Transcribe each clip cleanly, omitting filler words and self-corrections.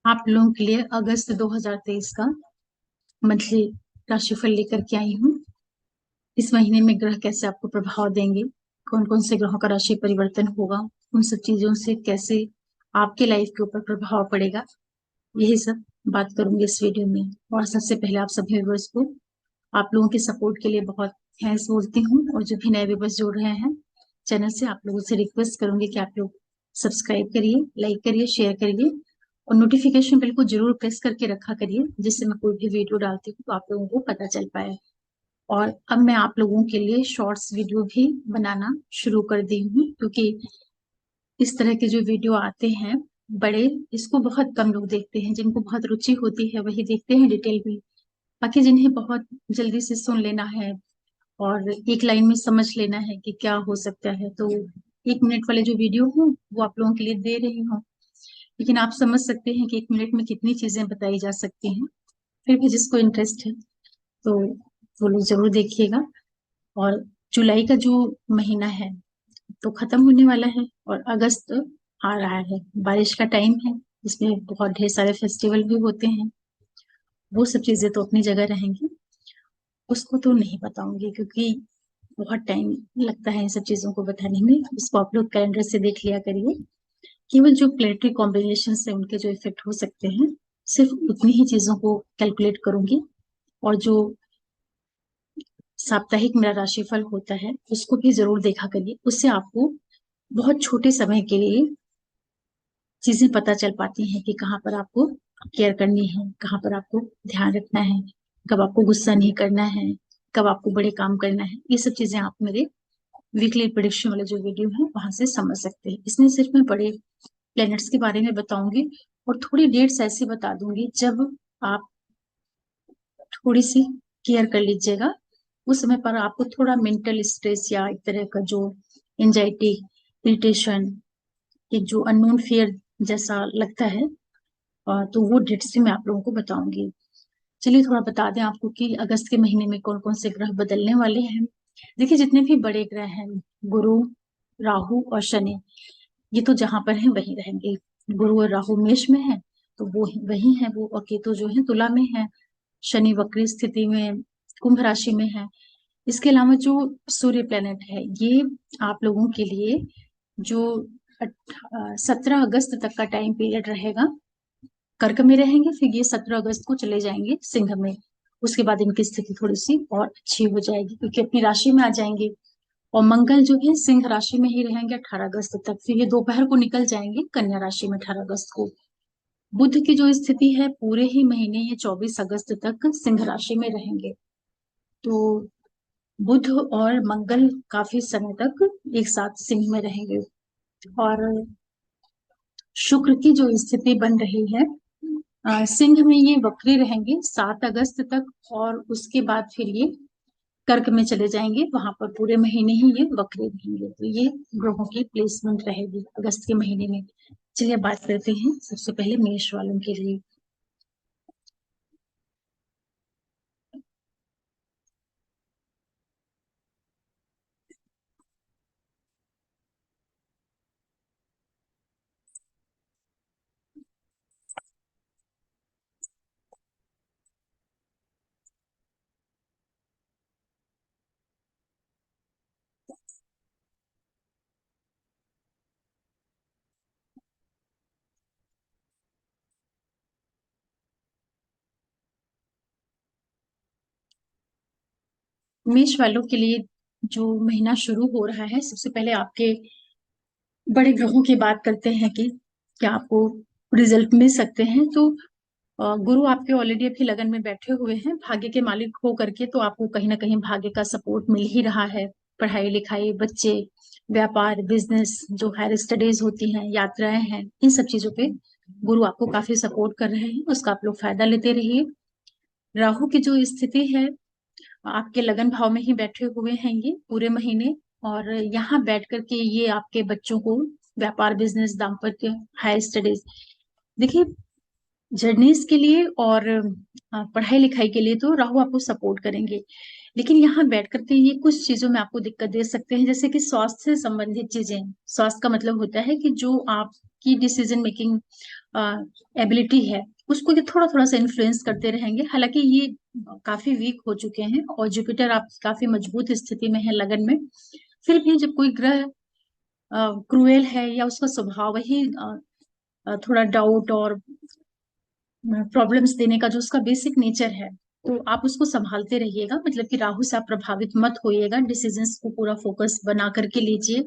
आप लोगों के लिए अगस्त 2023 का मंथली राशिफल लेकर के आई हूँ। इस महीने में ग्रह कैसे आपको प्रभाव देंगे, कौन कौन से ग्रहों का राशि परिवर्तन होगा, उन सब चीजों से कैसे आपके लाइफ के ऊपर प्रभाव पड़ेगा, यही सब बात करूंगी इस वीडियो में। और सबसे पहले आप सभी व्यूअर्स को आप लोगों के सपोर्ट के लिए बहुत थैंक्स बोलती हूँ। और जो भी नए व्यूअर्स जुड़ रहे हैं चैनल से, आप लोगों से रिक्वेस्ट करूंगी कि आप लोग सब्सक्राइब करिए, लाइक करिए, शेयर करिए और नोटिफिकेशन बेल को जरूर प्रेस करके रखा करिए, जिससे मैं कोई भी वीडियो डालती हूँ तो आप लोगों को पता चल पाए। और अब मैं आप लोगों के लिए शॉर्ट्स वीडियो भी बनाना शुरू कर दी हूँ, क्योंकि इस तरह के जो वीडियो आते हैं बड़े, इसको बहुत कम लोग देखते हैं। जिनको बहुत रुचि होती है वही देखते हैं डिटेल में। बाकी जिन्हें बहुत जल्दी से सुन लेना है और एक लाइन में समझ लेना है कि क्या हो सकता है, तो 1 मिनट वाले जो वीडियो हूँ वो आप लोगों के लिए दे रही हूँ। लेकिन आप समझ सकते हैं कि 1 मिनट में कितनी चीजें बताई जा सकती हैं। फिर भी जिसको इंटरेस्ट है तो वो लोग जरूर देखिएगा। और जुलाई का जो महीना है तो खत्म होने वाला है और अगस्त आ रहा है, बारिश का टाइम है। इसमें बहुत ढेर सारे फेस्टिवल भी होते हैं। वो सब चीजें तो अपनी जगह रहेंगी, उसको तो नहीं बताऊंगी क्योंकि बहुत टाइम लगता है इन सब चीजों को बताने में। उसको आप लोग कैलेंडर से देख लिया करिए। केवल जो प्लेनेटरी कॉम्बिनेशन से उनके जो इफेक्ट हो सकते हैं, सिर्फ उतनी ही चीजों को कैलकुलेट करूंगी। और जो साप्ताहिक मेरा राशिफल होता है उसको भी जरूर देखा करिए। उससे आपको बहुत छोटे समय के लिए चीजें पता चल पाती हैं कि कहाँ पर आपको केयर करनी है, कहाँ पर आपको ध्यान रखना है, कब आपको गुस्सा नहीं करना है, कब आपको बड़े काम करना है। ये सब चीजें आप मेरे वीकली प्रेडिक्शन वाले जो वीडियो है वहां से समझ सकते हैं। इसमें सिर्फ मैं बड़े प्लैनेट्स के बारे में बताऊंगी और थोड़ी डेट्स ऐसी बता दूंगी जब आप थोड़ी सी केयर कर लीजिएगा। उस समय पर आपको थोड़ा मेंटल स्ट्रेस या एक तरह का जो एंजाइटी, इरिटेशन, एक जो अननोन फियर जैसा लगता है, तो वो डेट्स भी मैं आप लोगों को बताऊंगी। चलिए थोड़ा बता दें आपको कि अगस्त के महीने में कौन कौन से ग्रह बदलने वाले हैं। देखिए, जितने भी बड़े ग्रह हैं, गुरु, राहु और शनि, ये तो जहां पर हैं वहीं रहेंगे। गुरु और राहु मेष में है तो वो वही है वो, और केतु जो है तुला में है। शनि वक्री स्थिति में कुंभ राशि में है। इसके अलावा जो सूर्य प्लेनेट है ये आप लोगों के लिए जो 17 अगस्त तक का टाइम पीरियड रहेगा, कर्क में रहेंगे। फिर ये 17 अगस्त को चले जाएंगे सिंह में। उसके बाद इनकी स्थिति थोड़ी सी और अच्छी हो जाएगी क्योंकि अपनी राशि में आ जाएंगे। और मंगल जो है सिंह राशि में ही रहेंगे 18 अगस्त तक। फिर ये दोपहर को निकल जाएंगे कन्या राशि में 18 अगस्त को। बुध की जो स्थिति है पूरे ही महीने ये 24 अगस्त तक सिंह राशि में रहेंगे। तो बुध और मंगल काफी समय तक एक साथ सिंह में रहेंगे। और शुक्र की जो स्थिति बन रही है, सिंह में ये वक्री रहेंगे 7 अगस्त तक। और उसके बाद फिर ये कर्क में चले जाएंगे, वहां पर पूरे महीने ही ये वक्री रहेंगे। तो ये ग्रहों की प्लेसमेंट रहेगी अगस्त के महीने में। चलिए बात करते हैं सबसे पहले मेष वालों के लिए। मेष वालों के लिए जो महीना शुरू हो रहा है, सबसे पहले आपके बड़े ग्रहों की बात करते हैं कि क्या आपको रिजल्ट मिल सकते हैं। तो गुरु आपके ऑलरेडी अभी लगन में बैठे हुए हैं भाग्य के मालिक हो करके, तो आपको कहीं ना कहीं भाग्य का सपोर्ट मिल ही रहा है। पढ़ाई लिखाई, बच्चे, व्यापार, बिजनेस, जो हायर स्टडीज होती हैं, यात्राएं हैं, इन सब चीजों पे गुरु आपको काफी सपोर्ट कर रहे हैं। उसका आप लोग फायदा लेते रहिए। राहु की जो स्थिति है, आपके लगन भाव में ही बैठे हुए हैं ये पूरे महीने। और यहाँ बैठ करके ये आपके बच्चों को व्यापार, बिजनेस, दाम्पत्य, हायर स्टडीज, देखिए जर्नीज के लिए और पढ़ाई लिखाई के लिए तो राहु आपको सपोर्ट करेंगे। लेकिन यहाँ बैठ करके ये कुछ चीजों में आपको दिक्कत दे सकते हैं, जैसे कि स्वास्थ्य से संबंधित चीजें। स्वास्थ्य का मतलब होता है कि जो आप की डिसीजन मेकिंग एबिलिटी है उसको ये थोड़ा थोड़ा सा इन्फ्लुएंस करते रहेंगे। हालांकि ये काफी वीक हो चुके हैं और जुपिटर आप काफी मजबूत स्थिति में है लगन में, फिर भी जब कोई ग्रह क्रूएल है या उसका स्वभाव ही थोड़ा डाउट और प्रॉब्लम्स देने का जो उसका बेसिक नेचर है, तो आप उसको संभालते रहिएगा। मतलब कि राहु से आप प्रभावित मत होइएगा, डिसीजंस को पूरा फोकस बना करके लीजिए,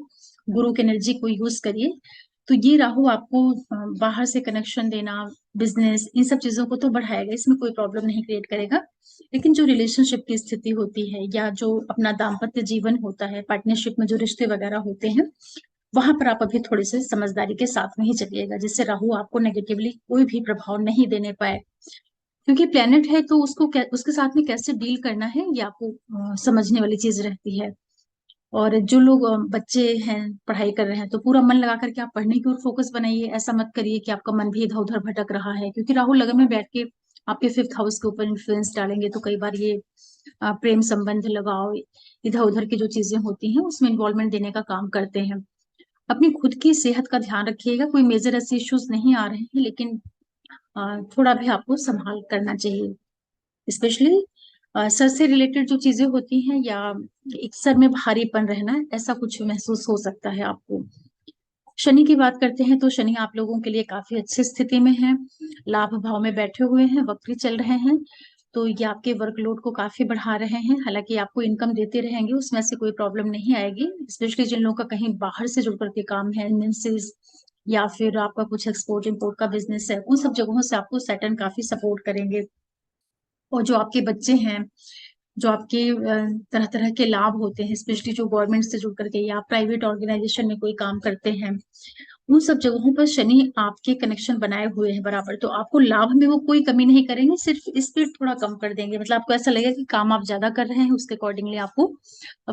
गुरु की एनर्जी को यूज करिए। तो ये राहु आपको बाहर से कनेक्शन देना, बिजनेस, इन सब चीजों को तो बढ़ाएगा, इसमें कोई प्रॉब्लम नहीं क्रिएट करेगा। लेकिन जो रिलेशनशिप की स्थिति होती है या जो अपना दाम्पत्य जीवन होता है, पार्टनरशिप में जो रिश्ते वगैरह होते हैं, वहां पर आप अभी थोड़े से समझदारी के साथ में ही चलिएगा, जिससे राहु आपको नेगेटिवली कोई भी प्रभाव नहीं देने पाए। क्योंकि प्लेनेट है तो उसको उसके साथ में कैसे डील करना है ये आपको समझने वाली चीज रहती है। और जो लोग बच्चे हैं, पढ़ाई कर रहे हैं, तो पूरा मन लगा करके आप पढ़ने की ओर फोकस बनाइए। ऐसा मत करिए कि आपका मन भी इधर उधर भटक रहा है, क्योंकि राहु लगन में बैठ के आपके फिफ्थ हाउस के ऊपर इन्फ्लुएंस डालेंगे, तो कई बार ये प्रेम संबंध, लगाव, इधर उधर की जो चीजें होती हैं उसमें इन्वॉल्वमेंट देने का काम करते हैं। अपनी खुद की सेहत का ध्यान रखिएगा। कोई मेजर ऐसे इश्यूज नहीं आ रहे हैं, लेकिन थोड़ा भी आपको संभाल करना चाहिए। स्पेशली सर से रिलेटेड जो चीजें होती हैं, या एक सर में भारीपन रहना, ऐसा कुछ महसूस हो सकता है आपको। शनि की बात करते हैं तो शनि आप लोगों के लिए काफी अच्छी स्थिति में है, लाभ भाव में बैठे हुए हैं, वक्री चल रहे हैं, तो ये आपके वर्कलोड को काफी बढ़ा रहे हैं। हालांकि आपको इनकम देते रहेंगे, उसमें से कोई प्रॉब्लम नहीं आएगी। स्पेशली जिन लोगों का कहीं बाहर से जुड़ करके काम है, एमएनसीज या फिर आपका कुछ एक्सपोर्ट इंपोर्ट का बिजनेस है, उन सब जगहों से आपको सैटर्न काफी सपोर्ट करेंगे। और जो आपके बच्चे हैं, जो आपके तरह तरह के लाभ होते हैं, स्पेशली जो गवर्नमेंट से जुड़ करके या प्राइवेट ऑर्गेनाइजेशन में कोई काम करते हैं, उन सब जगहों पर शनि आपके कनेक्शन बनाए हुए हैं बराबर, तो आपको लाभ में वो कोई कमी नहीं करेंगे, सिर्फ स्पीड थोड़ा कम कर देंगे। मतलब आपको ऐसा लगेगा कि काम आप ज्यादा कर रहे हैं, उसके अकॉर्डिंगली आपको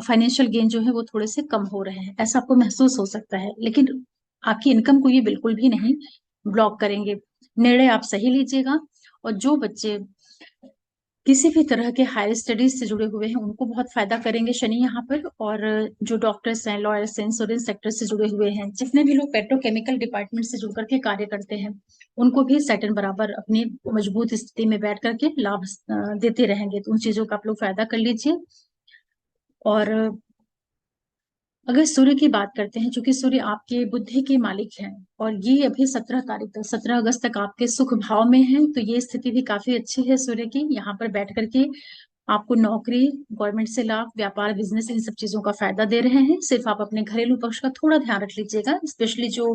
फाइनेंशियल गेन जो है वो थोड़े से कम हो रहे हैं, ऐसा आपको महसूस हो सकता है। लेकिन आपकी इनकम को ये बिल्कुल भी नहीं ब्लॉक करेंगे। निर्णय आप सही लीजिएगा। और जो बच्चे किसी भी तरह के हायर स्टडीज से जुड़े हुए हैं, उनको बहुत फायदा करेंगे शनि यहाँ पर। और जो डॉक्टर्स हैं, लॉयर्स हैं, इंश्योरेंस सेक्टर से जुड़े हुए हैं, जितने भी लोग पेट्रोकेमिकल डिपार्टमेंट से जुड़ करके कार्य करते हैं, उनको भी सैटर्न बराबर अपनी मजबूत स्थिति में बैठ करके लाभ देते रहेंगे। तो उन चीजों का आप लोग फायदा कर लीजिए। और अगर सूर्य की बात करते हैं, चूंकि सूर्य आपके बुद्धि के मालिक हैं, और ये अभी 17 तारीख तक, 17 अगस्त तक आपके सुख भाव में है, तो ये स्थिति भी काफी अच्छी है सूर्य की। यहाँ पर बैठ करके आपको नौकरी, गवर्नमेंट से लाभ, व्यापार, बिजनेस, इन सब चीजों का फायदा दे रहे हैं। सिर्फ आप अपने घरेलू पक्ष का थोड़ा ध्यान रख लीजिएगा, स्पेशली जो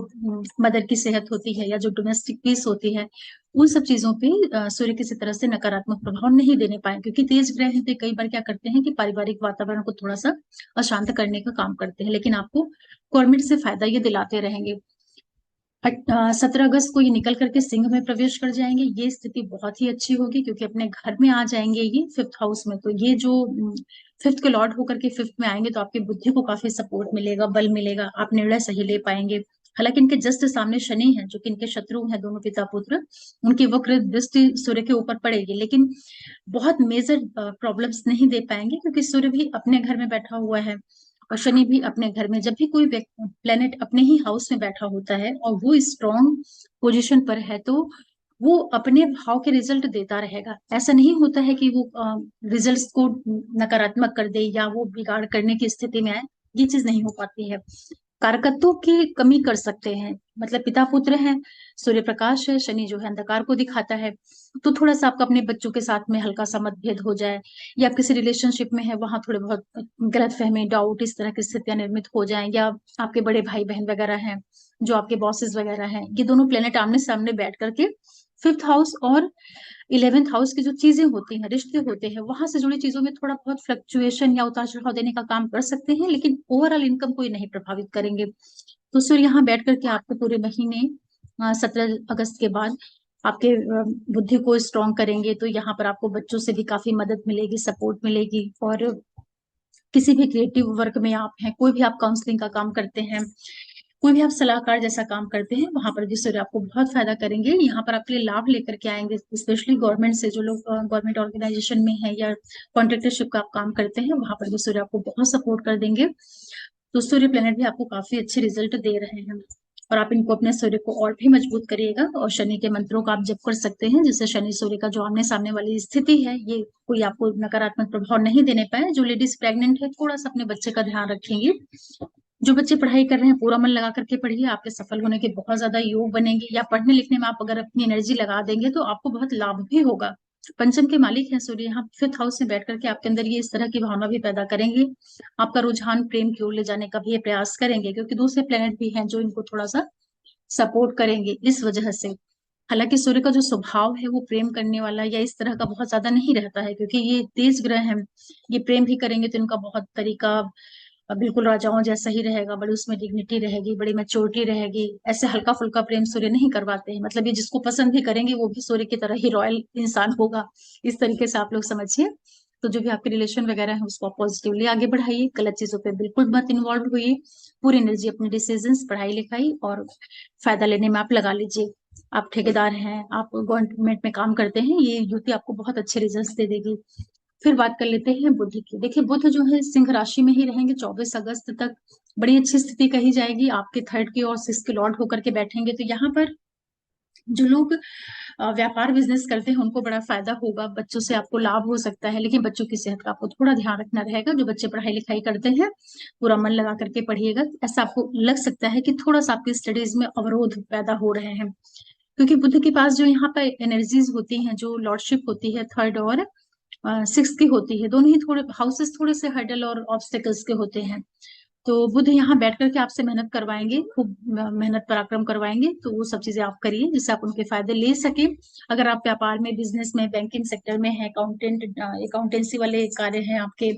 मदर की सेहत होती है या जो डोमेस्टिक पीस होती है, उन सब चीजों पे सूर्य किसी तरह से नकारात्मक प्रभाव नहीं देने पाए, क्योंकि तेज ग्रह हैं तो कई बार क्या करते हैं कि पारिवारिक वातावरण को थोड़ा सा अशांत करने का काम करते हैं। लेकिन आपको गवर्नमेंट से फायदा ये दिलाते रहेंगे। 17 अगस्त को ये निकल करके सिंह में प्रवेश कर जाएंगे। ये स्थिति बहुत ही अच्छी होगी, क्योंकि अपने घर में आ जाएंगे ये फिफ्थ हाउस में। तो ये जो फिफ्थ के लॉर्ड होकर के फिफ्थ में आएंगे, तो आपकी बुद्धि को काफी सपोर्ट मिलेगा, बल मिलेगा, आप निर्णय सही ले पाएंगे। हालांकि इनके जस्ट सामने शनि है, जो कि इनके शत्रु हैं, दोनों पिता पुत्र, उनकी वक्र दृष्टि सूर्य के ऊपर पड़ेगी, लेकिन बहुत मेजर प्रॉब्लम्स नहीं दे पाएंगे, क्योंकि सूर्य भी अपने घर में बैठा हुआ है और शनि भी अपने घर में। जब भी कोई प्लेनेट अपने ही हाउस में बैठा होता है और वो स्ट्रॉन्ग पोजीशन पर है, तो वो अपने भाव के रिजल्ट देता रहेगा। ऐसा नहीं होता है कि वो रिजल्ट्स को नकारात्मक कर दे या वो बिगाड़ करने की स्थिति में आए, ये चीज नहीं हो पाती है। कारकत्वों की कमी कर सकते हैं, मतलब पिता पुत्र है, सूर्य प्रकाश है, शनि जो है अंधकार को दिखाता है। तो थोड़ा सा आपका अपने बच्चों के साथ में हल्का सा मतभेद हो जाए, या आप किसी रिलेशनशिप में है, वहां थोड़े बहुत गलतफहमी, डाउट, इस तरह की स्थितियां निर्मित हो जाएं, या आपके बड़े भाई बहन वगैरह हैं, जो आपके बॉसेस वगैरह हैं, ये दोनों प्लेनेट आमने सामने बैठ करके फिफ्थ हाउस और 11th हाउस की जो चीजें होती हैं, रिश्ते होते हैं, वहां से जुड़ी चीजों में थोड़ा बहुत फ्लक्चुएशन या उतार चढ़ाव देने का काम कर सकते हैं, लेकिन ओवरऑल इनकम को ये नहीं प्रभावित करेंगे। तो सूर्य यहाँ बैठ करके आपको पूरे महीने 17 अगस्त के बाद आपके बुद्धि को स्ट्रॉन्ग करेंगे। तो यहाँ पर आपको बच्चों से भी काफी मदद मिलेगी, सपोर्ट मिलेगी। और किसी भी क्रिएटिव वर्क में आप हैं, कोई भी आप काउंसलिंग का काम करते हैं, कोई भी आप सलाहकार जैसा काम करते हैं, वहां पर भी सूर्य आपको बहुत फायदा करेंगे। यहाँ पर आपके लिए लाभ लेकर के आएंगे, स्पेशली गवर्नमेंट से, जो लोग गवर्नमेंट ऑर्गेनाइजेशन में है या कॉन्ट्रेक्टरशिप का आप काम करते हैं, वहां पर भी सूर्य आपको बहुत सपोर्ट कर देंगे। तो सूर्य प्लेनेट भी आपको काफी अच्छे रिजल्ट दे रहे हैं। और आप इनको अपने सूर्य को और भी मजबूत करिएगा। और शनि के मंत्रों का आप जप कर सकते हैं, जिससे शनि सूर्य का जो आमने सामने वाली स्थिति है ये कोई आपको नकारात्मक प्रभाव नहीं देने पाए। जो लेडीज प्रेग्नेंट है थोड़ा सा अपने बच्चे का ध्यान रखेंगे। जो बच्चे पढ़ाई कर रहे हैं पूरा मन लगा करके पढ़िए, आपके सफल होने के बहुत ज्यादा योग बनेंगे। या पढ़ने लिखने में आप अगर अपनी एनर्जी लगा देंगे तो आपको बहुत लाभ भी होगा। पंचम के मालिक हैं सूर्य, यहाँ फिफ्थ हाउस में बैठ करके आपके अंदर ये इस तरह की भावना भी पैदा करेंगे। आपका रुझान प्रेम की ओर ले जाने का भी ये प्रयास करेंगे, क्योंकि दूसरे प्लेनेट भी हैं जो इनको थोड़ा सा सपोर्ट करेंगे इस वजह से। हालांकि सूर्य का जो स्वभाव है वो प्रेम करने वाला या इस तरह का बहुत ज्यादा नहीं रहता है, क्योंकि ये तेज ग्रह हैं। ये प्रेम भी करेंगे तो इनका बहुत तरीका बिल्कुल राजाओं जैसा ही रहेगा, बड़ी उसमें डिग्निटी रहेगी, बड़ी मैच्योरिटी रहेगी। ऐसे हल्का फुल्का प्रेम सूर्य नहीं करवाते हैं। मतलब ये जिसको पसंद भी करेंगे वो भी सूर्य की तरह ही रॉयल इंसान होगा, इस तरीके से आप लोग समझिए। तो जो भी आपके रिलेशन वगैरह है उसको आप पॉजिटिवली आगे बढ़ाइए, गलत चीजों पे बिल्कुल मत इन्वॉल्व हुई। पूरी एनर्जी अपने डिसीजंस, पढ़ाई लिखाई और फायदा लेने में आप लगा लीजिए। आप ठेकेदार हैं, आप गवर्नमेंट में काम करते हैं, ये युति आपको बहुत अच्छे रिजल्ट दे देगी। फिर बात कर लेते हैं बुध की। देखिए बुध जो है सिंह राशि में ही रहेंगे 24 अगस्त तक। बड़ी अच्छी स्थिति कही जाएगी, आपके थर्ड की और सिक्स के लॉर्ड होकर के बैठेंगे। तो यहाँ पर जो लोग व्यापार बिजनेस करते हैं उनको बड़ा फायदा होगा। बच्चों से आपको लाभ हो सकता है, लेकिन बच्चों की सेहत का आपको थोड़ा ध्यान रखना रहेगा। जो बच्चे पढ़ाई लिखाई करते हैं पूरा मन लगा करके पढ़िएगा। ऐसा आपको लग सकता है कि थोड़ा सा आपकी स्टडीज में अवरोध पैदा हो रहे हैं, क्योंकि बुध के पास जो यहाँ पर एनर्जीज होती हैं, जो लॉर्डशिप होती है थर्ड और सिक्स की होती है, दोनों ही थोड़े हाउसेस थोड़े से हर्डल और ऑब्स्टेकल्स के होते हैं। तो बुध यहाँ बैठ करके आपसे मेहनत करवाएंगे, खूब मेहनत पराक्रम करवाएंगे। तो वो सब चीजें आप करिए जिससे आप उनके फायदे ले सके। अगर आप व्यापार में, बिजनेस में, बैंकिंग सेक्टर में है, अकाउंटेंसी वाले कार्य हैं आपके,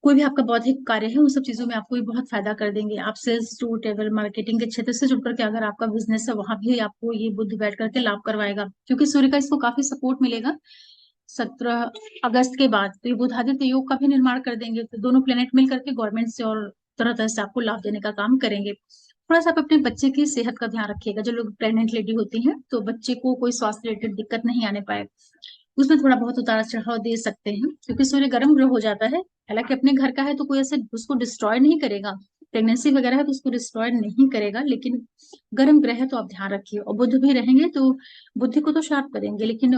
कोई भी आपका बौद्धिक कार्य है, उन सब चीजों में आपको ये बहुत फायदा कर देंगे। आप सेल्स टू टेबल मार्केटिंग के क्षेत्र से जुड़ करके अगर आपका बिजनेस है वहां भी आपको ये बुध बैठ करके लाभ करवाएगा, क्योंकि सूर्य का इसको काफी सपोर्ट मिलेगा 17 अगस्त के बाद। तो ये बुधादित्य योग का भी निर्माण कर देंगे। तो दोनों प्लेनेट मिल करके गवर्नमेंट से और तरह तरह से आपको लाभ देने का काम करेंगे। थोड़ा सा आप अपने बच्चे की सेहत का ध्यान रखिएगा। जो लोग प्रेग्नेंट लेडी होती हैं तो बच्चे को कोई स्वास्थ्य रिलेटेड दिक्कत नहीं आने पाए, उसमें थोड़ा बहुत उतार चढ़ाव दे सकते हैं, क्योंकि सूर्य गर्म ग्रह हो जाता है। हालांकि अपने घर का है तो कोई ऐसे उसको डिस्ट्रॉय नहीं करेगा, प्रेगनेंसी वगैरह है तो उसको डिस्ट्रॉय नहीं करेगा, लेकिन गर्म ग्रह है तो आप ध्यान रखिए। और बुध भी रहेंगे तो बुद्धि को तो शार्प करेंगे, लेकिन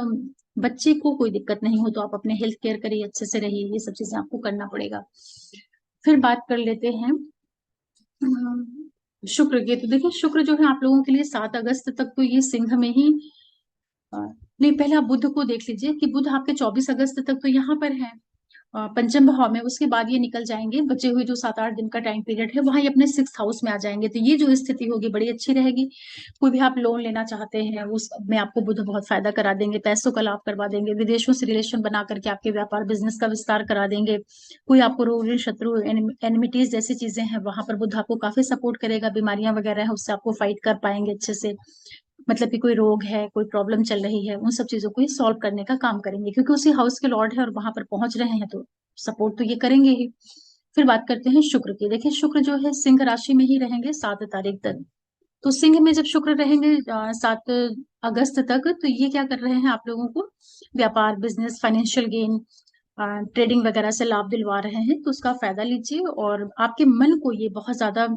बच्चे को कोई दिक्कत नहीं हो तो आप अपने हेल्थ केयर करिए, अच्छे से रहिए, ये सब चीजें आपको करना पड़ेगा। फिर बात कर लेते हैं शुक्र की। तो देखिए शुक्र जो है आप लोगों के लिए 7 अगस्त तक तो ये सिंह में ही नहीं, पहले आप बुध को देख लीजिए कि बुध आपके 24 अगस्त तक तो यहाँ पर है पंचम भाव में। उसके बाद ये निकल जाएंगे, बचे हुए जो 7-8 दिन का टाइम पीरियड है वहां ये अपने सिक्स हाउस में आ जाएंगे। तो ये जो स्थिति होगी बड़ी अच्छी रहेगी। कोई भी आप लोन लेना चाहते हैं उस में आपको बुध बहुत फायदा करा देंगे, पैसों का लाभ करवा देंगे, विदेशों से रिलेशन बना करके आपके व्यापार बिजनेस का विस्तार करा देंगे। कोई आपको रोग ऋण शत्रु एनिमिटीज जैसी चीजें हैं वहां पर बुध आपको काफी सपोर्ट करेगा। बीमारियां वगैरह है उससे आपको फाइट कर पाएंगे अच्छे से। मतलब कि कोई रोग है, कोई प्रॉब्लम चल रही है, उन सब चीजों को ये सॉल्व करने का काम करेंगे, क्योंकि उसी हाउस के लॉर्ड है और वहां पर पहुंच रहे हैं तो सपोर्ट तो ये करेंगे ही। फिर बात करते हैं शुक्र की। देखिए शुक्र जो है सिंह राशि में ही रहेंगे 7 तारीख तक। तो सिंह में जब शुक्र रहेंगे 7 अगस्त तक, तो ये क्या कर रहे हैं आप लोगों को व्यापार बिजनेस फाइनेंशियल गेन ट्रेडिंग वगैरह से लाभ दिलवा रहे हैं। तो उसका फायदा लीजिए और आपके मन को ये बहुत ज्यादा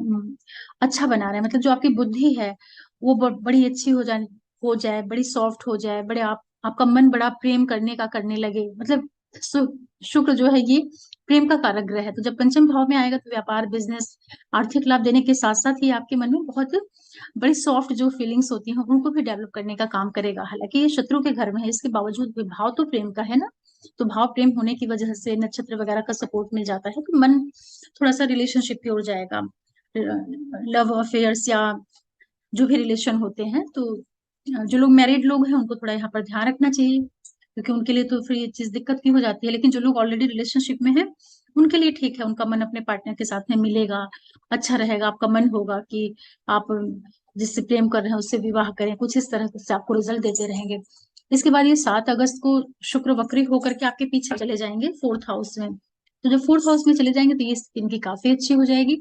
अच्छा बना रहे हैं। मतलब जो आपकी बुद्धि है वो बड़ी अच्छी हो जाए, बड़ी सॉफ्ट हो जाए, बड़े आपका मन बड़ा प्रेम करने का करने लगे। मतलब शुक्र जो है ये प्रेम का कारक ग्रह है। तो जब पंचम भाव में आएगा तो व्यापार बिजनेस आर्थिक लाभ देने के साथ साथ ही आपके मन में बहुत बड़ी सॉफ्ट जो फीलिंग्स होती हैं उनको भी डेवलप करने का काम करेगा। हालांकि ये शत्रु के घर में है, इसके बावजूद भी भाव तो प्रेम का है ना। तो भाव प्रेम होने की वजह से नक्षत्र वगैरह का सपोर्ट मिल जाता है तो मन थोड़ा सा रिलेशनशिप की ओर जाएगा। लव अफेयर्स या जो भी रिलेशन होते हैं, तो जो लोग मैरिड लोग हैं उनको थोड़ा यहाँ पर ध्यान रखना चाहिए, क्योंकि उनके लिए तो फिर ये चीज दिक्कत की हो जाती है। लेकिन जो लोग ऑलरेडी रिलेशनशिप में है उनके लिए ठीक है, उनका मन अपने पार्टनर के साथ में मिलेगा, अच्छा रहेगा। आपका मन होगा कि आप जिससे प्रेम कर रहे हैं उससे विवाह करें, कुछ इस तरह से आपको रिजल्ट देते रहेंगे। इसके बाद ये 7 अगस्त को शुक्र वक्री होकर के आपके पीछे चले जाएंगे फोर्थ हाउस में। तो जब फोर्थ हाउस में चले जाएंगे तो ये इनकी काफी अच्छी हो जाएगी।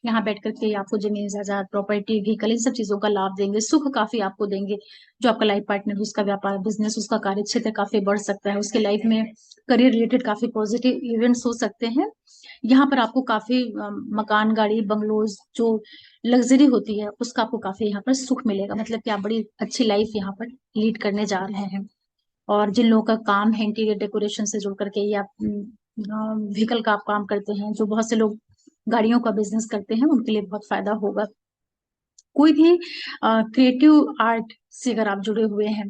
यहाँ बैठ करके आपको जमीन जायदाद प्रॉपर्टी व्हीकल इन सब चीजों का लाभ देंगे, सुख काफी आपको देंगे। जो आपका लाइफ पार्टनर उसका व्यापार बिजनेस उसका कार्य क्षेत्र काफी बढ़ सकता है, उसके लाइफ में करियर रिलेटेड काफी पॉजिटिव इवेंट्स हो सकते हैं। यहाँ पर आपको काफी मकान, गाड़ी, बंगलोज जो लग्जरी होती है उसका आपको काफी यहाँ पर सुख मिलेगा। मतलब कि आप बड़ी अच्छी लाइफ यहाँ पर लीड करने जा रहे हैं। और जिन लोगों का काम है इंटीरियर डेकोरेशन से जुड़ करके, या व्हीकल का आप काम करते हैं, जो बहुत से लोग गाड़ियों का बिजनेस करते हैं, उनके लिए बहुत फायदा होगा। कोई भी क्रिएटिव आर्ट से अगर आप जुड़े हुए हैं,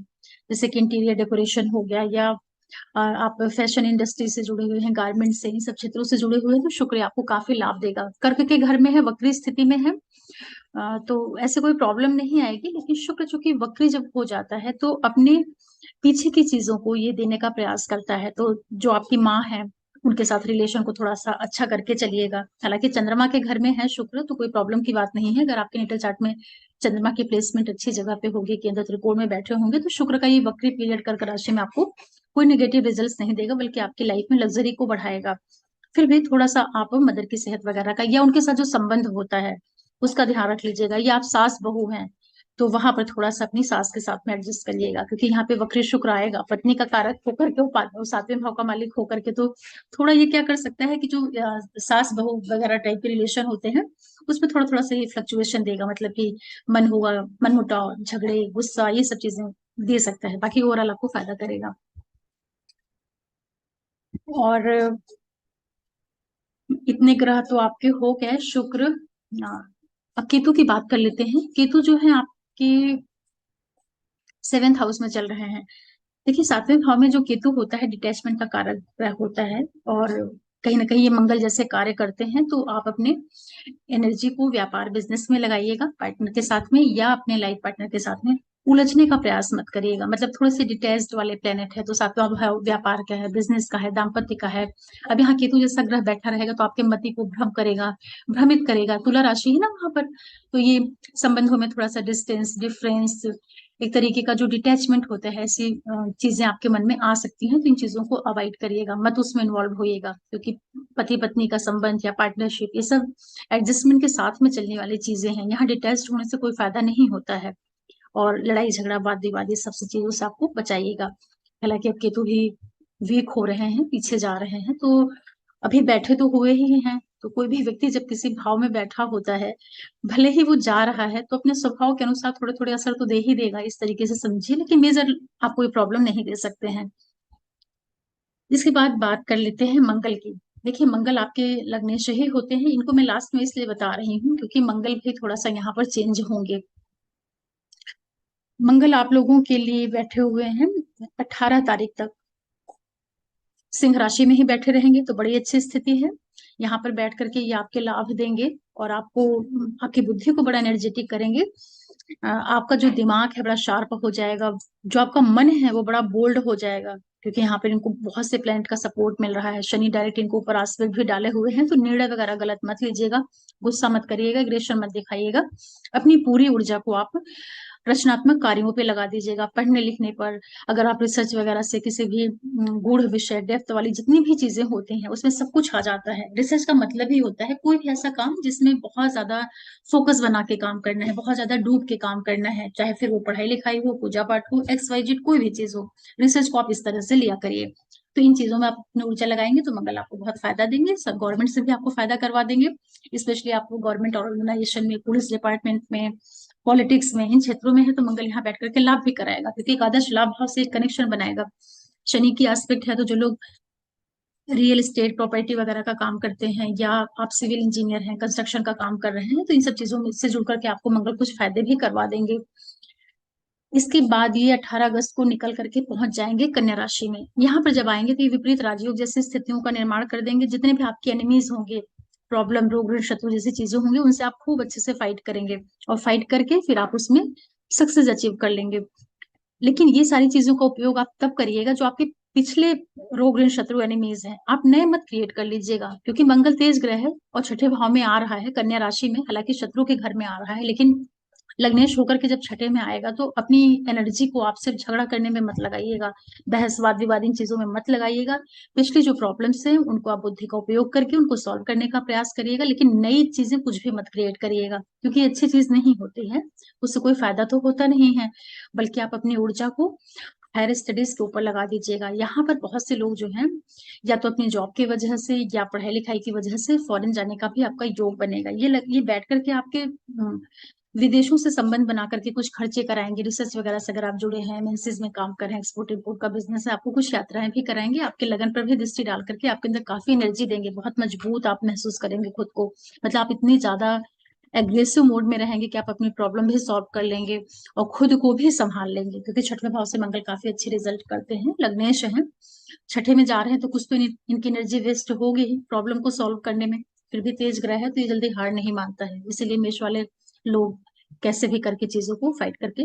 जैसे कि इंटीरियर डेकोरेशन हो गया, या आप फैशन इंडस्ट्री से जुड़े हुए हैं, गारमेंट से, इन सब क्षेत्रों से जुड़े हुए हैं, तो शुक्र आपको काफी लाभ देगा। कर्क के घर में है, वक्री स्थिति में है, तो ऐसे कोई प्रॉब्लम नहीं आएगी। लेकिन शुक्र चूंकि वक्री जब हो जाता है तो अपने पीछे की चीजों को ये देने का प्रयास करता है। तो जो आपकी माँ है उनके साथ रिलेशन को थोड़ा सा अच्छा करके चलिएगा। हालांकि चंद्रमा के घर में है शुक्र, तो कोई प्रॉब्लम की बात नहीं है। अगर आपके नेटल चार्ट में चंद्रमा की प्लेसमेंट अच्छी जगह पे होगी, केंद्र त्रिकोण में बैठे होंगे, तो शुक्र का ये वक्री पीरियड कर्क राशि में आपको कोई नेगेटिव रिजल्ट्स नहीं देगा, बल्कि आपकी लाइफ में लग्जरी को बढ़ाएगा। फिर भी थोड़ा सा आप मदर की सेहत वगैरह का, या उनके साथ जो संबंध होता है उसका ध्यान रख लीजिएगा। या आप सास बहू हैं तो वहां पर थोड़ा सा अपनी सास के साथ में एडजस्ट करिएगा, क्योंकि यहाँ पे वक्री शुक्र आएगा पत्नी का कारक होकर के, वो सातवें भाव का मालिक होकर के। तो थोड़ा ये क्या कर सकता है कि जो सास बहू वगैरह टाइप के रिलेशन होते हैं उसमें थोड़ा थोड़ा सा ये फ्लक्चुएशन देगा। मतलब कि मन हुआ, मन मुटाव, झगड़े, गुस्सा, ये सब चीजें दे सकता है। बाकी ओवरऑल आपको फायदा करेगा। और इतने ग्रह तो आपके हो गए। शुक्र, अब केतु की बात कर लेते हैं। केतु जो है आपके 7th हाउस में चल रहे हैं। देखिए, 7वें भाव में जो केतु होता है डिटैचमेंट का कारक ग्रह होता है, और कहीं ना कहीं ये मंगल जैसे कार्य करते हैं। तो आप अपने एनर्जी को व्यापार बिजनेस में लगाइएगा पार्टनर के साथ में, या अपने लाइफ पार्टनर के साथ में उलझने का प्रयास मत करिएगा। मतलब थोड़े से डिटेच्ड वाले प्लेनेट है, तो 7वां भाव व्यापार का है, बिजनेस का है, दाम्पत्य का है। अब यहाँ केतु जैसा ग्रह बैठा रहेगा तो आपके मति को भ्रम करेगा, भ्रमित करेगा। तुला राशि है ना वहां पर, तो ये संबंधों में थोड़ा सा डिस्टेंस, डिफरेंस, एक तरीके का जो डिटैचमेंट होता है, ऐसी चीजें आपके मन में आ सकती हैं। तो इन चीजों को अवॉइड करिएगा, मत उसमें इन्वॉल्व होइएगा, क्योंकि पति पत्नी का संबंध या पार्टनरशिप, ये सब एडजस्टमेंट के साथ में चलने वाली चीजें हैं। यहाँ डिटैच होने से कोई फायदा नहीं होता है। और लड़ाई झगड़ा, वाद विवाद, ये सबसे चीजों से आपको बचाइएगा। हालांकि अब केतु भी वीक हो रहे हैं, पीछे जा रहे हैं, तो अभी बैठे तो हुए ही हैं। तो कोई भी व्यक्ति जब किसी भाव में बैठा होता है, भले ही वो जा रहा है, तो अपने स्वभाव के अनुसार थोड़े थोड़े असर तो दे ही देगा, इस तरीके से समझिए। लेकिन मेजर आप कोई प्रॉब्लम नहीं दे सकते हैं। इसके बाद बात कर लेते हैं मंगल की। देखिए, मंगल आपके लग्नेश ही होते हैं। इनको मैं लास्ट में इसलिए बता रही हूँ क्योंकि मंगल भी थोड़ा सा यहाँ पर चेंज होंगे। मंगल आप लोगों के लिए बैठे हुए हैं 18 तारीख तक, सिंह राशि में ही बैठे रहेंगे, तो बड़ी अच्छी स्थिति है। यहाँ पर बैठ करके ये आपके लाभ देंगे, और आपको, आपकी बुद्धि को बड़ा एनर्जेटिक करेंगे। आपका जो दिमाग है बड़ा शार्प हो जाएगा, जो आपका मन है वो बड़ा बोल्ड हो जाएगा, क्योंकि यहाँ पर इनको बहुत से प्लैनेट का सपोर्ट मिल रहा है। शनि डायरेक्ट इनको ऊपर आस्पेक्ट भी डाले हुए हैं, तो निर्णय वगैरह गलत मत लीजिएगा, गुस्सा मत करिएगा, एग्रेशन मत दिखाइएगा। अपनी पूरी ऊर्जा को आप रचनात्मक कार्यों पे लगा दीजिएगा, पढ़ने लिखने पर। अगर आप रिसर्च वगैरह से किसी भी गूढ़ विषय, डेप्थ वाली जितनी भी चीजें होती हैं, उसमें सब कुछ आ जाता है। रिसर्च का मतलब ही होता है कोई भी ऐसा काम जिसमें बहुत ज्यादा फोकस बना के काम करना है, बहुत ज्यादा डूब के काम करना है, चाहे फिर वो पढ़ाई लिखाई हो, पूजा पाठ हो, XYZ कोई भी चीज हो। रिसर्च को आप इस तरह से लिया करिए। तो इन चीजों में आप अपनी ऊर्जा लगाएंगे तो मंगल आपको बहुत फायदा देंगे। सब गवर्नमेंट से भी आपको फायदा करवा देंगे, स्पेशली आपको गवर्नमेंट ऑर्गेनाइजेशन में, पुलिस डिपार्टमेंट में, पॉलिटिक्स में, इन क्षेत्रों में है तो मंगल यहाँ बैठ करके लाभ भी कराएगा, क्योंकि एकादश लाभ भाव से एक कनेक्शन बनाएगा। शनि की एस्पेक्ट है, तो जो लोग रियल एस्टेट, प्रॉपर्टी वगैरह का काम करते हैं, या आप सिविल इंजीनियर हैं, कंस्ट्रक्शन का काम कर रहे हैं, तो इन सब चीजों में से जुड़ करके आपको मंगल कुछ फायदे भी करवा देंगे। इसके बाद ये 18 अगस्त को निकल करके पहुंच जाएंगे कन्या राशि में। यहाँ पर जब आएंगे तो ये विपरीत राजयोग जैसी स्थितियों का निर्माण कर देंगे। जितने भी आपके एनिमीज होंगे, प्रॉब्लम, रोग, ऋण, शत्रु जैसी चीजें होंगी, उनसे आप खूब अच्छे से फाइट करेंगे, और फाइट करके फिर आप उसमें सक्सेस अचीव कर लेंगे। लेकिन ये सारी चीजों का उपयोग आप तब करिएगा जो आपके पिछले रोग, ऋण, शत्रु, एनिमीज हैं, आप नए मत क्रिएट कर लीजिएगा, क्योंकि मंगल तेज ग्रह है और छठे भाव में आ रहा है कन्या राशि में। हालांकि शत्रु के घर में आ रहा है, लेकिन लग्नेश होकर के जब छठे में आएगा तो अपनी एनर्जी को आप सिर्फ झगड़ा करने में मत लगाइएगा, बहस, वाद विवाद, इन चीजों में मत लगाइएगा। पिछली जो प्रॉब्लम्स हैं उनको आप बुद्धि का उपयोग करके उनको सॉल्व करने का प्रयास करिएगा, लेकिन नई चीजें कुछ भी मत क्रिएट करिएगा, क्योंकि ये अच्छी चीज नहीं होती है, उससे कोई फायदा तो होता नहीं है। बल्कि आप अपनी ऊर्जा को हायर स्टडीज के ऊपर लगा दीजिएगा। यहाँ पर बहुत से लोग जो हैं या तो अपनी जॉब की वजह से या पढ़ाई लिखाई की वजह से फॉरेन जाने का भी आपका योग बनेगा। ये बैठ करके आपके विदेशों से संबंध बना करके कुछ खर्चे कराएंगे। रिसर्च वगैरह से अगर आप जुड़े हैं, एमएनसीज में काम कर रहे हैं, एक्सपोर्ट इंपोर्ट का बिजनेस है, आपको कुछ यात्राएं भी कराएंगे। आपके लगन पर भी दृष्टि डाल करके आपके अंदर काफी एनर्जी देंगे, बहुत मजबूत आप महसूस करेंगे खुद को। मतलब आप इतनी ज्यादा एग्रेसिव मोड में रहेंगे कि आप अपनी प्रॉब्लम भी सॉल्व कर लेंगे और खुद को भी संभाल लेंगे, क्योंकि छठवें भाव से मंगल काफी अच्छे रिजल्ट करते हैं। लग्नेश हैं, छठे में जा रहे हैं, तो कुछ तो इनकी एनर्जी वेस्ट होगी ही प्रॉब्लम को सॉल्व करने में। फिर भी तेज ग्रह है तो ये जल्दी हार नहीं मानता है, इसीलिए मेष वाले लोग कैसे भी करके चीजों को फाइट करके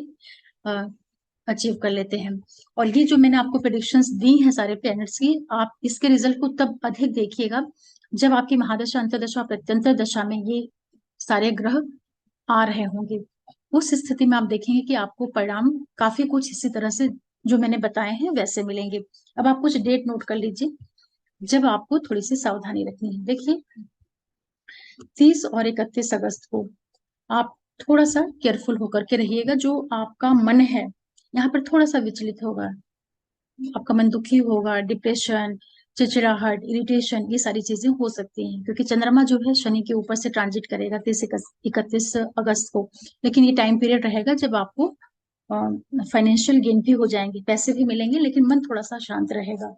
अचीव कर लेते हैं। और ये जो मैंने आपको प्रेडिक्शंस दी हैं सारे प्लैनेट्स की, आप इसके रिजल्ट को तब अधिक देखिएगा जब आपकी महादशा, अंतर्दशा, प्रत्यंतर दशा में ये सारे ग्रह आ रहे होंगे। उस स्थिति में आप देखेंगे कि आपको परिणाम काफी कुछ इसी तरह से जो मैंने बताए हैं वैसे मिलेंगे। अब आप कुछ डेट नोट कर लीजिए जब आपको थोड़ी सी सावधानी रखनी है। देखिए 30 और 31 अगस्त को आप थोड़ा सा केयरफुल होकर के रहिएगा। जो आपका मन है यहाँ पर थोड़ा सा विचलित होगा, आपका मन दुखी होगा, डिप्रेशन, चिड़चिड़ाहट, इरिटेशन, ये सारी चीजें हो सकती हैं, क्योंकि चंद्रमा जो है शनि के ऊपर से ट्रांजिट करेगा 31 अगस्त को। लेकिन ये टाइम पीरियड रहेगा जब आपको फाइनेंशियल गेन भी हो जाएंगे, पैसे भी मिलेंगे, लेकिन मन थोड़ा सा शांत रहेगा।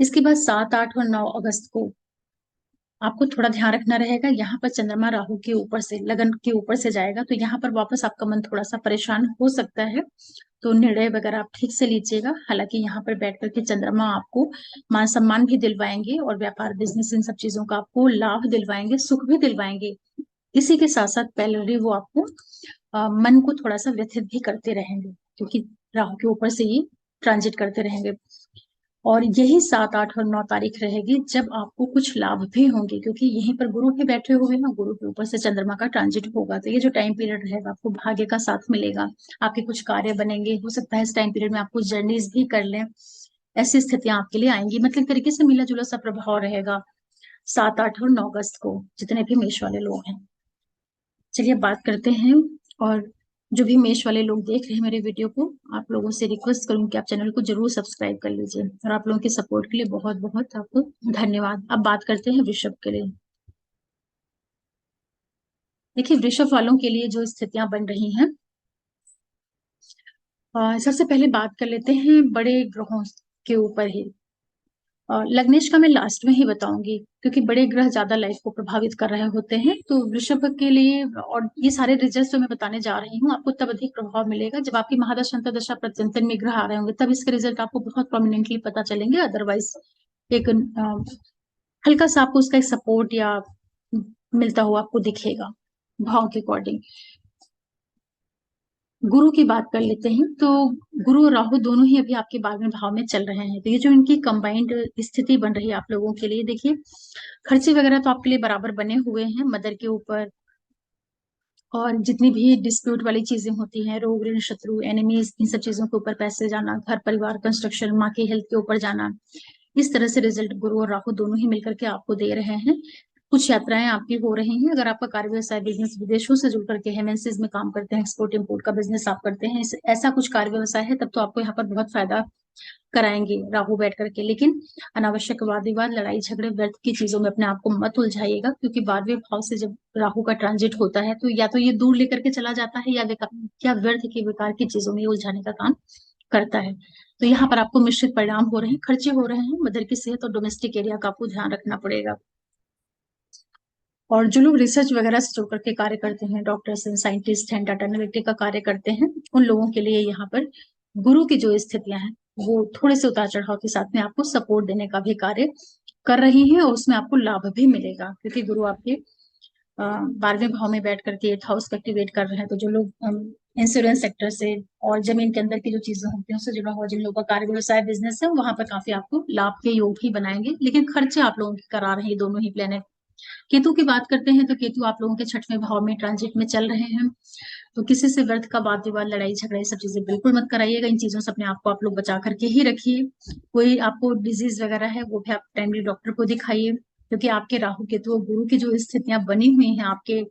इसके बाद 7, 8 और 9 अगस्त को आपको थोड़ा ध्यान रखना रहेगा। यहाँ पर चंद्रमा राहु के ऊपर से, लगन के ऊपर से जाएगा, तो यहाँ पर वापस आपका मन थोड़ा सा परेशान हो सकता है। तो निर्णय वगैरह आप ठीक से लीजिएगा। हालांकि यहाँ पर बैठ करके चंद्रमा आपको मान सम्मान भी दिलवाएंगे और व्यापार, बिजनेस, इन सब चीजों का आपको लाभ दिलवाएंगे, सुख भी दिलवाएंगे। इसी के साथ साथ पैरेलली वो आपको मन को थोड़ा सा व्यथित भी करते रहेंगे, क्योंकि राहु के ऊपर से ही ट्रांजिट करते रहेंगे। और यही 7, 8 और 9 तारीख रहेगी जब आपको कुछ लाभ भी होंगे, क्योंकि यहीं पर गुरु भी बैठे हुए हैं, गुरु के ऊपर से चंद्रमा का ट्रांजिट होगा। तो ये जो टाइम पीरियड रहेगा आपको भाग्य का साथ मिलेगा, आपके कुछ कार्य बनेंगे। हो सकता है इस टाइम पीरियड में आप कुछ जर्नीज भी कर लें, ऐसी स्थितियां आपके लिए आएंगी। मतलब तरीके से मिला जुला सा प्रभाव रहेगा 7, 8 और 9 अगस्त को जितने भी मेष वाले लोग हैं। चलिए बात करते हैं। और जो भी मेष वाले लोग देख रहे हैं मेरे वीडियो को, आप लोगों से रिक्वेस्ट करूंगी कि आप चैनल को जरूर सब्सक्राइब कर लीजिए, और आप लोगों के सपोर्ट के लिए बहुत बहुत आपको धन्यवाद। अब बात करते हैं वृषभ के लिए। देखिए वृषभ वालों के लिए जो स्थितियां बन रही हैं, सबसे पहले बात कर लेते हैं बड़े ग्रहों के ऊपर ही। लग्नेश का मैं लास्ट में ही बताऊंगी, क्योंकि बड़े ग्रह ज्यादा लाइफ को प्रभावित कर रहे होते हैं। तो वृषभ के लिए, और ये सारे रिजल्ट जो मैं बताने जा रही हूँ आपको तब अधिक प्रभाव मिलेगा जब आपकी महादशा, अंतर्दशा, प्रत्यंतर में ग्रह आ रहे होंगे, तब इसके रिजल्ट आपको बहुत प्रोमिनेंटली पता चलेंगे। अदरवाइज एक हल्का सा आपको उसका एक सपोर्ट या मिलता हुआ आपको दिखेगा भाव के अकॉर्डिंग। गुरु की बात कर लेते हैं, तो गुरु और राहु दोनों ही अभी आपके 12वें भाव में चल रहे हैं। तो ये जो इनकी कंबाइंड स्थिति बन रही है आप लोगों के लिए, देखिए खर्चे वगैरह तो आपके लिए बराबर बने हुए हैं मदर के ऊपर। और जितनी भी डिस्प्यूट वाली चीजें होती हैं, रोग, ऋण, शत्रु, एनिमीज, इन सब चीजों के ऊपर पैसे जाना, घर परिवार, कंस्ट्रक्शन, माँ की हेल्थ के ऊपर जाना, इस तरह से रिजल्ट गुरु और राहु दोनों ही मिलकर के आपको दे रहे हैं। कुछ यात्राएं आपकी हो रही हैं। अगर आपका कार्य व्यवसाय, बिजनेस विदेशों से जुड़ करके है, एमएनसीज में काम करते हैं, एक्सपोर्ट इंपोर्ट का बिजनेस आप करते हैं, ऐसा कुछ कार्य व्यवसाय है, तब तो आपको यहाँ पर बहुत फायदा कराएंगे राहु बैठ करके। लेकिन अनावश्यक वाद विवाद, लड़ाई झगड़े, व्यर्थ की चीजों में अपने आप को मत उलझाइएगा, क्योंकि 12वें भाव से जब राहु का ट्रांजिट होता है तो या तो ये दूर लेकर के चला जाता है या व्यर्थ की, बेकार की चीजों में उलझाने का काम करता है। तो यहाँ पर आपको मिश्रित परिणाम हो रहे हैं, खर्चे हो रहे हैं, मदर की सेहत और डोमेस्टिक एरिया का आपको ध्यान रखना पड़ेगा। और जो लोग रिसर्च वगैरह से जुड़ करके कार्य करते हैं, डॉक्टर्स हैं, साइंटिस्ट हैं, डाटा एनालिटिक का कार्य करते हैं, उन लोगों के लिए यहाँ पर गुरु की जो स्थितियां हैं वो थोड़े से उतार चढ़ाव के साथ में आपको सपोर्ट देने का भी कार्य कर रही है, और उसमें आपको लाभ भी मिलेगा, क्योंकि गुरु आपके 12वें भाव में बैठ करके 8th हाउस को एक्टिवेट कर रहे हैं। तो जो लोग इंश्योरेंस सेक्टर से और जमीन के अंदर की जो चीजें होती हैं उससे जुड़ा हुआ, जिन लोगों का कार्य व्यवसाय, बिजनेस है, वहां पर काफी आपको लाभ के योग ही बनाएंगे। लेकिन खर्चे आप लोगों के करा रहे हैं ये दोनों ही प्लेनेट। केतु की बात करते हैं, तो केतु आप लोगों के 6वें भाव में ट्रांजिट में चल रहे हैं। तो किसी से व्यर्थ का वाद विवाद, लड़ाई झगड़ा, ये सब चीजें बिल्कुल मत कराइएगा। इन चीजों से अपने आप को आप लोग बचा करके ही रखिए। कोई आपको डिजीज वगैरह है वो भी आप टाइमली डॉक्टर को दिखाइए, क्योंकि आपके राहु केतु और गुरु की जो स्थितियां बनी हुई हैं आपके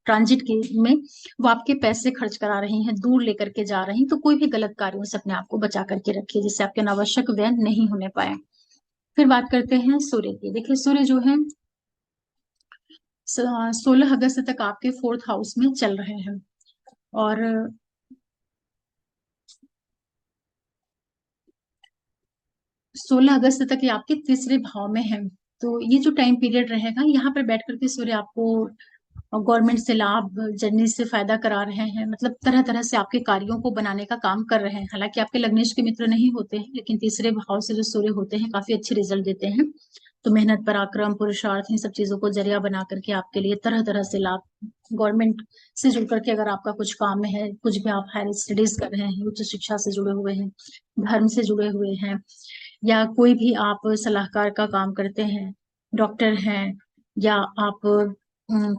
ट्रांजिट के में वो आपके पैसे खर्च करा रही हैं, दूर लेकर के जा रही हैं, तो कोई भी गलत कार्यों से अपने आप को बचा करके रखिए, जिससे आपके अनावश्यक व्यय नहीं होने पाए। फिर बात करते हैं सूर्य की। देखिए सूर्य जो है 16 अगस्त तक आपके फोर्थ हाउस में चल रहे हैं, और 16 अगस्त तक ये आपके तीसरे भाव में है। तो ये जो टाइम पीरियड रहेगा, यहाँ पर बैठ करके सूर्य आपको गवर्नमेंट से लाभ, जर्नी से फायदा करा रहे हैं, मतलब तरह तरह से आपके कार्यों को बनाने का काम कर रहे हैं। हालांकि आपके लग्नेश के मित्र नहीं होते हैं, लेकिन तीसरे भाव से जो सूर्य होते हैं काफी अच्छे रिजल्ट देते हैं। तो मेहनत, पराक्रम, पुरुषार्थ, इन सब चीजों को जरिया बना करके आपके लिए तरह तरह से लाभ, गवर्नमेंट से जुड़ करके अगर आपका कुछ काम में है, कुछ भी आप हायर स्टडीज कर रहे हैं, उच्च शिक्षा से जुड़े हुए हैं, धर्म से जुड़े हुए हैं, या कोई भी आप सलाहकार का काम करते हैं, डॉक्टर हैं, या आप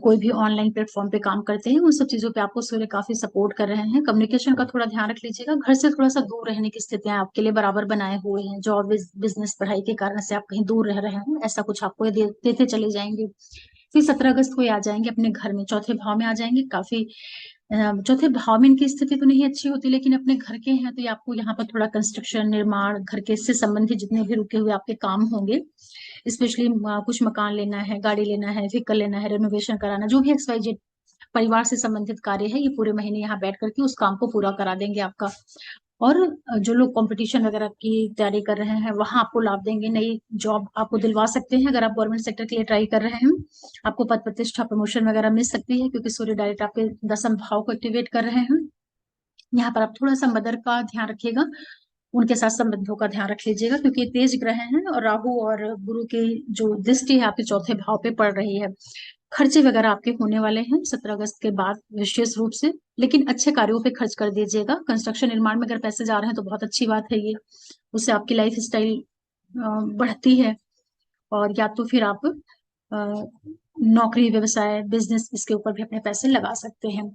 कोई भी ऑनलाइन प्लेटफॉर्म पे काम करते हैं, उन सब चीजों पे आपको सूर्य काफी सपोर्ट कर रहे हैं। कम्युनिकेशन का थोड़ा ध्यान रख लीजिएगा। घर से थोड़ा सा दूर रहने की स्थितियां आपके लिए बराबर बनाए हुए हैं। जॉब, बिजनेस, पढ़ाई के कारण से आप कहीं दूर रह रहे हैं, ऐसा कुछ आपको ये देते चले जाएंगे। फिर 17 अगस्त को ये आ जाएंगे अपने घर में, चौथे भाव में आ जाएंगे। काफी चौथे भाव में इनकी स्थिति तो नहीं अच्छी होती, लेकिन अपने घर के हैं तो ये आपको यहाँ पर थोड़ा कंस्ट्रक्शन, निर्माण, घर के से संबंधित जितने भी रुके हुए आपके काम होंगे, स्पेशली कुछ मकान लेना है, गाड़ी लेना है, व्हीकल लेना है, रेनोवेशन कराना, जो भी XYZ परिवार से संबंधित कार्य है, ये पूरे महीने यहाँ बैठ करके उस काम को पूरा करा देंगे आपका। और जो लोग कंपटीशन वगैरह की तैयारी कर रहे हैं, वहां आपको लाभ देंगे। नई जॉब आपको दिलवा सकते हैं अगर आप गवर्नमेंट सेक्टर के लिए ट्राई कर रहे हैं। आपको पद प्रतिष्ठा, प्रमोशन वगैरह मिल सकती है, क्योंकि सूर्य डायरेक्ट आपके 10th भाव को एक्टिवेट कर रहे हैं। यहाँ पर आप थोड़ा सा मदर का ध्यान रखिएगा, उनके साथ संबंधों का ध्यान रख लीजिएगा, क्योंकि ये तेज ग्रह हैं और राहु और गुरु की जो दृष्टि है आपके चौथे भाव पे पड़ रही है। खर्चे वगैरह आपके होने वाले हैं 17 अगस्त के बाद विशेष रूप से, लेकिन अच्छे कार्यों पे खर्च कर दीजिएगा। कंस्ट्रक्शन, निर्माण में अगर पैसे जा रहे हैं तो बहुत अच्छी बात है ये, उससे आपकी लाइफ स्टाइल बढ़ती है। और या तो फिर आप नौकरी, व्यवसाय, बिजनेस, इसके ऊपर भी अपने पैसे लगा सकते हैं।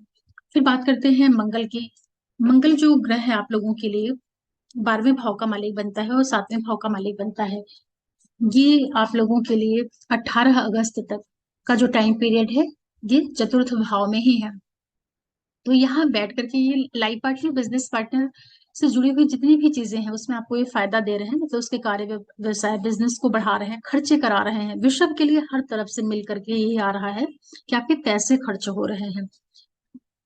फिर बात करते हैं मंगल की। मंगल जो ग्रह है आप लोगों के लिए 12वें भाव का मालिक बनता है और 7वें भाव का मालिक बनता है। ये आप लोगों के लिए 18 अगस्त तक का जो टाइम पीरियड है, ये चतुर्थ भाव में ही है। तो यहाँ बैठ करके ये लाइफ पार्टनर, बिजनेस पार्टनर से जुड़ी हुई जितनी भी चीजें हैं उसमें आपको ये फायदा दे रहे हैं, मतलब उसके कार्य, व्यवसाय, बिजनेस को बढ़ा रहे हैं, खर्चे करा रहे हैं। वृषभ के लिए हर तरफ से मिल करके यही आ रहा है कि आपके पैसे खर्च हो रहे हैं,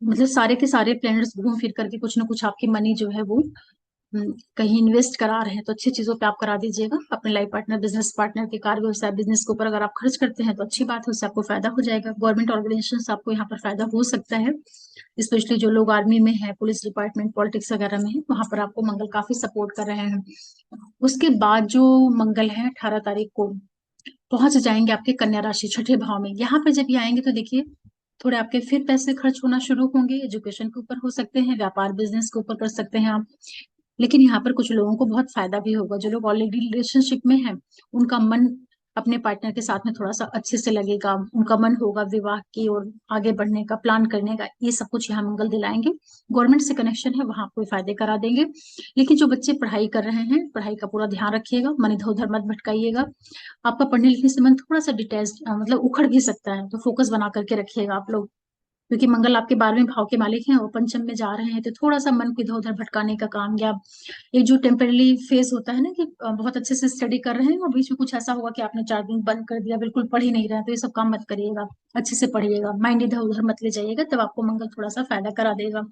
मतलब सारे के सारे प्लैनेट्स घूम फिर करके कुछ ना कुछ आपकी मनी जो है वो कहीं इन्वेस्ट करा रहे हैं। तो अच्छी चीजों पे आप करा दीजिएगा। अपने लाइफ पार्टनर, बिजनेस पार्टनर के कार्य, व्यवसाय, बिजनेस के ऊपर अगर आप खर्च करते हैं तो अच्छी बात है, उससे आपको फायदा हो जाएगा। गवर्नमेंट ऑर्गेनाइजेशन से आपको यहाँ पर फायदा हो सकता है, स्पेशली जो लोग आर्मी में है, पुलिस डिपार्टमेंट, पॉलिटिक्स वगैरह में है, वहां पर आपको मंगल काफी सपोर्ट कर रहे हैं। उसके बाद जो मंगल है 18 तारीख को पहुंच जाएंगे आपके कन्या राशि, छठे भाव में। यहाँ पे जब ये आएंगे तो देखिए थोड़े आपके फिर पैसे खर्च होना शुरू होंगे। एजुकेशन के ऊपर हो सकते हैं, व्यापार, बिजनेस के ऊपर कर सकते हैं आप। लेकिन यहाँ पर कुछ लोगों को बहुत फायदा भी होगा। जो लोग ऑलरेडी रिलेशनशिप में हैं, उनका मन अपने पार्टनर के साथ में थोड़ा सा अच्छे से लगेगा, उनका मन होगा विवाह की और आगे बढ़ने का, प्लान करने का। ये सब कुछ यहाँ मंगल दिलाएंगे। गवर्नमेंट से कनेक्शन है, वहां आपको फायदे करा देंगे। लेकिन जो बच्चे पढ़ाई कर रहे हैं, पढ़ाई का पूरा ध्यान रखिएगा, मन इधर उधर मत भटकाइएगा। आपका पढ़ने लिखने से मन थोड़ा सा डिटैच, मतलब उखड़ भी सकता है, तो फोकस बना करके रखिएगा आप लोग। क्योंकि मंगल आपके 12वें भाव के मालिक हैं और पंचम में जा रहे हैं, तो थोड़ा सा मन को इधर उधर भटकाने का काम, या एक जो टेम्परली फेज होता है ना कि बहुत अच्छे से स्टडी कर रहे हैं और बीच में कुछ ऐसा होगा कि आपने 4 दिन बंद कर दिया, बिल्कुल पढ़ ही नहीं रहे, तो ये सब काम मत करिएगा। अच्छे से पढ़िएगा, माइंड इधर उधर मत ले जाइएगा, तब आपको मंगल थोड़ा सा फायदा करा देगा।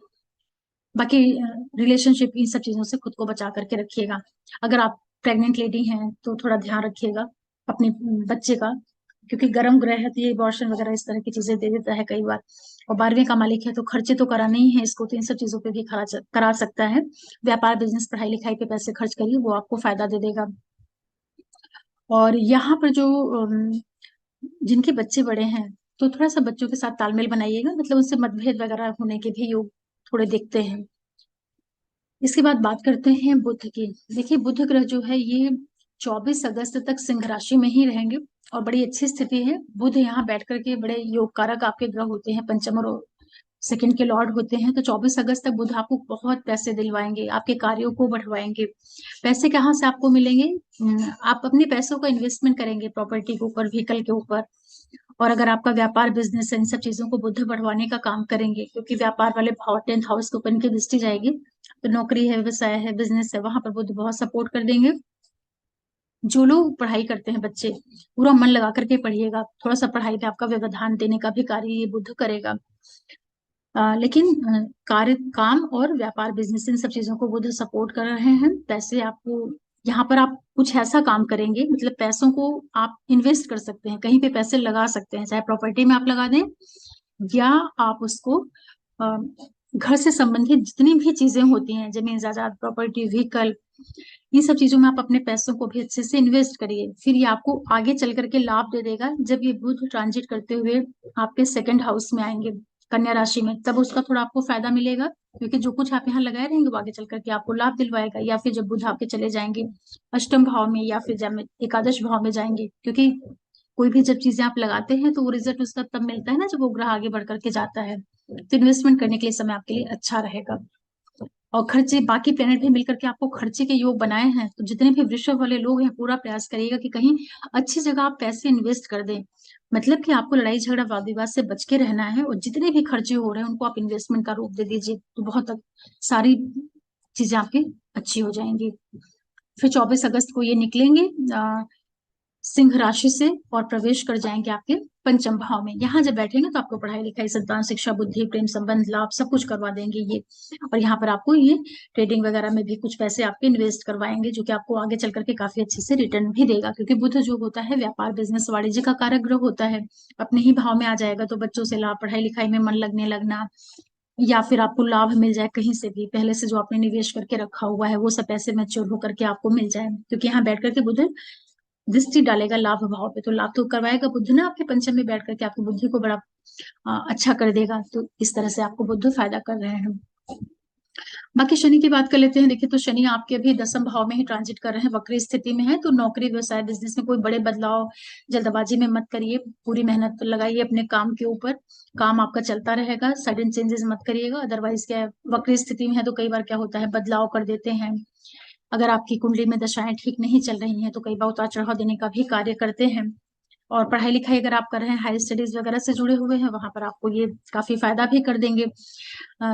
बाकी रिलेशनशिप, इन सब चीजों से खुद को बचा करके रखिएगा। अगर आप प्रेग्नेंट लेडी हैं तो थोड़ा ध्यान रखिएगा अपने बच्चे का, क्योंकि गर्म ग्रह है तो ये अबॉर्शन वगैरह इस तरह की चीजें दे देता है कई बार। और 12वें का मालिक है तो खर्चे तो कराने ही है इसको, तो इन सब चीजों पे भी करा सकता है। व्यापार, बिजनेस, पढ़ाई लिखाई पे पैसे खर्च करिए, वो आपको फायदा दे देगा। और यहाँ पर जो जिनके बच्चे बड़े हैं, तो थोड़ा सा बच्चों के साथ तालमेल बनाइएगा, मतलब उनसे मतभेद वगैरह होने के भी योग थोड़े दिखते हैं। इसके बाद बात करते हैं बुध की। देखिए बुध ग्रह जो है ये 24 अगस्त तक सिंह राशि में ही रहेंगे और बड़ी अच्छी स्थिति है। बुध यहाँ बैठ करके बड़े योग कारक आपके ग्रह होते हैं, पंचम और सेकंड के लॉर्ड होते हैं। तो 24 अगस्त तक बुध आपको बहुत पैसे दिलवाएंगे, आपके कार्यों को बढ़वाएंगे। पैसे कहाँ से आपको मिलेंगे? आप अपने पैसों का इन्वेस्टमेंट करेंगे प्रॉपर्टी के ऊपर, व्हीकल के ऊपर, और अगर आपका व्यापार बिजनेस है, इन सब चीजों को बुध बढ़वाने का काम करेंगे, क्योंकि व्यापार वाले भाव 10th हाउस के ऊपर इनकी दृष्टि जाएगी। तो नौकरी है, व्यवसाय है, बिजनेस है, वहां पर बुध बहुत सपोर्ट कर देंगे। जो लोग पढ़ाई करते हैं बच्चे, पूरा मन लगा करके पढ़िएगा, थोड़ा सा पढ़ाई पे आपका व्यवधान देने का भी कार्य ये बुध करेगा। लेकिन कार्य, काम और व्यापार बिजनेस, इन सब चीजों को बुध सपोर्ट कर रहे हैं। पैसे आपको, यहाँ पर आप कुछ ऐसा काम करेंगे, मतलब पैसों को आप इन्वेस्ट कर सकते हैं, कहीं पे पैसे लगा सकते हैं, चाहे प्रॉपर्टी में आप लगा दें, या आप उसको अ, घर से संबंधित जितनी भी चीजें होती हैं, जमीन जायदाद, प्रॉपर्टी, व्हीकल, ये सब चीजों में आप अपने पैसों को भी अच्छे से इन्वेस्ट करिए। फिर ये आपको आगे चल करके लाभ दे देगा। जब ये बुध ट्रांजिट करते हुए आपके 2nd हाउस में आएंगे, कन्या राशि में, तब उसका थोड़ा आपको फायदा मिलेगा, क्योंकि जो कुछ आप यहाँ लगाए रहेंगे वो आगे चल करके आपको लाभ दिलवाएगा। या फिर जब बुध आपके चले जाएंगे अष्टम भाव में, या फिर जब एकादश भाव में जाएंगे, क्योंकि कोई भी जब चीजें आप लगाते हैं तो वो रिजल्ट उसका तब मिलता है ना, जब वो ग्रह आगे बढ़ करके जाता है। तो इन्वेस्टमेंट करने के लिए समय आपके लिए अच्छा रहेगा। और खर्चे, बाकी प्लेनेट भी मिलकर के आपको खर्चे के योग बनाए हैं, तो जितने भी वृषभ वाले लोग हैं, पूरा प्रयास करिएगा कि कहीं अच्छी जगह आप पैसे इन्वेस्ट कर दें। मतलब कि आपको लड़ाई झगड़ा वाद विवाद से बच के रहना है, और जितने भी खर्चे हो रहे हैं उनको आप इन्वेस्टमेंट का रूप दे दीजिए, तो बहुत सारी चीजें आपकी अच्छी हो जाएंगी। फिर 24 अगस्त को ये निकलेंगे सिंह राशि से और प्रवेश कर जाएंगे आपके पंचम भाव में। यहाँ जब बैठेंगे तो आपको पढ़ाई लिखाई, संतान, शिक्षा, बुद्धि, प्रेम संबंध, लाभ सब कुछ करवा देंगे ये। और यहाँ पर आपको ये ट्रेडिंग वगैरह में भी कुछ पैसे आपके इन्वेस्ट करवाएंगे, जो कि आपको आगे चल करके काफी अच्छे से रिटर्न भी देगा, क्योंकि बुध जो होता है व्यापार, बिजनेस, वाणिज्य का कारक ग्रह होता है। अपने ही भाव में आ जाएगा तो बच्चों से लाभ, पढ़ाई लिखाई में मन लगने लगना, या फिर आपको लाभ मिल जाए कहीं से भी, पहले से जो आपने निवेश करके रखा हुआ है वो सब पैसे मैच्योर होकर के आपको मिल जाए, क्योंकि यहाँ बैठ करके बुध दृष्टि डालेगा लाभ भाव पे, तो लाभ तो करवाएगा बुध ना आपके पंचम में बैठ करके, आपकी बुद्धि को बड़ा अच्छा कर देगा। तो इस तरह से आपको बुध फायदा कर रहे हैं। बाकी शनि की बात कर लेते हैं। देखिए, तो शनि आपके अभी 10th भाव में ही ट्रांजिट कर रहे हैं, वक्री स्थिति में है। तो नौकरी, व्यवसाय, बिजनेस में कोई बड़े बदलाव जल्दबाजी में मत करिए, पूरी मेहनत लगाइए अपने काम के ऊपर, काम आपका चलता रहेगा, सडन चेंजेस मत करिएगा। अदरवाइज क्या है, वक्री स्थिति में है तो कई बार क्या होता है, बदलाव कर देते हैं। अगर आपकी कुंडली में दशाएं ठीक नहीं चल रही हैं तो कई बार उतार चढ़ाव देने का भी कार्य करते हैं। और पढ़ाई लिखाई अगर आप कर रहे हैं, हाई स्टडीज वगैरह से जुड़े हुए हैं, वहां पर आपको ये काफी फायदा भी कर देंगे।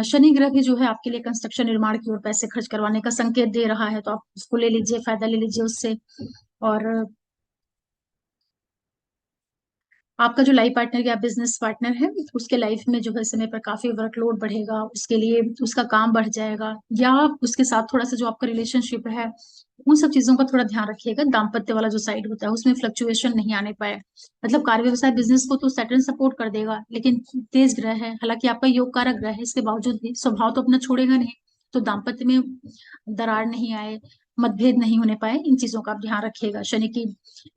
शनि ग्रह भी जो है आपके लिए कंस्ट्रक्शन, निर्माण की ओर पैसे खर्च करवाने का संकेत दे रहा है, तो आप उसको ले लीजिए, फायदा ले लीजिए उससे। और आपका जो लाइफ पार्टनर या बिजनेस पार्टनर है, उसके लाइफ में जो है समय पर काफी वर्कलोड बढ़ेगा, उसके लिए उसका काम बढ़ जाएगा, या उसके साथ थोड़ा सा जो आपका रिलेशनशिप है, उन सब चीजों का थोड़ा ध्यान रखिएगा। दाम्पत्य वाला जो साइड होता है उसमें फ्लक्चुएशन नहीं आने पाए। मतलब कार्य, व्यवसाय, बिजनेस को तो सैटर्न सपोर्ट कर देगा, लेकिन तेज ग्रह है, हालांकि आपका योग कारक ग्रह है, इसके बावजूद भी स्वभाव तो अपना छोड़ेगा नहीं। तो दाम्पत्य में दरार नहीं आए, मतभेद नहीं होने पाए, इन चीजों का आप ध्यान रखिएगा शनि की।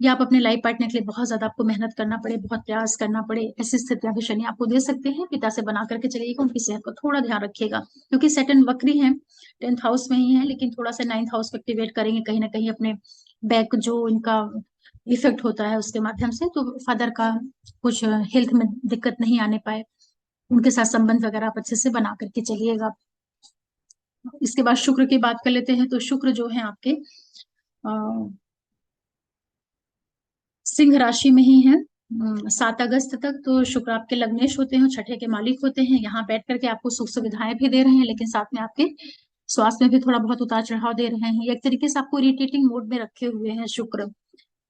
या आप अपने लाइफ पार्टनर के लिए बहुत ज्यादा आपको मेहनत करना पड़े, बहुत प्रयास करना पड़े, ऐसी स्थितियां भी शनि आपको दे सकते हैं। पिता से बना करके चलिएगा, उनकी सेहत का थोड़ा ध्यान रखिएगा, क्योंकि सेटन वक्री है, 10th हाउस में ही है, लेकिन थोड़ा सा 9th हाउस को एक्टिवेट करेंगे कहीं ना कहीं अपने बैक, जो इनका इफेक्ट होता है उसके माध्यम से, तो फादर का कुछ हेल्थ में दिक्कत नहीं आने पाए, उनके साथ संबंध वगैरह आप अच्छे से बना करके चलिएगा। इसके बाद शुक्र की बात कर लेते हैं। तो शुक्र जो है आपके सिंह राशि में ही है 7 अगस्त तक। तो शुक्र आपके लग्नेश होते हैं, छठे के मालिक होते हैं, यहाँ बैठ करके आपको सुख सुविधाएं भी दे रहे हैं, लेकिन साथ में आपके स्वास्थ्य में भी थोड़ा बहुत उतार चढ़ाव दे रहे हैं। एक तरीके से आपको इरिटेटिंग मोड में रखे हुए हैं शुक्र।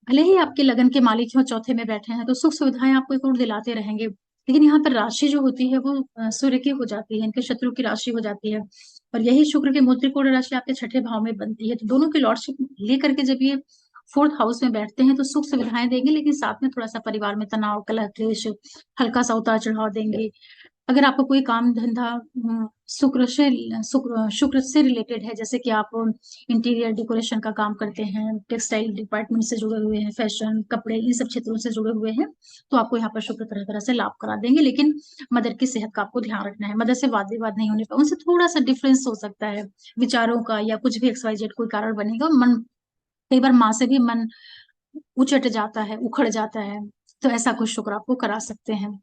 भले ही आपके लगन के मालिक हो, चौथे में बैठे हैं, तो सुख सुविधाएं आपको एक और दिलाते रहेंगे, लेकिन यहाँ पर राशि जो होती है वो सूर्य की हो जाती है, इनके शत्रु की राशि हो जाती है। और यही शुक्र की मुद्रिकोण राशि आपके छठे भाव में बनती है, तो दोनों की लॉर्डशिप लेकर के जब ये 4th हाउस में बैठते हैं तो सुख सुविधाएं देंगे, लेकिन साथ में थोड़ा सा परिवार में तनाव, कलह, क्लेश, हल्का सा उतार चढ़ाव देंगे। अगर आपका कोई काम धंधा शुक्र से रिलेटेड है, जैसे कि आप इंटीरियर डेकोरेशन का काम करते हैं, टेक्सटाइल डिपार्टमेंट से जुड़े हुए हैं, फैशन, कपड़े, इन सब क्षेत्रों से जुड़े हुए हैं, तो आपको यहाँ पर शुक्र तरह तरह से लाभ करा देंगे। लेकिन मदर की सेहत का आपको ध्यान रखना है, मदर से वाद विवाद नहीं होने पर, उनसे थोड़ा सा डिफरेंस हो सकता है विचारों का, या कुछ भी XYZ कोई कारण बनेगा, मन, कई बार माँ से भी मन उचट जाता है, उखड़ जाता है, तो ऐसा कुछ शुक्र आपको करा सकते हैं।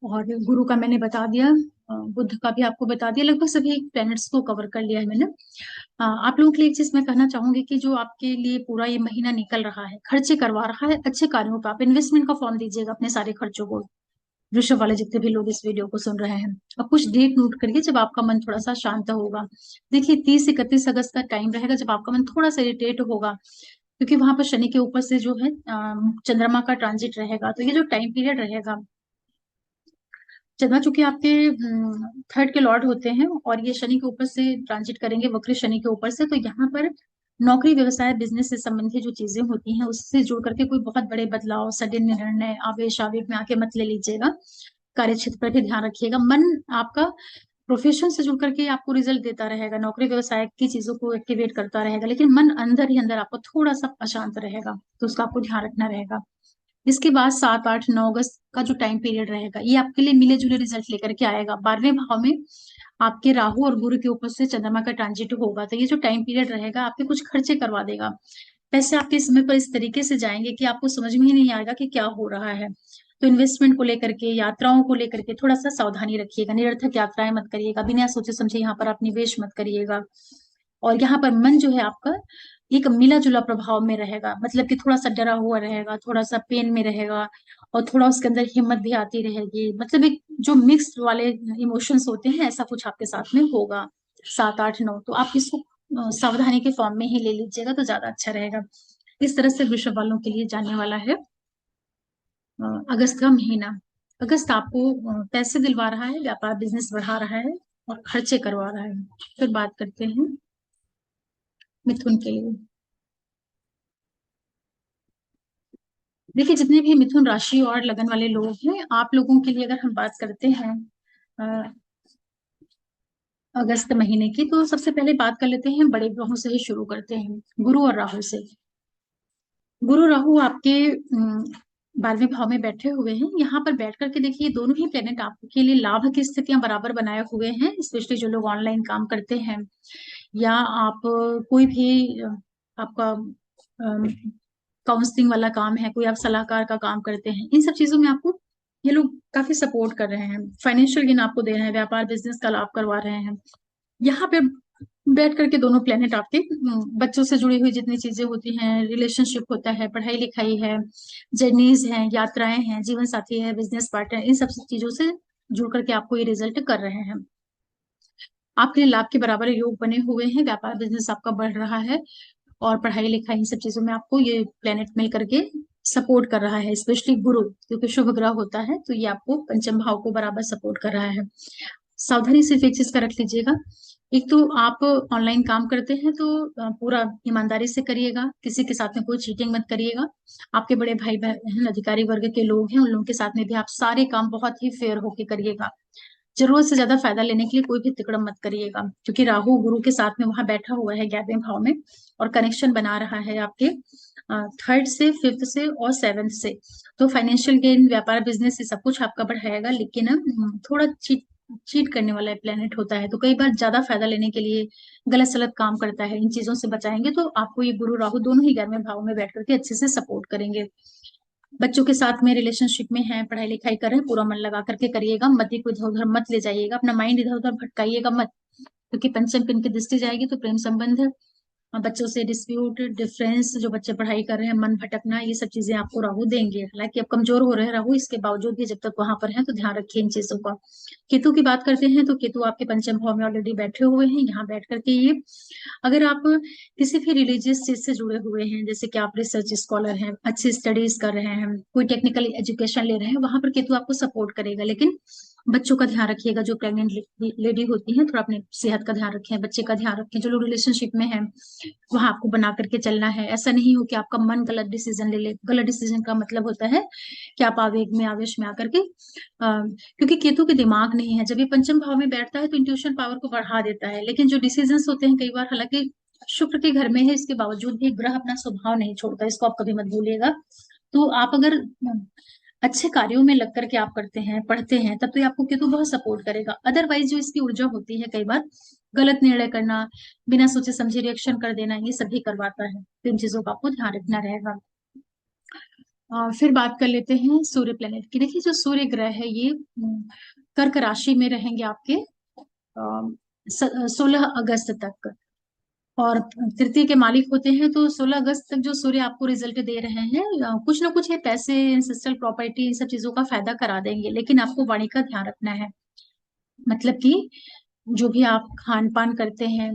और गुरु का मैंने बता दिया। बुध का भी आपको बता दिया, लगभग सभी प्लैनेट्स को कवर कर लिया है मैंने। आप लोगों के लिए एक चीज मैं कहना चाहूंगी कि जो आपके लिए पूरा ये महीना निकल रहा है, खर्चे करवा रहा है अच्छे कार्यों पर, आप इन्वेस्टमेंट का फॉर्म दीजिएगा अपने सारे खर्चों को। वृषभ वाले जितने भी लोग इस वीडियो को सुन रहे हैं, अब कुछ डेट नोट करिए जब आपका मन थोड़ा सा शांत होगा। देखिए 30 से 31 अगस्त का टाइम रहेगा जब आपका मन थोड़ा सा इरिटेट होगा, क्योंकि वहां पर शनि के ऊपर से जो है चंद्रमा का ट्रांजिट रहेगा। तो ये जो टाइम पीरियड रहेगा, चंद्रमा चूंकि आपके थर्ड के लॉर्ड होते हैं और ये शनि के ऊपर से ट्रांजिट करेंगे, वक्र शनि के ऊपर से, तो यहाँ पर नौकरी व्यवसाय बिजनेस से संबंधित जो चीजें होती हैं उससे जुड़ करके कोई बहुत बड़े बदलाव, सडन निर्णय, आवेश आवेग में आके मत ले लीजिएगा। कार्य क्षेत्र पर भी ध्यान रखिएगा। मन आपका प्रोफेशन से जुड़ करके आपको रिजल्ट देता रहेगा, नौकरी व्यवसाय की चीजों को एक्टिवेट करता रहेगा, लेकिन मन अंदर ही अंदर आपको थोड़ा सा अशांत रहेगा, तो उसका आपको ध्यान रखना रहेगा। इसके बाद 7, 8, 9 अगस्त का जो टाइम पीरियड रहेगा, ये आपके लिए मिले जुले रिजल्ट लेकर के आएगा। 12वें भाव में आपके राहु और गुरु के ऊपर से चंद्रमा का ट्रांजिट होगा, तो ये जो टाइम पीरियड रहेगा आपके कुछ खर्चे करवा देगा। पैसे आपके समय पर इस तरीके से जाएंगे कि आपको समझ में ही नहीं आएगा कि क्या हो रहा है। तो इन्वेस्टमेंट को लेकर के, यात्राओं को लेकर के थोड़ा सा सावधानी रखिएगा। निरर्थक यात्राएं मत करिएगा, बिना सोचे समझे यहाँ पर आप निवेश मत करिएगा। और यहाँ पर मन जो है आपका एक मिला जुला प्रभाव में रहेगा, मतलब कि थोड़ा सा डरा हुआ रहेगा, थोड़ा सा पेन में रहेगा, और थोड़ा उसके अंदर हिम्मत भी आती रहेगी। मतलब एक जो मिक्स वाले इमोशंस होते हैं, ऐसा कुछ आपके साथ में होगा 7, 8, 9। तो आप इसको सावधानी के फॉर्म में ही ले लीजिएगा तो ज्यादा अच्छा रहेगा। इस तरह से वृषभ वालों के लिए जाने वाला है अगस्त का महीना। अगस्त आपको पैसे दिलवा रहा है, व्यापार बिजनेस बढ़ा रहा है और खर्चे करवा रहा है। फिर बात करते हैं मिथुन के लिए। देखिए जितने भी मिथुन राशि और लगन वाले लोग हैं, आप लोगों के लिए अगर हम बात करते हैं अ, अगस्त महीने की, तो सबसे पहले बात कर लेते हैं बड़े ग्रहों से ही शुरू करते हैं, गुरु और राहु से। गुरु राहु आपके 12वें भाव में बैठे हुए हैं। यहाँ पर बैठ करके देखिए दोनों ही प्लेनेट आपके लिए लाभ की स्थितियां बराबर बनाए हुए हैं, स्पेशली जो लोग ऑनलाइन काम करते हैं, या आप कोई भी आपका काउंसलिंग वाला काम है, कोई आप सलाहकार का काम करते हैं, इन सब चीजों में आपको ये लोग काफी सपोर्ट कर रहे हैं। फाइनेंशियल गेन आपको दे रहे हैं, व्यापार बिजनेस का लाभ करवा रहे हैं। यहाँ पे बैठ करके दोनों प्लेनेट आपके बच्चों से जुड़ी हुई जितनी चीजें होती हैं, रिलेशनशिप होता है, पढ़ाई लिखाई है, जर्नीज हैं, यात्राएं हैं, जीवन साथी है, बिजनेस पार्टनर, इन सब चीजों से जुड़ करके आपको ये रिजल्ट कर रहे हैं। आपके लिए लाभ के बराबर योग बने हुए हैं, व्यापार बिजनेस आपका बढ़ रहा है, और पढ़ाई लिखाई इन सब चीजों में आपको ये प्लेनेट मिल करके सपोर्ट कर रहा है। स्पेशली गुरु क्योंकि शुभ ग्रह होता है, तो ये आपको पंचम भाव को बराबर सपोर्ट कर रहा है। सावधानी सिर्फ एक चीज का रख लीजिएगा, एक तो आप ऑनलाइन काम करते हैं तो पूरा ईमानदारी से करिएगा, किसी के साथ में कोई चीटिंग मत करिएगा। आपके बड़े भाई बहन अधिकारी वर्ग के लोग हैं, उन लोगों के साथ में भी आप सारे काम बहुत ही फेयर होके करिएगा। जरूरत से ज्यादा फायदा लेने के लिए कोई भी तिकड़म मत करिएगा, क्योंकि राहु गुरु के साथ में वहां बैठा हुआ है 11वें भाव में, और कनेक्शन बना रहा है आपके थर्ड से, फिफ्थ से और सेवन्थ से। तो फाइनेंशियल गेन, व्यापार बिजनेस, ये सब कुछ आपका बढ़ाएगा, लेकिन थोड़ा चीट चीट करने वाला प्लेनेट होता है, तो कई बार ज्यादा फायदा लेने के लिए गलत सलत काम करता है। इन चीजों से बचाएंगे तो आपको ये गुरु राहु दोनों ही 11वें भाव में बैठ करके अच्छे से सपोर्ट करेंगे। बच्चों के साथ में रिलेशनशिप में है, पढ़ाई लिखाई कर रहे हैं, पूरा मन लगा करके करिएगा, मत को इधर उधर मत ले जाइएगा, अपना माइंड इधर उधर भटकाइएगा मत, क्योंकि पंचम पिन की दृष्टि जाएगी तो प्रेम संबंध, बच्चों से डिस्प्यूट, डिफरेंस, जो बच्चे पढ़ाई कर रहे हैं, मन भटकना, ये सब चीजें आपको राहु देंगे। हालांकि अब कमजोर हो रहे हैं राहु, इसके बावजूद भी जब तक वहां पर है तो ध्यान रखिए इन चीजों का। केतु की बात करते हैं तो केतु आपके पंचम भाव में ऑलरेडी बैठे हुए हैं। यहाँ बैठ करके ये, अगर आप किसी भी रिलीजियस चीज से जुड़े हुए हैं, जैसे कि आप रिसर्च स्कॉलर हैं, अच्छी स्टडीज कर रहे हैं, कोई टेक्निकल एजुकेशन ले रहे हैं, वहां पर केतु आपको सपोर्ट करेगा। लेकिन बच्चों का ध्यान रखिएगा, जो प्रेग्नेंट लेडी होती हैं, थोड़ा अपने सेहत का ध्यान रखें, बच्चे का ध्यान रखें। जो लोग रिलेशनशिप में हैं वहां आपको बना करके चलना है, ऐसा नहीं हो कि आपका मन गलत डिसीजन ले ले। गलत डिसीजन का मतलब होता है कि आप आवेग में, आवेश में आकर के क्योंकि केतु के दिमाग नहीं है, जब ये पंचम भाव में बैठता है तो इंट्यूशन पावर को बढ़ा देता है, लेकिन जो डिसीजंस होते हैं कई बार, हालांकि शुक्र के घर में है, इसके बावजूद भी ग्रह अपना स्वभाव नहीं छोड़ता, इसको आप कभी मत भूलिएगा। तो आप अगर अच्छे कार्यों में लग करके आप करते हैं, पढ़ते हैं, तब तो ये आपको केतु बहुत सपोर्ट करेगा। अदरवाइज जो इसकी ऊर्जा होती है, कई बार गलत निर्णय करना, बिना सोचे समझे रिएक्शन कर देना, ये सभी करवाता है, तो इन चीजों का आपको ध्यान रखना रहेगा। फिर बात कर लेते हैं सूर्य प्लेनेट की। देखिए जो सूर्य ग्रह है ये कर्क राशि में रहेंगे आपके 16 अगस्त तक। और तृतीय के मालिक होते हैं, तो 16 अगस्त तक जो सूर्य आपको रिजल्ट दे रहे हैं, कुछ ना कुछ ये पैसे, एंसेस्ट्रल प्रॉपर्टी, इन सब चीजों का फायदा करा देंगे, लेकिन आपको वाणी का ध्यान रखना है। मतलब कि जो भी आप खान पान करते हैं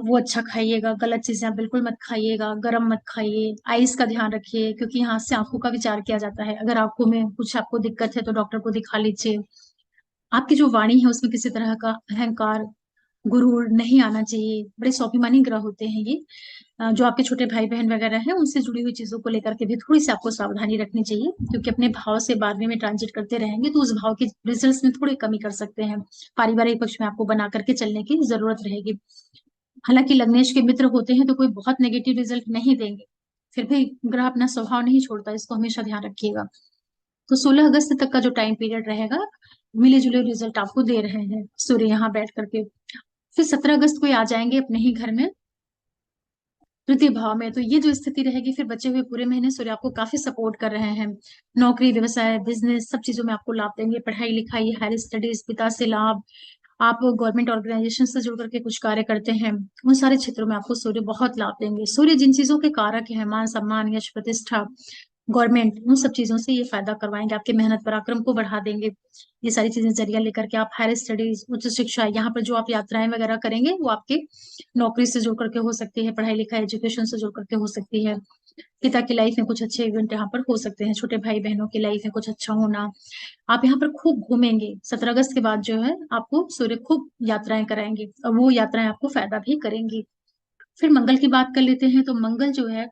वो अच्छा खाइएगा, गलत चीजें आप बिल्कुल मत खाइएगा, गरम मत खाइए, आइस का ध्यान रखिए, क्योंकि यहाँ से आंखों का विचार किया जाता है। अगर आंखों में कुछ आपको दिक्कत है तो डॉक्टर को दिखा लीजिए। आपकी जो वाणी है उसमें किसी तरह का अहंकार, गुरूर नहीं आना चाहिए। बड़े स्वाभिमानी ग्रह होते हैं ये। जो आपके छोटे भाई बहन वगैरह हैं उनसे जुड़ी हुई चीजों को लेकर के भी थोड़ी सी आपको सावधानी रखनी चाहिए, क्योंकि अपने भाव से 12वें में ट्रांजिट करते रहेंगे तो उस भाव के रिजल्ट्स में थोड़ी कमी कर सकते हैं। पारिवारिक पक्ष में आपको बना करके चलने की जरूरत रहेगी। हालांकि लग्नेश के मित्र होते हैं तो कोई बहुत नेगेटिव रिजल्ट नहीं देंगे, फिर भी ग्रह अपना स्वभाव नहीं छोड़ता, इसको हमेशा ध्यान रखिएगा। तो 16 अगस्त तक का जो टाइम पीरियड रहेगा, मिले जुले रिजल्ट आपको दे रहे हैं सूर्य यहाँ बैठ करके। फिर 17 अगस्त को ये आ जाएंगे अपने ही घर में, तृतीय भाव में। तो ये जो स्थिति रहेगी, फिर बचे हुए पूरे महीने सूर्य आपको काफी सपोर्ट कर रहे हैं। नौकरी, व्यवसाय, बिजनेस, सब चीजों में आपको लाभ देंगे। पढ़ाई लिखाई, हायर स्टडीज, पिता से लाभ, आप गवर्नमेंट ऑर्गेनाइजेशन से जुड़ करके कुछ कार्य करते हैं, उन सारे क्षेत्रों में आपको सूर्य बहुत लाभ देंगे। सूर्य जिन चीजों के कारक है, मान सम्मान, यश, प्रतिष्ठा, गवर्नमेंट, उन सब चीजों से ये फायदा करवाएंगे, आपके मेहनत पराक्रम को बढ़ा देंगे। ये सारी चीजें जरिया लेकर के आप हायर स्टडीज, उच्च शिक्षा, यहाँ पर जो आप यात्राएं वगैरह करेंगे वो आपके नौकरी से जुड़ करके हो सकती है, पढ़ाई लिखाई, एजुकेशन से जुड़ करके हो सकती है। पिता की लाइफ में कुछ अच्छे इवेंट यहाँ पर हो सकते हैं, छोटे भाई बहनों की लाइफ में कुछ अच्छा होना। आप यहाँ पर खूब घूमेंगे। 17 अगस्त के बाद जो है आपको सूर्य खूब यात्राएं कराएंगे, और वो यात्राएं आपको फायदा भी करेंगी। फिर मंगल की बात कर लेते हैं। तो मंगल जो है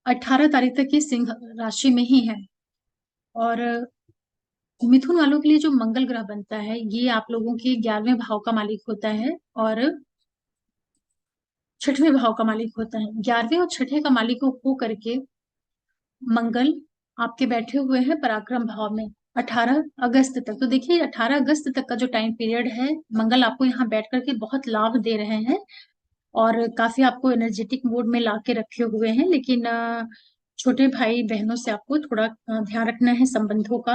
18 तारीख तक ये सिंह राशि में ही है। और मिथुन वालों के लिए जो मंगल ग्रह बनता है, ये आप लोगों के 11वें भाव का मालिक होता है और 6वें भाव का मालिक होता है। 11वें और 6ठे का मालिक हो करके मंगल आपके बैठे हुए हैं पराक्रम भाव में 18 अगस्त तक। तो देखिए 18 अगस्त तक का जो टाइम पीरियड है, मंगल आपको यहाँ बैठ करके बहुत लाभ दे रहे हैं और काफी आपको एनर्जेटिक मोड में ला के रखे हुए हैं। लेकिन छोटे भाई बहनों से आपको थोड़ा ध्यान रखना है, संबंधों का,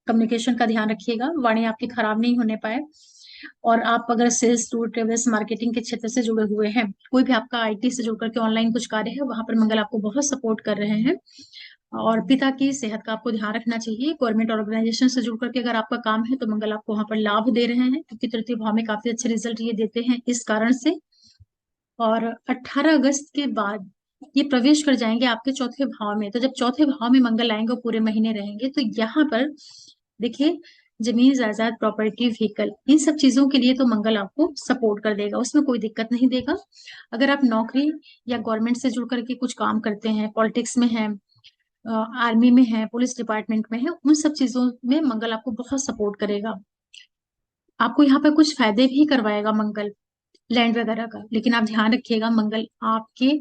कम्युनिकेशन का ध्यान रखिएगा, वाणी आपकी खराब नहीं होने पाए। और आप अगर सेल्स, टूर, ट्रेवल्स, मार्केटिंग के क्षेत्र से जुड़े हुए हैं, कोई भी आपका आईटी से जुड़ करके ऑनलाइन कुछ कार्य है, वहां पर मंगल आपको बहुत सपोर्ट कर रहे हैं। और पिता की सेहत का आपको ध्यान रखना चाहिए। गवर्नमेंट ऑर्गेनाइजेशन से जुड़ करके अगर आपका काम है तो मंगल आपको वहां पर लाभ दे रहे हैं, क्योंकि तृतीय भाव में काफी अच्छे रिजल्ट ये देते हैं इस कारण से। और 18 अगस्त के बाद ये प्रवेश कर जाएंगे आपके चौथे भाव में। तो जब चौथे भाव में मंगल आएंगे और पूरे महीने रहेंगे, तो यहाँ पर देखिए जमीन जायदाद, प्रॉपर्टी, व्हीकल, इन सब चीजों के लिए तो मंगल आपको सपोर्ट कर देगा, उसमें कोई दिक्कत नहीं देगा। अगर आप नौकरी या गवर्नमेंट से जुड़ करके कुछ काम करते हैं, पॉलिटिक्स में हैं, आर्मी में है, पुलिस डिपार्टमेंट में है, उन सब चीजों में मंगल आपको बहुत सपोर्ट करेगा। आपको यहाँ पे कुछ फायदे भी करवाएगा मंगल, लैंड वगैरह का। लेकिन आप ध्यान रखिएगा, मंगल आपके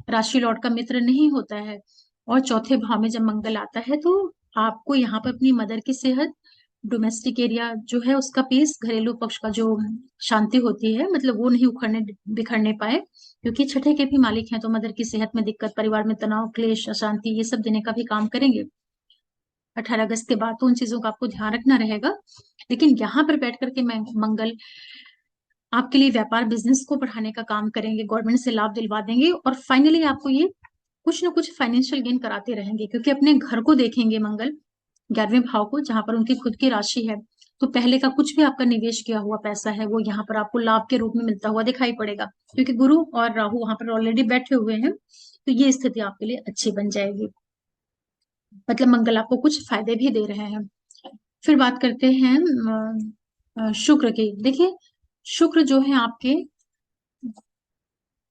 राशि लॉर्ड का मित्र नहीं होता है। और चौथे भाव में जब मंगल आता है तो आपको यहाँ पर अपनी मदर की सेहत, डोमेस्टिक एरिया जो है उसका पीस, घरेलू पक्ष का जो शांति होती है, मतलब वो नहीं उखड़ने बिखरने पाए, क्योंकि छठे के भी मालिक हैं। तो मदर की सेहत में दिक्कत, परिवार में तनाव, क्लेश, अशांति, ये सब देने का भी काम करेंगे 18 अगस्त के बाद। तो उन चीजों का आपको ध्यान रखना रहेगा। लेकिन यहाँ पर बैठ करके मैं मंगल आपके लिए व्यापार, बिजनेस को बढ़ाने का काम करेंगे, गवर्नमेंट से लाभ दिलवा देंगे, और फाइनली आपको ये कुछ ना कुछ फाइनेंशियल गेन कराते रहेंगे, क्योंकि अपने घर को देखेंगे मंगल, 11वें भाव को, जहां पर उनकी खुद की राशि है। तो पहले का कुछ भी आपका निवेश किया हुआ पैसा है वो यहाँ पर आपको लाभ के रूप में मिलता हुआ दिखाई पड़ेगा, क्योंकि गुरु और राहु वहां पर ऑलरेडी बैठे हुए हैं। तो ये स्थिति आपके लिए अच्छी बन जाएगी, मतलब मंगल आपको कुछ फायदे भी दे रहे हैं। फिर बात करते हैं शुक्र की। देखिए शुक्र जो है आपके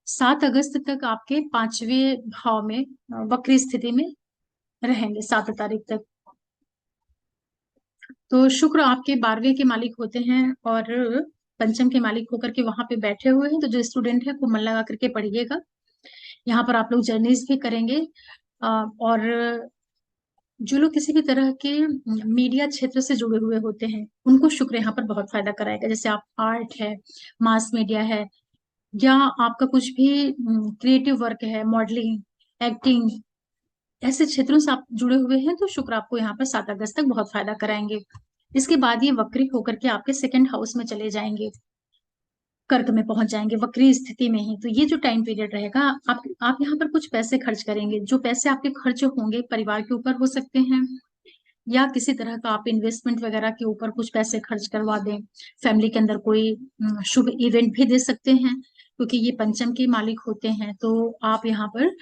7 अगस्त तक आपके 5वें भाव में वक्री स्थिति में रहेंगे, 7 तारीख तक। तो शुक्र आपके 12वें के मालिक होते हैं और पंचम के मालिक होकर के वहां पे बैठे हुए हैं। तो जो स्टूडेंट है वो मन लगा करके पढ़िएगा। यहाँ पर आप लोग जर्नीज भी करेंगे। और जो लोग किसी भी तरह के मीडिया क्षेत्र से जुड़े हुए होते हैं, उनको शुक्र यहाँ पर बहुत फायदा कराएगा। जैसे आप आर्ट है, मास मीडिया है, या आपका कुछ भी क्रिएटिव वर्क है, मॉडलिंग, एक्टिंग, ऐसे क्षेत्रों से आप जुड़े हुए हैं, तो शुक्र आपको यहाँ पर 7 अगस्त तक बहुत फायदा कराएंगे। इसके बाद ये वक्री होकर के आपके सेकंड हाउस में चले जाएंगे, कर्क में पहुंच जाएंगे वक्री स्थिति में ही। तो ये जो टाइम पीरियड रहेगा, आप यहाँ पर कुछ पैसे खर्च करेंगे। जो पैसे आपके खर्च होंगे परिवार के ऊपर हो सकते हैं, या किसी तरह का आप इन्वेस्टमेंट वगैरह के ऊपर कुछ पैसे खर्च करवा दें। फैमिली के अंदर कोई शुभ इवेंट भी दे सकते हैं, क्योंकि ये पंचम के मालिक होते हैं। तो आप यहाँ पर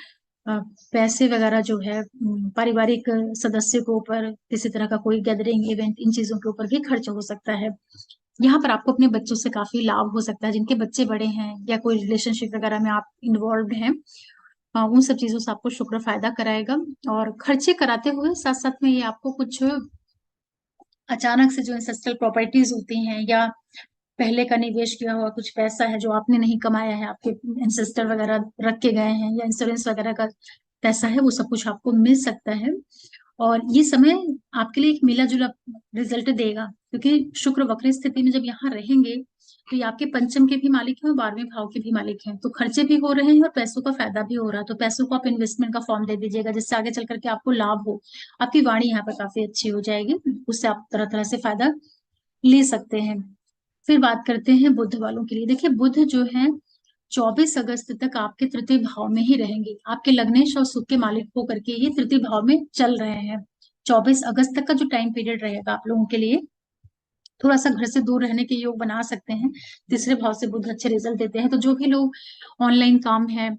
अ, पैसे वगैरह जो है पारिवारिक सदस्य के ऊपर, किसी तरह का कोई गैदरिंग इवेंट, इन चीजों के ऊपर भी खर्च हो सकता है। यहाँ पर आपको अपने बच्चों से काफी लाभ हो सकता है। जिनके बच्चे बड़े हैं या कोई रिलेशनशिप वगैरह में आप इन्वॉल्व हैं, उन सब चीजों से आपको शुक्र फायदा कराएगा। और खर्चे कराते हुए साथ साथ में ये आपको कुछ अचानक से जो इंसेस्ट्रल प्रॉपर्टीज होती हैं, या पहले का निवेश किया हुआ कुछ पैसा है जो आपने नहीं कमाया है, आपके इंसेस्टर वगैरह रख के गए हैं, या इंश्योरेंस वगैरह का पैसा है, वो सब कुछ आपको मिल सकता है। और ये समय आपके लिए एक मिला जुला रिजल्ट देगा, क्योंकि शुक्र वक्र स्थिति में जब यहाँ रहेंगे तो ये आपके पंचम के भी मालिक हैं और 12वें भाव के भी मालिक हैं। तो खर्चे भी हो रहे हैं और पैसों का फायदा भी हो रहा है। तो पैसों को आप इन्वेस्टमेंट का फॉर्म दे दीजिएगा, जिससे आगे चल करके आपको लाभ हो। आपकी वाणी यहाँ पर काफी अच्छी हो जाएगी, उससे आप तरह तरह से फायदा ले सकते हैं। फिर बात करते हैं बुध वालों के लिए। देखिए बुध जो है 24 अगस्त तक आपके तृतीय भाव में ही रहेंगे। आपके लग्नेश और सुख के मालिक होकर के ये तृतीय भाव में चल रहे हैं। 24 अगस्त तक का जो टाइम पीरियड रहेगा आप लोगों के लिए, थोड़ा सा घर से दूर रहने के योग बना सकते हैं। तीसरे भाव से बुध अच्छे रिजल्ट देते हैं। तो जो भी लोग ऑनलाइन काम है,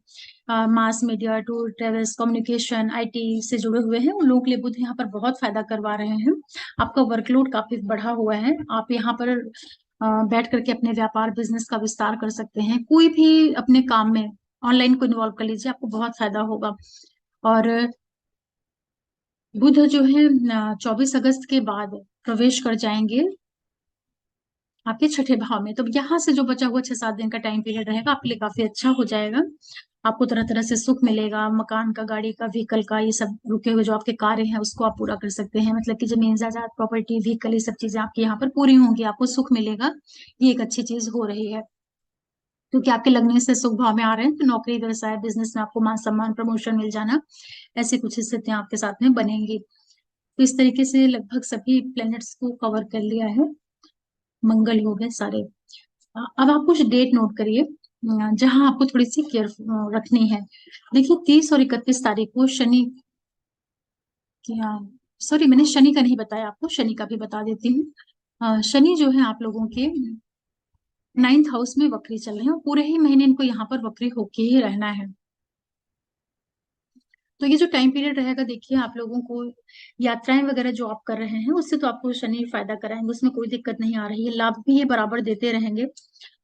mass media, tour travels, communication, IT से जुड़े हुए हैं, उन लोगों के लिए बुध यहाँ पर बहुत फायदा करवा रहे हैं। आपका वर्कलोड काफी बढ़ा हुआ है। आप यहाँ पर बैठ करके अपने व्यापार बिजनेस का विस्तार कर सकते हैं। कोई भी अपने काम में ऑनलाइन को इन्वॉल्व कर लीजिए, आपको बहुत फायदा होगा। और बुध जो है 24 अगस्त के बाद प्रवेश कर जाएंगे आपके छठे भाव में। तो यहाँ से जो बचा हुआ 6-7 दिन का टाइम पीरियड रहेगा आपके लिए काफी अच्छा हो जाएगा। आपको तरह तरह से सुख मिलेगा, मकान का, गाड़ी का, व्हीकल का, ये सब रुके हुए जो आपके कार्य हैं उसको आप पूरा कर सकते हैं। मतलब कि जमीन जायदाद, प्रॉपर्टी, व्हीकल, ये सब चीजें आपकी यहाँ पर पूरी होंगी, आपको सुख मिलेगा। ये एक अच्छी चीज हो रही है, क्योंकि आपके लगने से सुख भाव में आ रहे हैं। तो नौकरी, व्यवसाय, बिजनेस में आपको मान सम्मान, प्रमोशन मिल जाना, ऐसी कुछ स्थितियां आपके साथ में बनेंगी। तो इस तरीके से लगभग सभी प्लैनेट्स को कवर कर लिया है। मंगल हो गए सारे। अब आप कुछ डेट नोट करिए जहां आपको थोड़ी सी केयर रखनी है। देखिए 30 और 31 तारीख को शनि की, सॉरी मैंने शनि का नहीं बताया आपको, शनि का भी बता देती हूँ। शनि जो है आप लोगों के 9th हाउस में वक्री चल रहे हैं, और पूरे ही महीने इनको यहाँ पर वक्री होके ही रहना है। तो ये जो टाइम पीरियड रहेगा, देखिए आप लोगों को यात्राएं वगैरह जो आप कर रहे हैं उससे तो आपको शनि फायदा कराएंगे, उसमें कोई दिक्कत नहीं आ रही है। लाभ भी ये बराबर देते रहेंगे।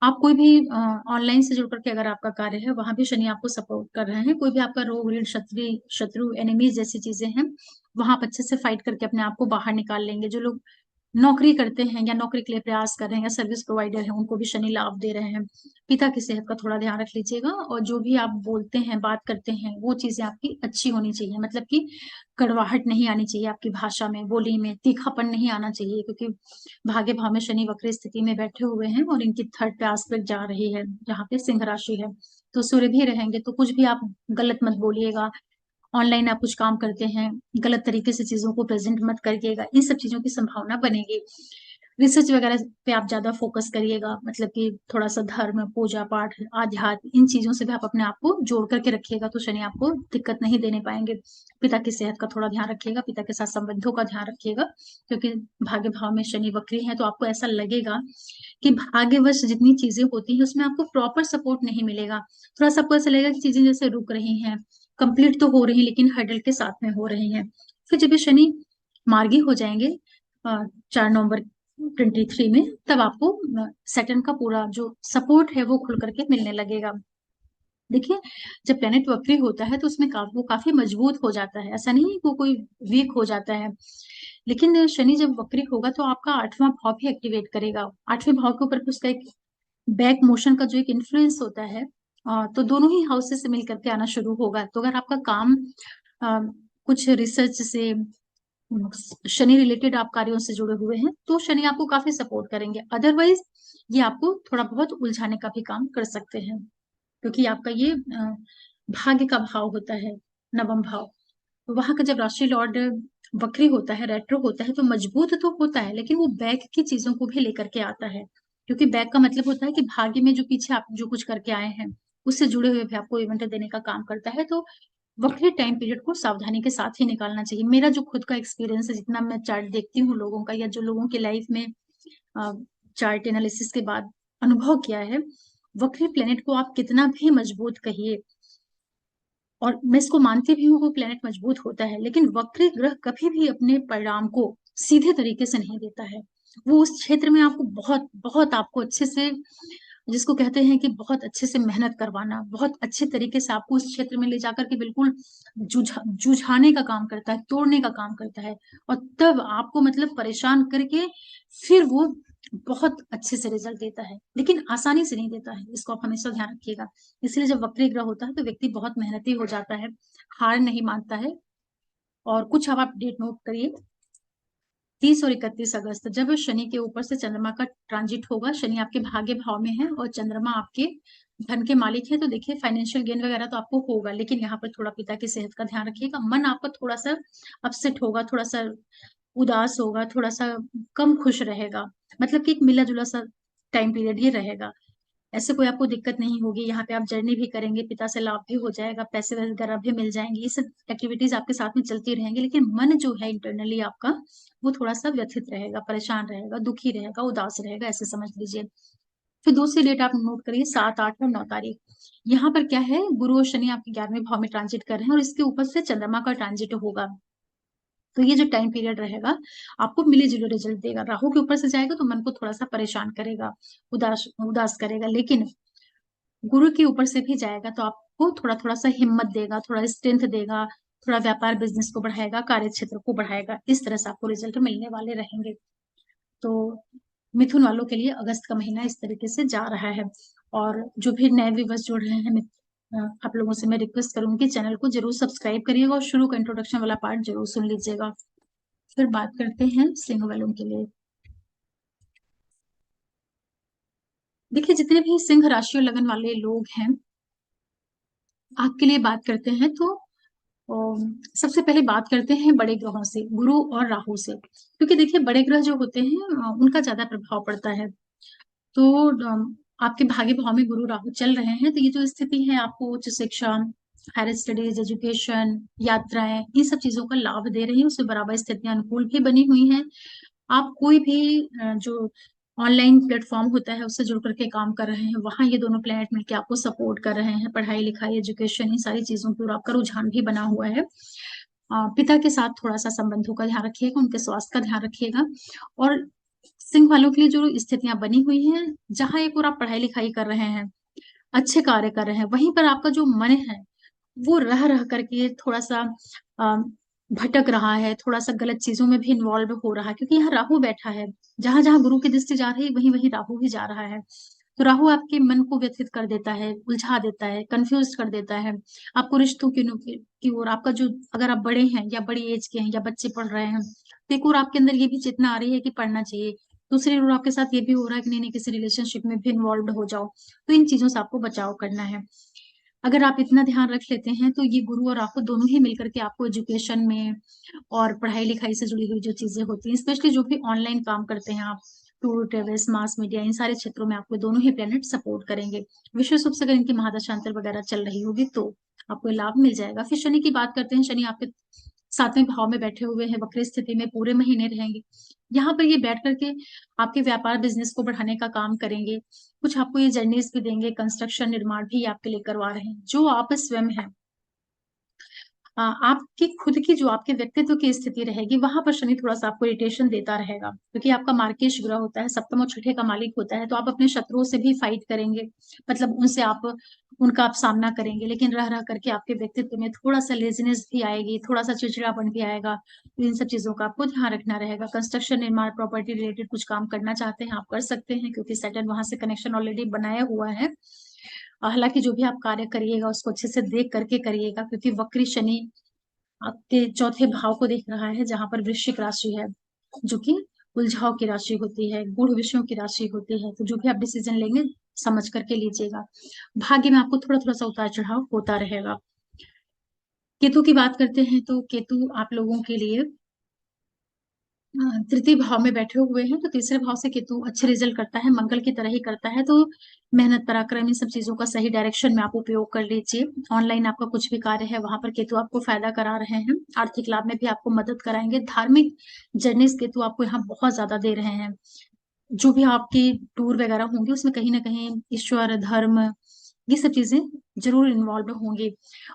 आप कोई भी ऑनलाइन से जुड़ करके अगर आपका कार्य है, वहां भी शनि आपको सपोर्ट कर रहे हैं। कोई भी आपका रोग, ऋण, शत्रु एनिमीज जैसी चीजें हैं, वहां आप अच्छे से फाइट करके अपने आप को बाहर निकाल लेंगे। जो लोग नौकरी करते हैं या नौकरी के लिए प्रयास कर रहे हैं या सर्विस प्रोवाइडर हैं, उनको भी शनि लाभ दे रहे हैं। पिता की सेहत का थोड़ा ध्यान रख लीजिएगा। और जो भी आप बोलते हैं, बात करते हैं, वो चीजें आपकी अच्छी होनी चाहिए। मतलब कि कड़वाहट नहीं आनी चाहिए आपकी भाषा में, बोली में तीखापन नहीं आना चाहिए, क्योंकि भाग्य भाव में शनि वक्र स्थिति में बैठे हुए हैं और इनकी थर्ड पे आस्पेक्ट जा रही है जहाँ पे सिंह राशि है। तो सूर्य भी रहेंगे, तो कुछ भी आप गलत मत बोलिएगा। ऑनलाइन आप कुछ काम करते हैं, गलत तरीके से चीजों को प्रेजेंट मत करिएगा, इन सब चीजों की संभावना बनेगी। रिसर्च वगैरह पे आप ज्यादा फोकस करिएगा। मतलब कि थोड़ा सा धर्म, पूजा पाठ, आध्यात्म, इन चीजों से भी आप अपने आप को जोड़ करके रखिएगा, तो शनि आपको दिक्कत नहीं देने पाएंगे। पिता की सेहत का थोड़ा ध्यान रखिएगा, पिता के साथ संबंधों का ध्यान रखिएगा, क्योंकि भाग्य भाव में शनि वक्री है। तो आपको ऐसा लगेगा कि भाग्यवश जितनी चीजें होती हैं उसमें आपको प्रॉपर सपोर्ट नहीं मिलेगा। थोड़ा सा आपको ऐसा लगेगा कि चीजें जैसे रुक रही हैं, कंप्लीट तो हो रही हैं लेकिन हर्डल के साथ में हो रही हैं। फिर जब ये शनि मार्गी हो जाएंगे 4 नवंबर 2023 में, तब आपको सैटर्न का पूरा जो सपोर्ट है वो खुल करके मिलने लगेगा। देखिए जब प्लेनेट वक्री होता है तो उसमें वो काफी मजबूत हो जाता है। ऐसा नहीं है कि वो कोई वीक हो जाता है। लेकिन शनि जब वक्री होगा तो आपका 8वां भाव भी एक्टिवेट करेगा। 8वें भाव के ऊपर भी उसका एक बैक मोशन का जो एक इन्फ्लुएंस होता है, तो दोनों ही हाउसेस से मिल करके आना शुरू होगा। तो अगर आपका काम अ, कुछ रिसर्च से, शनि रिलेटेड आप कार्यों से जुड़े हुए हैं, तो शनि आपको काफी सपोर्ट करेंगे। अदरवाइज ये आपको थोड़ा बहुत उलझाने का भी काम कर सकते हैं, क्योंकि आपका ये भाग्य का भाव होता है, नवम भाव। तो वहां का जब राशि लॉर्ड वक्री होता है, रेट्रो होता है, तो मजबूत तो होता है लेकिन वो बैक की चीजों को भी लेकर के आता है। क्योंकि बैक का मतलब होता है कि भाग्य में जो पीछे आप जो कुछ करके आए हैं उससे जुड़े हुए भी आपको इवेंट देने का काम करता है। तो वक्री टाइम पीरियड को सावधानी के साथ ही निकालना चाहिए। मेरा जो खुद का एक्सपीरियंस है, जितना मैं चार्ट देखती हूँ लोगों का, या जो लोगों की लाइफ में चार्ट एनालिसिस के बाद अनुभव किया है, वक्री प्लेनेट को आप कितना भी मजबूत कहिए, और मैं इसको मानती भी हूँ वो प्लेनेट मजबूत होता है, लेकिन वक्री ग्रह कभी भी अपने परिणाम को सीधे तरीके से नहीं देता है। वो उस क्षेत्र में आपको बहुत बहुत आपको अच्छे से, जिसको कहते हैं कि बहुत अच्छे से मेहनत करवाना, बहुत अच्छे तरीके से आपको उस क्षेत्र में ले जाकर के बिल्कुल जुझाने का काम करता है, तोड़ने का काम करता है, और तब आपको मतलब परेशान करके फिर वो बहुत अच्छे से रिजल्ट देता है, लेकिन आसानी से नहीं देता है। इसको आप हमेशा ध्यान रखिएगा। इसलिए जब वक्री ग्रह होता है तो व्यक्ति बहुत मेहनती हो जाता है, हार नहीं मानता है। और कुछ अब आप डेट नोट करिए। 30 और 31 अगस्त, जब शनि के ऊपर से चंद्रमा का ट्रांजिट होगा। शनि आपके भाग्य भाव में है और चंद्रमा आपके धन के मालिक है, तो देखिए फाइनेंशियल गेन वगैरह तो आपको होगा, लेकिन यहाँ पर थोड़ा पिता की सेहत का ध्यान रखिएगा। मन आपका थोड़ा सा अपसेट होगा, थोड़ा सा उदास होगा, थोड़ा सा कम खुश रहेगा, मतलब कि एक मिला जुला सा टाइम पीरियड ये रहेगा। ऐसे कोई आपको दिक्कत नहीं होगी। यहाँ पे आप जर्नी भी करेंगे, पिता से लाभ भी हो जाएगा, पैसे वगैरह भी मिल जाएंगे, ये सब एक्टिविटीज आपके साथ में चलती रहेंगी, लेकिन मन जो है इंटरनली आपका वो थोड़ा सा व्यथित रहेगा, परेशान रहेगा, दुखी रहेगा, उदास रहेगा, ऐसे समझ लीजिए। फिर दूसरी डेट आप नोट करिए, 7, 8 और 9 तारीख। यहाँ पर क्या है, गुरु और शनि आपके 11वें भाव में ट्रांजिट कर रहे हैं और इसके ऊपर से चंद्रमा का ट्रांजिट होगा। तो ये जो टाइम पीरियड रहेगा आपको मिले जुले रिजल्ट देगा। राहु के ऊपर से जाएगा तो मन को थोड़ा सा परेशान करेगा, उदास उदास करेगा, लेकिन गुरु के ऊपर से भी जाएगा तो आपको थोड़ा थोड़ा सा हिम्मत देगा, थोड़ा स्ट्रेंथ देगा, थोड़ा व्यापार बिजनेस को बढ़ाएगा, कार्य क्षेत्र को बढ़ाएगा। इस तरह से आपको रिजल्ट मिलने वाले रहेंगे। तो मिथुन वालों के लिए अगस्त का महीना इस तरीके से जा रहा है। और जो भी नए व्यूवर्स जुड़ रहे हैं, आप लोगों से मैं रिक्वेस्ट करूंगी चैनल को जरूर सब्सक्राइब करिएगा और शुरू का इंट्रोडक्शन वाला पार्ट जरूर सुन लीजिएगा। फिर बात करते हैं सिंह वालों के लिए। देखिए, जितने भी सिंह राशि और लगन वाले लोग हैं, आपके लिए बात करते हैं तो सबसे पहले बात करते हैं बड़े ग्रहों से, गुरु और राहु से। क्योंकि देखिए बड़े ग्रह जो होते हैं उनका ज्यादा प्रभाव पड़ता है। तो आपके भाग्य भाव में गुरु राहु चल रहे हैं, तो ये जो स्थिति है आपको उच्च शिक्षा, हायर स्टडीज, एजुकेशन, यात्राएं, इन सब चीजों का लाभ दे रही है। उससे बराबर स्थितियां अनुकूल भी बनी हुई हैं। आप कोई भी जो ऑनलाइन प्लेटफॉर्म होता है उससे जुड़ करके काम कर रहे हैं, वहां ये दोनों प्लेनेट मिलकर आपको सपोर्ट कर रहे हैं। पढ़ाई लिखाई, एजुकेशन, इन सारी चीजों की ओर आपका रुझान भी बना हुआ है। पिता के साथ थोड़ा सा संबंधों का ध्यान रखिएगा, उनके स्वास्थ्य का ध्यान रखिएगा। और सिंह वालों के लिए जो स्थितियां बनी हुई हैं, जहां एक और आप पढ़ाई लिखाई कर रहे हैं, अच्छे कार्य कर रहे हैं, वहीं पर आपका जो मन है वो रह रह करके थोड़ा सा अ, भटक रहा है, थोड़ा सा गलत चीजों में भी इन्वॉल्व हो रहा है, क्योंकि यहाँ राहु बैठा है। जहां जहां गुरु की दृष्टि जा रही है वहीं वहीं राहु भी जा रहा है। तो राहु आपके मन को व्यथित कर देता है, उलझा देता है, कंफ्यूज कर देता है। आपको रिश्तों की ओर आपका जो, अगर आप बड़े हैं या बड़ी एज के हैं या बच्चे पढ़ रहे हैं, तो एक और आपके अंदर ये भी चेतना आ रही है कि पढ़ना चाहिए। दूसरी ओर आपके साथ ये भी हो रहा है कि नहीं नहीं, किसी रिलेशनशिप में भी इन्वॉल्व हो जाओ। तो इन चीजों से आपको बचाव करना है। अगर आप इतना ध्यान रख लेते हैं तो ये गुरु और राहु दोनों ही मिलकर के आपको एजुकेशन में और पढ़ाई लिखाई से जुड़ी हुई जो चीजें होती हैं, स्पेशली जो भी ऑनलाइन काम करते हैं आप, टूर ट्रेवल्स, मास मीडिया, इन सारे क्षेत्रों में आपको दोनों ही प्लेनेट सपोर्ट करेंगे। विशेष रूप से अगर इनकी महादशांतर वगैरह चल रही होगी तो आपको लाभ मिल जाएगा। फिर शनि की बात करते हैं। शनि आपके 7वें भाव में बैठे हुए हैं, वक्री स्थिति में पूरे महीने रहेंगे। यहाँ पर ये बैठ करके आपके व्यापार बिजनेस को बढ़ाने का काम करेंगे। कुछ आपको ये जर्नीज भी देंगे, कंस्ट्रक्शन, निर्माण भी ये आपके लिए करवा रहे हैं। जो आप स्वयं है, आपकी खुद की जो आपके व्यक्तित्व की स्थिति रहेगी, वहां पर शनि थोड़ा सा आपको इरिटेशन देता रहेगा, क्योंकि आपका मार्केश ग्रह होता है, सप्तम और छठे का मालिक होता है। तो आप अपने शत्रुओं से भी फाइट करेंगे, मतलब उनसे आप उनका आप सामना करेंगे, लेकिन रह रह करके आपके व्यक्तित्व में थोड़ा सा लेजीनेस भी आएगी, थोड़ा सा चिड़चिड़ापन भी आएगा। तो इन सब चीजों का आपको ध्यान रखना रहेगा। कंस्ट्रक्शन, निर्माण, प्रॉपर्टी रिलेटेड कुछ काम करना चाहते हैं आप कर सकते हैं, क्योंकि सैटर्न वहां से कनेक्शन ऑलरेडी बनाया हुआ है। हालांकि जो भी आप कार्य करिएगा उसको अच्छे से देख करके करिएगा, क्योंकि वक्री शनि आपके चौथे भाव को देख रहा है, जहां पर वृश्चिक राशि है, जो कि उलझाव की राशि होती है, गूढ़ विषयों की राशि होती है। तो जो भी आप डिसीजन लेंगे समझ करके लीजिएगा। भाग्य में आपको थोड़ा थोड़ा सा उतार चढ़ाव होता रहेगा। केतु की बात करते हैं तो केतु आप लोगों के लिए तृतीय भाव में बैठे हुए हैं, तो तीसरे भाव से केतु अच्छे रिजल्ट करता है, मंगल की तरह ही करता है। तो मेहनत पराक्रम इन सब चीजों का सही डायरेक्शन में आप उपयोग कर लीजिए। ऑनलाइन आपका कुछ भी कार्य है वहां पर केतु आपको फायदा करा रहे हैं, आर्थिक लाभ में भी आपको मदद कराएंगे। धार्मिक जर्नीज केतु आपको यहाँ बहुत ज्यादा दे रहे हैं। जो भी आपकी टूर वगैरह होंगे उसमें कहीं ना कहीं ईश्वर धर्म ये सब चीजें जरूर इन्वॉल्व होंगी,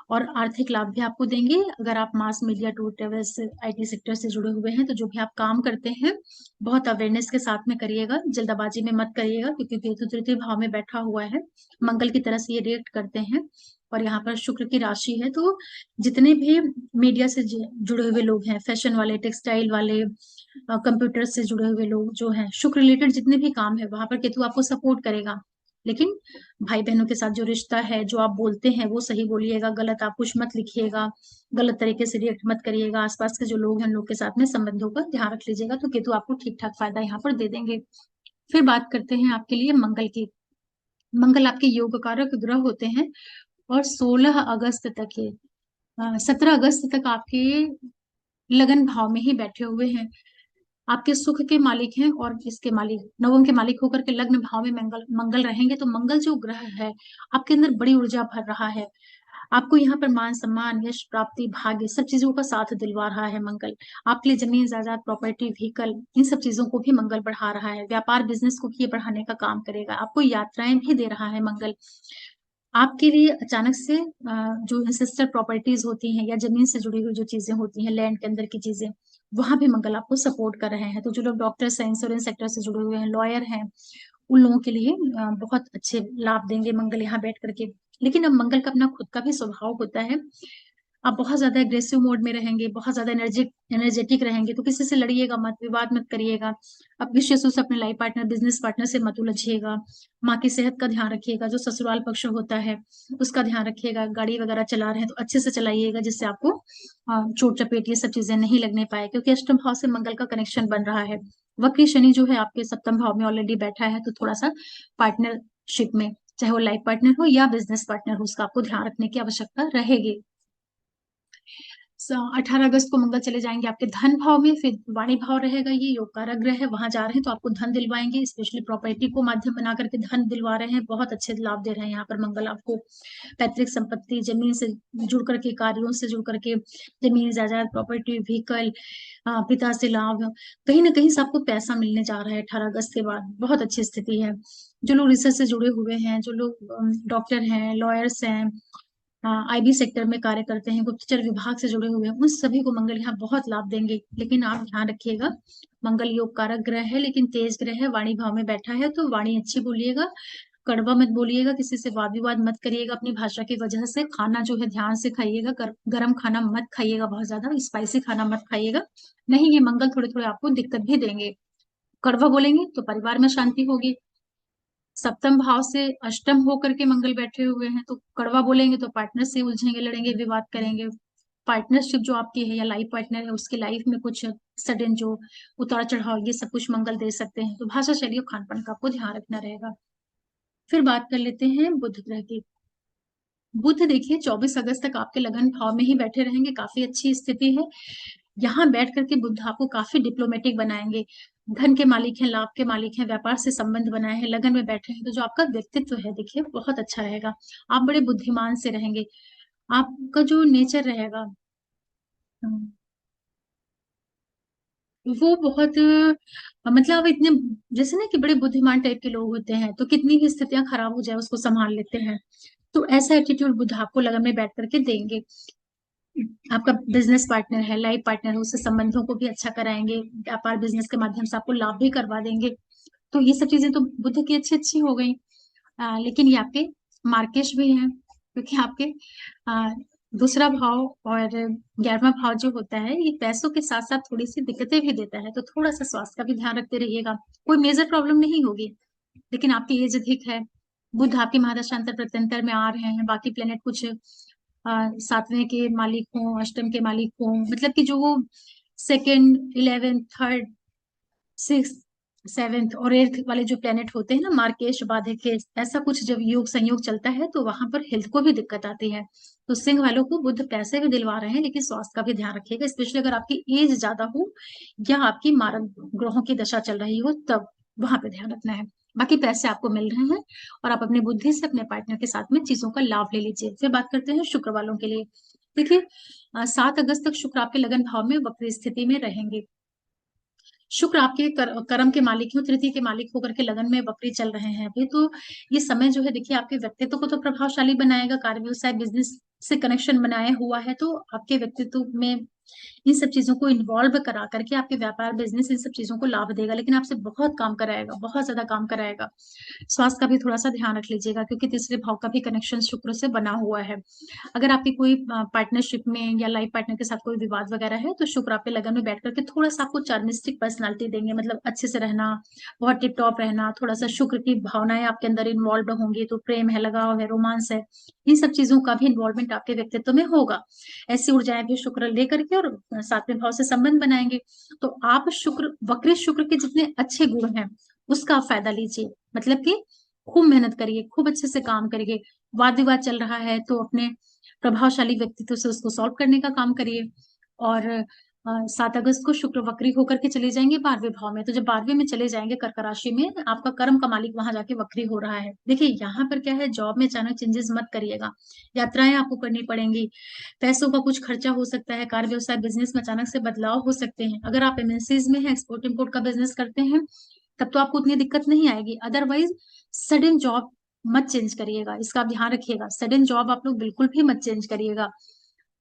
और आर्थिक लाभ भी आपको देंगे। अगर आप mass media tour travels IT sector से जुड़े हुए हैं तो जो भी आप काम करते हैं बहुत अवेयरनेस के साथ में करिएगा, जल्दबाजी में मत करिएगा, क्योंकि केतु तृतीय भाव में बैठा हुआ है, मंगल की तरह से ये रिएक्ट करते हैं। और यहाँ पर शुक्र की राशि है, तो जितने भी मीडिया से जुड़े हुए लोग हैं, फैशन वाले, टेक्सटाइल वाले, कंप्यूटर से जुड़े हुए लोग जो हैं, शुक्र रिलेटेड जितने भी काम है वहां पर केतु आपको सपोर्ट करेगा। लेकिन भाई बहनों के साथ जो रिश्ता है, जो आप बोलते हैं वो सही बोलिएगा, गलत आप कुछ मत लिखिएगा, गलत तरीके से रिएक्ट मत करिएगा। आसपास के जो लोग हैं उन लोग के साथ में संबंधों का ध्यान रख लीजिएगा, तो केतु आपको ठीक ठाक फायदा यहाँ पर दे देंगे। फिर बात करते हैं आपके लिए मंगल की। मंगल आपके योग कारक ग्रह होते हैं, और 16 अगस्त तक ये 17 अगस्त तक आपके लगन भाव में ही बैठे हुए हैं। आपके सुख के मालिक हैं, और इसके मालिक नवम के मालिक होकर के लग्न भाव में मंगल मंगल रहेंगे। तो मंगल जो ग्रह है आपके अंदर बड़ी ऊर्जा भर रहा है, आपको यहाँ पर मान सम्मान यश प्राप्ति भाग्य सब चीजों का साथ दिलवा रहा है मंगल। आपके लिए जमीन जायदाद प्रॉपर्टी व्हीकल इन सब चीजों को भी मंगल बढ़ा रहा है, व्यापार बिजनेस को भी ये बढ़ाने का काम करेगा, आपको यात्राएं भी दे रहा है मंगल। आपके लिए अचानक से जो इंसेस्टर प्रॉपर्टीज होती हैं या जमीन से जुड़ी हुई जो चीजें होती हैं, लैंड के अंदर की चीजें, वहां भी मंगल आपको सपोर्ट कर रहे हैं। तो जो लोग डॉक्टर्स हैं, इंश्योरेंस सेक्टर से जुड़े हुए हैं, लॉयर हैं, उन लोगों के लिए बहुत अच्छे लाभ देंगे मंगल यहाँ बैठ करके। लेकिन अब मंगल का अपना खुद का भी स्वभाव होता है, आप बहुत ज्यादा एग्रेसिव मोड में रहेंगे, बहुत ज्यादा एनर्जेटिक रहेंगे, तो किसी से लड़िएगा मत, विवाद मत करिएगा। अब विशेष रूप से अपने लाइफ पार्टनर बिजनेस पार्टनर से मत उलझिएगा। माँ की सेहत का ध्यान रखिएगा, जो ससुराल पक्ष होता है उसका ध्यान रखिएगा। गाड़ी वगैरह चला रहे हैं तो अच्छे से चलाइएगा, जिससे आपको चोट चपेट ये सब चीजें नहीं लगने पाए, क्योंकि अष्टम भाव से मंगल का कनेक्शन बन रहा है। वक्री शनि जो है आपके सप्तम भाव में ऑलरेडी बैठा है, तो थोड़ा सा पार्टनरशिप में, चाहे वो लाइफ पार्टनर हो या बिजनेस पार्टनर हो, उसका आपको ध्यान रखने की आवश्यकता रहेगी। 18 अगस्त को मंगल चले जाएंगे आपके धन भाव में, फिर वाणी भाव रहेगा, ये योग कारक ग्रह है, वहां जा रहे हैं तो आपको धन दिलवाएंगे, स्पेशली प्रॉपर्टी को माध्यम बना करके धन दिलवा रहे हैं, बहुत अच्छे लाभ दे रहे हैं यहाँ पर मंगल आपको। पैतृक संपत्ति, जमीन से जुड़ करके, कार्यों से जुड़ करके, जमीन जायदाद प्रॉपर्टी व्हीकल, पिता से लाभ, कहीं ना कहीं से आपको पैसा मिलने जा रहा है 18 अगस्त के बाद, बहुत अच्छी स्थिति है। जो लोग रिसर्च से जुड़े हुए हैं, जो लोग डॉक्टर हैं, लॉयर्स हैं, आईबी सेक्टर में कार्य करते हैं, गुप्तचर विभाग से जुड़े हुए हैं, उन सभी को मंगल यहाँ बहुत लाभ देंगे। लेकिन आप ध्यान रखिएगा, मंगल योग कारक ग्रह है लेकिन तेज ग्रह है, वाणी भाव में बैठा है, तो वाणी अच्छी बोलिएगा, कड़वा मत बोलिएगा, किसी से वाद विवाद मत करिएगा अपनी भाषा की वजह से। खाना जो है ध्यान से खाइएगा, गरम खाना मत खाइएगा, बहुत ज्यादा स्पाइसी खाना मत खाइएगा, नहीं ये मंगल थोड़े थोड़े आपको दिक्कत भी देंगे। कड़वा बोलेंगे तो परिवार में शांति होगी। सप्तम भाव से अष्टम होकर के मंगल बैठे हुए हैं, तो कड़वा बोलेंगे तो पार्टनर से उलझेंगे, लड़ेंगे, विवाद करेंगे। पार्टनरशिप जो आपकी है या लाइफ पार्टनर है उसकी लाइफ में कुछ सडन जो उतार चढ़ाव ये सब कुछ मंगल दे सकते हैं, तो भाषा शैली और खान पान का आपको ध्यान रखना रहेगा। फिर बात कर लेते हैं बुध ग्रह की। बुध देखिए 24 अगस्त तक आपके लगन भाव में ही बैठे रहेंगे, काफी अच्छी स्थिति है। यहाँ बैठ करके बुध आपको काफी डिप्लोमेटिक बनाएंगे, धन के मालिक हैं, लाभ के मालिक हैं, व्यापार से संबंध बनाए हैं, लगन में बैठे हैं, तो जो आपका व्यक्तित्व है देखिए बहुत अच्छा रहेगा। आप बड़े बुद्धिमान से रहेंगे, आपका जो नेचर रहेगा वो बहुत मतलब आप इतने, जैसे ना कि बड़े बुद्धिमान टाइप के लोग होते हैं, तो कितनी भी स्थितियां खराब हो जाए उसको संभाल लेते हैं, तो ऐसा एटीट्यूड बुद्ध आपको लगन में बैठ करके देंगे। आपका बिजनेस पार्टनर है, लाइफ पार्टनर है, उससे संबंधों को भी अच्छा कराएंगे, व्यापार बिजनेस के माध्यम से आपको लाभ भी करवा देंगे। तो ये सब चीजें तो बुद्ध की अच्छी अच्छी हो गई। लेकिन ये आपके मार्केश भी हैं, क्योंकि आपके आ, दूसरा भाव और 11वां भाव जो होता है ये पैसों के साथ साथ थोड़ी सी दिक्कतें भी देता है, तो थोड़ा सा स्वास्थ्य का भी ध्यान रखते रहिएगा। कोई मेजर प्रॉब्लम नहीं होगी, लेकिन आपकी एज अधिक है, बुध आपके महादशांतर प्रत्यंतर में आ रहे हैं, बाकी प्लेनेट कुछ 7वें के मालिक हों, अष्टम के मालिक हों, मतलब कि जो वो second 11th 3rd 6th seventh और एर्थ वाले जो प्लेनेट होते हैं ना, मार्केश बाधिकेश, ऐसा कुछ जब योग संयोग चलता है तो वहां पर हेल्थ को भी दिक्कत आती है। तो सिंह वालों को बुध पैसे भी दिलवा रहे हैं, लेकिन स्वास्थ्य का भी ध्यान रखिएगा, स्पेशली अगर आपकी एज ज्यादा हो या आपकी मारक ग्रहों की दशा चल रही हो, तब वहां पे ध्यान रखना है। बाकी पैसे आपको मिल रहे हैं और आप अपनी बुद्धि से अपने पार्टनर के साथ में चीजों का लाभ ले लीजिए। फिर बात करते हैं शुक्र वालों के लिए। देखिए 7 अगस्त तक शुक्र आपके लगन भाव में वक्री स्थिति में रहेंगे। शुक्र आपके कर्म के मालिक हो, तृतीय के मालिक होकर के लगन में वक्री चल रहे हैं अभी तो। ये समय जो है देखिए आपके व्यक्तित्व को तो प्रभावशाली बनाएगा, कार्य व्यवसाय बिजनेस से कनेक्शन बनाया हुआ है, तो आपके व्यक्तित्व में इन सब चीजों को इन्वॉल्व करा करके आपके व्यापार बिजनेस इन सब चीजों को लाभ देगा, लेकिन आपसे बहुत काम कराएगा, बहुत ज्यादा काम कराएगा। स्वास्थ्य का भी थोड़ा सा ध्यान रख लीजिएगा, क्योंकि तीसरे भाव का भी कनेक्शन शुक्र से बना हुआ है। अगर आपकी कोई पार्टनरशिप में या लाइफ पार्टनर के साथ कोई विवाद वगैरह है, तो शुक्र आपके लगन में बैठ करके थोड़ा सा आपको चार्मिस्टिक पर्सनालिटी देंगे, मतलब अच्छे से रहना, बहुत टिप टॉप रहना, थोड़ा सा शुक्र की भावनाएं आपके अंदर इन्वॉल्व होंगी, तो प्रेम है, लगाव है, रोमांस है, इन सब चीजों का भी इन्वॉल्वमेंट आपके व्यक्तित्व में होगा। ऐसी ऊर्जाएं भी शुक्र लेकर के और सातवें भाव से संबंध बनाएंगे। तो आप शुक्र, वक्री शुक्र के जितने अच्छे गुण हैं उसका आप फायदा लीजिए, मतलब कि खूब मेहनत करिए, खूब अच्छे से काम करिए। वाद विवाद चल रहा है तो अपने प्रभावशाली व्यक्तित्व से उसको सॉल्व करने का काम करिए। और 7 अगस्त को शुक्र वक्री होकर के चले जाएंगे 12वें भाव में, तो जब 12वें में चले जाएंगे कर्क राशि में, आपका कर्म का मालिक वहां जाके वक्री हो रहा है। देखिए यहाँ पर क्या है, जॉब में अचानक चेंजेस मत करिएगा, यात्राएं आपको करनी पड़ेंगी, पैसों का कुछ खर्चा हो सकता है, कार्य व्यवसाय बिजनेस में अचानक से बदलाव हो सकते हैं। अगर आप एमएनसीज में हैं, एक्सपोर्ट इम्पोर्ट का बिजनेस करते हैं, तब तो आपको उतनी दिक्कत नहीं आएगी। अदरवाइज सडन जॉब मत चेंज करिएगा, इसका आप ध्यान रखिएगा, सडन जॉब आप लोग बिल्कुल भी मत चेंज करिएगा।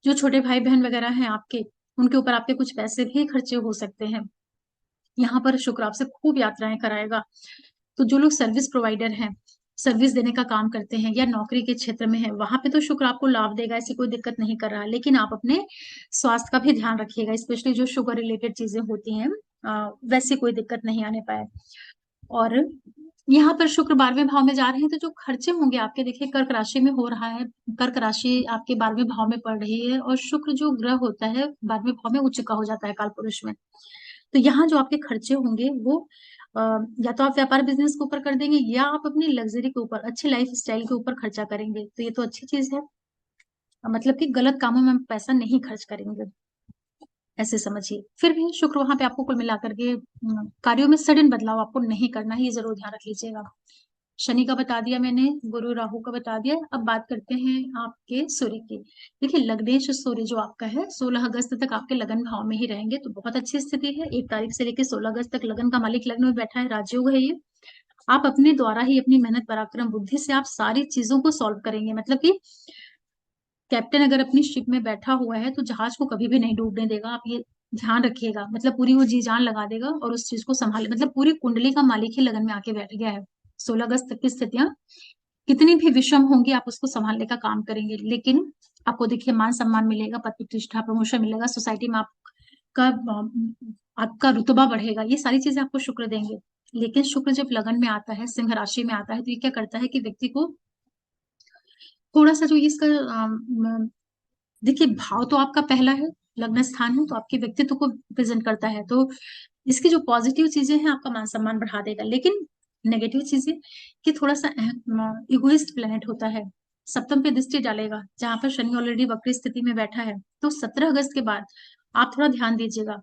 जो छोटे भाई बहन वगैरह हैं आपके, उनके ऊपर आपके कुछ पैसे भी खर्चे हो सकते हैं। यहाँ पर शुक्र आपसे खूब यात्राएं कराएगा। तो जो लोग सर्विस प्रोवाइडर हैं, सर्विस देने का काम करते हैं या नौकरी के क्षेत्र में है, वहां पे तो शुक्र आपको लाभ देगा, ऐसी कोई दिक्कत नहीं कर रहा है, लेकिन आप अपने स्वास्थ्य का भी ध्यान रखिएगा, स्पेशली जो शुगर रिलेटेड चीजें होती हैं, वैसी कोई दिक्कत नहीं आने पाए। और यहाँ पर शुक्र 12वें भाव में जा रहे हैं, तो जो खर्चे होंगे आपके, देखिए कर्क राशि में हो रहा है, कर्क राशि आपके 12वें भाव में पड़ रही है, और शुक्र जो ग्रह होता है 12वें भाव में उच्च का हो जाता है काल पुरुष में। तो यहाँ जो आपके खर्चे होंगे वो अ, या तो आप व्यापार बिजनेस के ऊपर कर देंगे, या आप अपनी लग्जरी के ऊपर, अच्छे लाइफ स्टाइल के ऊपर खर्चा करेंगे, तो ये तो अच्छी चीज है। मतलब कि गलत कामों में हम पैसा नहीं खर्च करेंगे, ऐसे समझिए। फिर भी शुक्र वहां पे आपको कुल मिलाकर के कार्यों में सडन बदलाव आपको नहीं करना है, ये जरूर ध्यान रख लीजिएगा। शनि का बता दिया मैंने, गुरु राहु का बता दिया, अब बात करते हैं आपके सूर्य की। देखिए लग्नेश सूर्य जो आपका है 16 अगस्त तक आपके लगन भाव में ही रहेंगे, तो बहुत अच्छी स्थिति है। 1 तारीख से लेकर 16 अगस्त तक लगन का मालिक लग्न में बैठा है, राजयोग है ये। आप अपने द्वारा ही, अपनी मेहनत पराक्रम बुद्धि से आप सारी चीजों को सॉल्व करेंगे, मतलब कि कैप्टन अगर अपनी शिप में बैठा हुआ है तो जहाज को कभी भी नहीं डूबने देगा, आप ये ध्यान रखिएगा, मतलब पूरी वो जी जान लगा देगा और उस चीज को संभाले, मतलब पूरी कुंडली का मालिक ही लगन में आके बैठ गया है। 16 अगस्त तक की स्थितियां कितनी भी विषम होंगी, आप उसको संभालने का काम करेंगे, लेकिन आपको देखिए मान सम्मान मिलेगा, पद प्रतिष्ठा प्रमोशन मिलेगा, सोसाइटी में आपका आपका रुतबा बढ़ेगा, ये सारी चीजें आपको शुक्र देंगे। लेकिन शुक्र जब लगन में आता है, सिंह राशि में आता है, तो ये क्या करता है कि व्यक्ति को थोड़ा सा जो इसका देखिए भाव तो आपका पहला है, लग्न स्थान है, तो आपके व्यक्तित्व को प्रेजेंट करता है, तो इसकी जो पॉजिटिव चीजें हैं आपका मान सम्मान बढ़ा देगा, लेकिन नेगेटिव चीजें कि थोड़ा सा इगोइस्ट प्लेनेट होता है, सप्तम पे दृष्टि डालेगा, जहां पर शनि ऑलरेडी वक्री स्थिति में बैठा है। तो 17 अगस्त के बाद आप थोड़ा ध्यान दीजिएगा,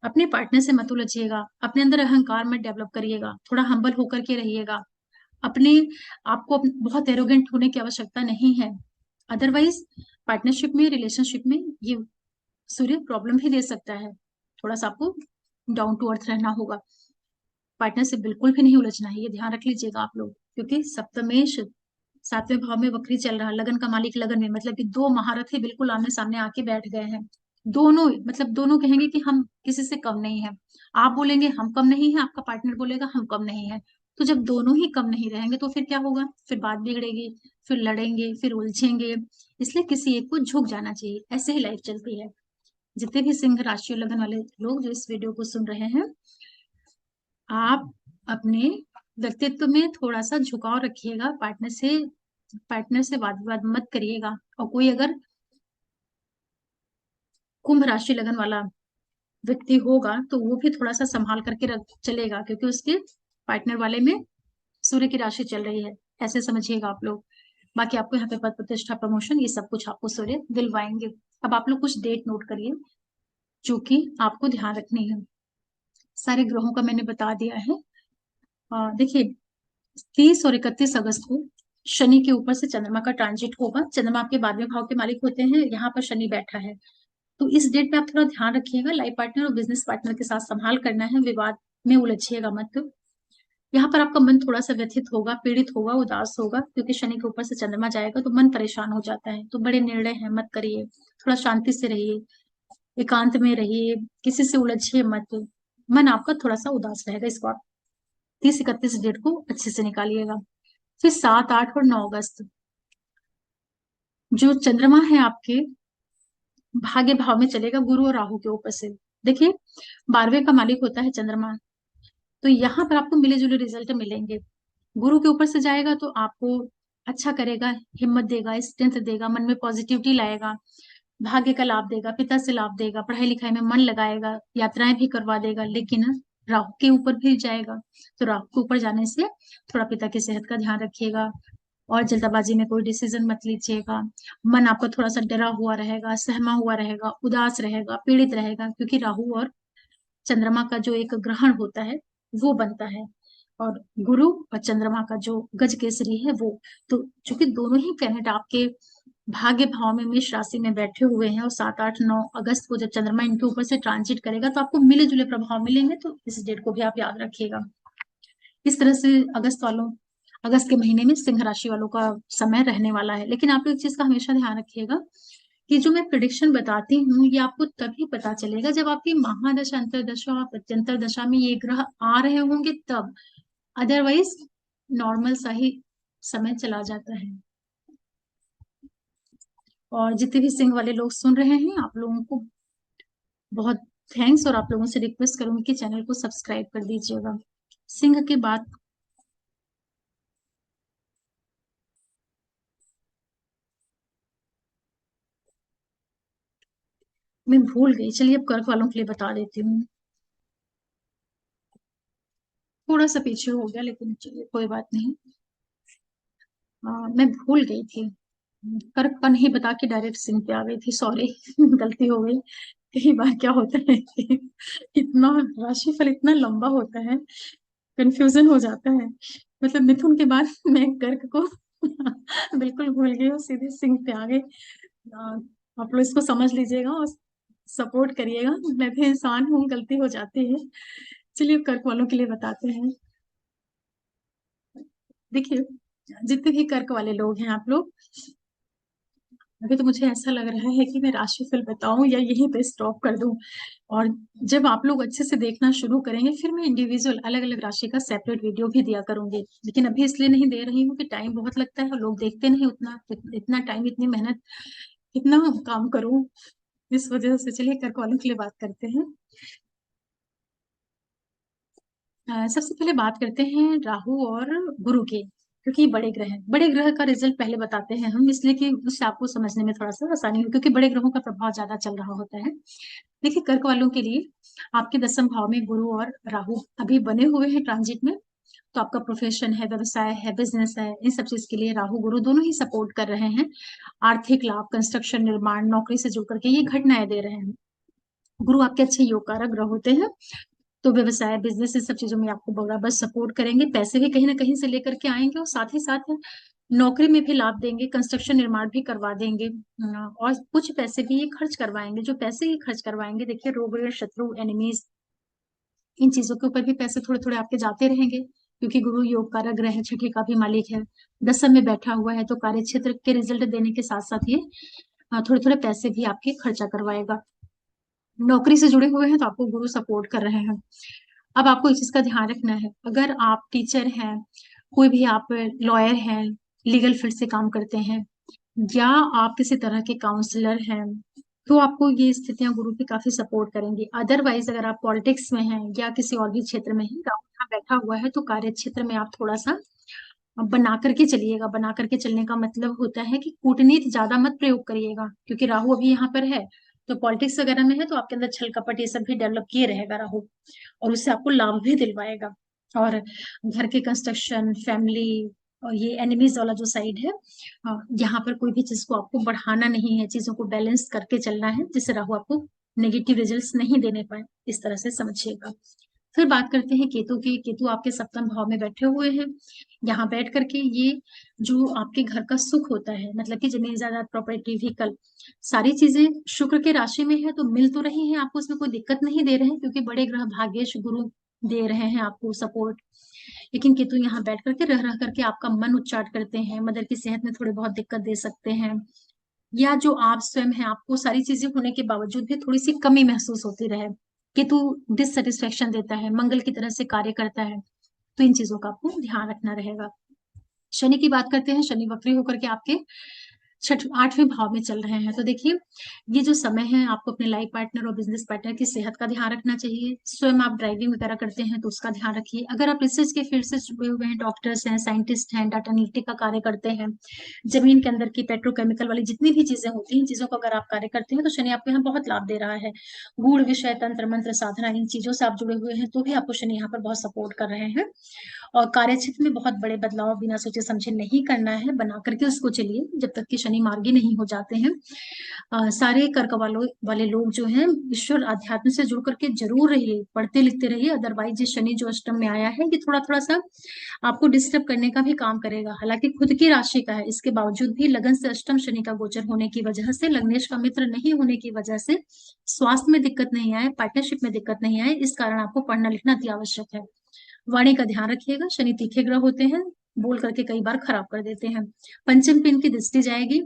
अपने पार्टनर से मत उलझिएगा, अपने अंदर अहंकार मत डेवलप करिएगा, थोड़ा हम्बल होकर के रहिएगा। अपने आपको बहुत एरोगेंट होने की आवश्यकता नहीं है। अदरवाइज पार्टनरशिप में, रिलेशनशिप में ये सूर्य प्रॉब्लम भी दे सकता है। थोड़ा सा आपको डाउन टू अर्थ रहना होगा, पार्टनर से बिल्कुल भी नहीं उलझना है, ये ध्यान रख लीजिएगा आप लोग, क्योंकि सप्तमेश 7वें भाव में वक्री चल रहा है, लगन का मालिक लगन में, मतलब कि दो महारथी बिल्कुल आमने सामने आके बैठ गए हैं। दोनों मतलब दोनों कहेंगे कि हम किसी से कम नहीं है, आप बोलेंगे हम कम नहीं है, आपका पार्टनर बोलेगा हम कम नहीं है। तो जब दोनों ही कम नहीं रहेंगे तो फिर क्या होगा, फिर बात बिगड़ेगी, फिर लड़ेंगे, फिर उलझेंगे। इसलिए किसी एक को झुक जाना चाहिए, ऐसे ही लाइफ चलती है। जितने भी सिंह राशि और लगन वाले लोग जो इस वीडियो को सुन रहे हैं, आप अपने व्यक्तित्व में थोड़ा सा झुकाव रखिएगा, पार्टनर से वाद विवाद मत करिएगा। और कोई अगर कुंभ राशि लगन वाला व्यक्ति होगा तो वो भी थोड़ा सा संभाल करके चलेगा, क्योंकि उसके पार्टनर वाले में सूर्य की राशि चल रही है, ऐसे समझिएगा आप लोग। बाकी आपको यहाँ पे पद प्रतिष्ठा प्रमोशन ये सब कुछ आपको सूर्य दिलवाएंगे। अब आप लोग कुछ डेट नोट करिए जो कि आपको ध्यान रखनी है। सारे ग्रहों का मैंने बता दिया है। देखिए, 30 और 31 अगस्त को शनि के ऊपर से चंद्रमा का ट्रांजिट होगा। चंद्रमा आपके 12वें भाव के मालिक होते हैं, यहाँ पर शनि बैठा है। तो इस डेट पे आप थोड़ा ध्यान रखिएगा, लाइफ पार्टनर और बिजनेस पार्टनर के साथ संभाल करना है, विवाद में उलझिएगा मत। यहाँ पर आपका मन थोड़ा सा व्यथित होगा, पीड़ित होगा, उदास होगा, क्योंकि शनि के ऊपर से चंद्रमा जाएगा तो मन परेशान हो जाता है। तो बड़े निर्णय हैं मत करिए, थोड़ा शांति से रहिए, एकांत में रहिए, किसी से उलझिए मत। मन आपका थोड़ा सा उदास रहेगा इस बार। 30 31 डेट को अच्छे से निकालिएगा। फिर 7 8 और 9 अगस्त, जो चंद्रमा है आपके भाग्य भाव में चलेगा गुरु और राहु के ऊपर से। देखिए, 12वें का मालिक होता है चंद्रमा, तो यहाँ पर आपको मिले जुले रिजल्ट मिलेंगे। गुरु के ऊपर से जाएगा तो आपको अच्छा करेगा, हिम्मत देगा, स्ट्रेंथ देगा, मन में पॉजिटिविटी लाएगा, भाग्य का लाभ देगा, पिता से लाभ देगा, पढ़ाई लिखाई में मन लगाएगा, यात्राएं भी करवा देगा। लेकिन राहु के ऊपर भी जाएगा, तो राहु के ऊपर जाने से थोड़ा पिता की सेहत का ध्यान रखिएगा, और जल्दबाजी में कोई डिसीजन मत लीजिएगा। मन आपका थोड़ा सा डरा हुआ रहेगा, सहमा हुआ रहेगा, उदास रहेगा, पीड़ित रहेगा, क्योंकि राहु और चंद्रमा का जो एक ग्रहण होता है वो बनता है, और गुरु और चंद्रमा का जो गज केसरी है वो। तो चूंकि दोनों ही प्लेनेट आपके भाग्य भाव में मेष राशि में बैठे हुए हैं, और 7 8 9 अगस्त को जब चंद्रमा इनके ऊपर से ट्रांजिट करेगा तो आपको मिले जुले प्रभाव मिलेंगे। तो इस डेट को भी आप याद रखिएगा। इस तरह से अगस्त के महीने में सिंह राशि वालों का समय रहने वाला है। लेकिन आप एक चीज का हमेशा ध्यान रखिएगा कि जो मैं प्रिडिक्शन बताती हूँ ये आपको तभी पता चलेगा जब आपकी महादशा, अंतरदशा और प्रत्यंतर दशा में ये ग्रह आ रहे होंगे तब। अदरवाइज नॉर्मल सा ही समय चला जाता है। और जितने भी सिंह वाले लोग सुन रहे हैं, आप लोगों को बहुत थैंक्स, और आप लोगों से रिक्वेस्ट करूंगी कि चैनल को सब्सक्राइब कर दीजिएगा। सिंह के बाद मैं भूल गई, चलिए अब कर्क वालों के लिए बता देती हूँ। थोड़ा सा पीछे हो गया, लेकिन चलिए कोई बात नहीं। मैं भूल गई थी, कर्क का नहीं बता के डायरेक्ट सिंह पे आ गई थी, सॉरी। गलती हो गई। कई बार क्या होता है कि इतना राशिफल इतना लंबा होता है, कंफ्यूजन हो जाता है। मतलब मिथुन के बाद मैं कर्क को बिल्कुल भूल गई और सीधे सिंह पे आ गई। आप लोग इसको समझ लीजिएगा और सपोर्ट करिएगा, मैं भी इंसान हूँ, गलती हो जाती है। चलिए कर्क वालों के लिए बताते हैं। देखिए, जितने भी कर्क वाले लोग हैं आप लोग, अभी तो मुझे ऐसा लग रहा है कि मैं राशिफल बताऊं या यहीं पे स्टॉप कर दूं। और जब आप लोग अच्छे से देखना शुरू करेंगे फिर मैं इंडिविजुअल अलग अलग राशि का सेपरेट वीडियो भी दिया करूंगी। लेकिन अभी इसलिए नहीं दे रही हूँ कि टाइम बहुत लगता है और लोग देखते नहीं उतना, इतना टाइम, इतनी मेहनत, कितना काम करूं, इस वजह से। चलिए कर्क वालों के लिए बात करते हैं। सबसे पहले बात करते हैं राहु और गुरु की, क्योंकि ये बड़े ग्रह हैं। बड़े ग्रह का रिजल्ट पहले बताते हैं हम, इसलिए कि उससे आपको समझने में थोड़ा सा आसानी हो, क्योंकि बड़े ग्रहों का प्रभाव ज्यादा चल रहा होता है। देखिए, कर्क वालों के लिए आपके 10वें भाव में गुरु और राहु अभी बने हुए हैं ट्रांजिट में। तो आपका प्रोफेशन है, व्यवसाय है, बिजनेस है, इन सब चीज के लिए राहु गुरु दोनों ही सपोर्ट कर रहे हैं। आर्थिक लाभ, कंस्ट्रक्शन, निर्माण, नौकरी से जुड़ करके ये घटनाएं दे रहे हैं। गुरु आपके अच्छे योग कारक ग्रह होते हैं, तो व्यवसाय, बिजनेस, इस सब चीजों में आपको बराबर सपोर्ट करेंगे। पैसे भी कहीं ना कहीं से लेकर के आएंगे, और साथ ही साथ नौकरी में भी लाभ देंगे, कंस्ट्रक्शन निर्माण भी करवा देंगे। और कुछ पैसे भी ये खर्च करवाएंगे। जो पैसे ये खर्च करवाएंगे, देखिए, रोग, ऋण, शत्रु, एनिमीज, इन चीजों के ऊपर भी पैसे थोड़े थोड़े आपके जाते रहेंगे, क्योंकि गुरु योग कारक ग्रह है, छठे का भी मालिक है, 10 में बैठा हुआ है। तो कार्य क्षेत्र के रिजल्ट देने के साथ साथ ये थोड़े थोड़े पैसे भी आपके खर्चा करवाएगा। नौकरी से जुड़े हुए हैं तो आपको गुरु सपोर्ट कर रहे हैं। अब आपको इस चीज का ध्यान रखना है, अगर आप टीचर हैं, कोई भी आप लॉयर हैं, लीगल फील्ड से काम करते हैं, या आप किसी तरह के काउंसलर हैं, तो आपको ये स्थितियां गुरु की काफी सपोर्ट करेंगी। अदरवाइज अगर आप पॉलिटिक्स में हैं या किसी और भी क्षेत्र में हैं, राहु यहाँ बैठा हुआ है, तो कार्य क्षेत्र में आप थोड़ा सा बना करके चलिएगा। बना करके चलने का मतलब होता है कि कूटनीति ज्यादा मत प्रयोग करिएगा, क्योंकि राहु अभी यहाँ पर है। तो पॉलिटिक्स वगैरह में है तो आपके अंदर छल कपट ये सब भी डेवलप किए रहेगा राहु, और उससे आपको लाभ भी दिलवाएगा। और घर के कंस्ट्रक्शन, फैमिली, और ये एनिमीज वाला जो साइड है, यहाँ पर कोई भी चीज को आपको बढ़ाना नहीं है, चीजों को बैलेंस करके चलना है, जिससे राहु आपको नेगेटिव रिजल्ट्स नहीं देने पाए, इस तरह से समझिएगा। फिर बात करते हैं केतु की। केतु आपके सप्तम भाव में बैठे हुए हैं। यहाँ बैठ करके ये जो आपके घर का सुख होता है, मतलब कि जमीन जायदाद, प्रॉपर्टी, व्हीकल, सारी चीजें शुक्र के राशि में है तो मिल तो रही है आपको, उसमें कोई दिक्कत नहीं दे रहे हैं, क्योंकि बड़े ग्रह भाग्येश गुरु दे रहे हैं आपको सपोर्ट। लेकिन केतु यहाँ बैठ करके रह करके आपका मन उच्चाट करते हैं, मदर की सेहत में थोड़ी बहुत दिक्कत दे सकते हैं, या जो आप स्वयं है आपको सारी चीजें होने के बावजूद भी थोड़ी सी कमी महसूस होती रहे। केतु डिससेटिस्फेक्शन देता है, मंगल की तरह से कार्य करता है, तो इन चीजों का आपको ध्यान रखना रहेगा। शनि की बात करते हैं। शनि वक्री होकर के आपके छठ आठवें भाव में चल रहे हैं, तो देखिए ये जो समय है आपको अपने लाइफ पार्टनर और बिजनेस पार्टनर की सेहत का ध्यान रखना चाहिए। स्वयं आप ड्राइविंग वगैरह करते हैं तो उसका ध्यान रखिए। अगर आप रिसर्च के फील्ड से जुड़े हुए हैं, डॉक्टर्स हैं, साइंटिस्ट हैं, डाटा एनालिटिक का कार्य करते हैं, जमीन के अंदर की पेट्रोकेमिकल वाली जितनी भी चीजें होती हैं, इन चीजों को अगर आप कार्य करते हैं तो शनि आपको यहाँ बहुत लाभ दे रहा है। गूढ़ विषय, तंत्र मंत्र, साधना, इन चीजों से आप जुड़े हुए हैं तो भी आपको शनि यहाँ पर बहुत सपोर्ट कर रहे हैं। और कार्यक्षेत्र में बहुत बड़े बदलाव बिना सोचे समझे नहीं करना है, बना करके उसको चलिए जब तक कि शनि मार्गी नहीं हो जाते हैं। सारे कर्क वालों वाले लोग जो हैं, ईश्वर आध्यात्म से जुड़ करके जरूर रहिए, पढ़ते लिखते रहिए, अदरवाइज ये शनि जो अष्टम में आया है ये थोड़ा थोड़ा सा आपको डिस्टर्ब करने का भी काम करेगा। हालांकि खुद की राशि का है, इसके बावजूद भी लगन से अष्टम शनि का गोचर होने की वजह से, लग्नेश का मित्र नहीं होने की वजह से स्वास्थ्य में दिक्कत नहीं आए, पार्टनरशिप में दिक्कत नहीं आए, इस कारण आपको पढ़ना लिखना अति आवश्यक है। वाणी का ध्यान रखिएगा, शनि तीखे ग्रह होते हैं, बोल करके कई बार खराब कर देते हैं। पंचम पे इनकी दृष्टि जाएगी।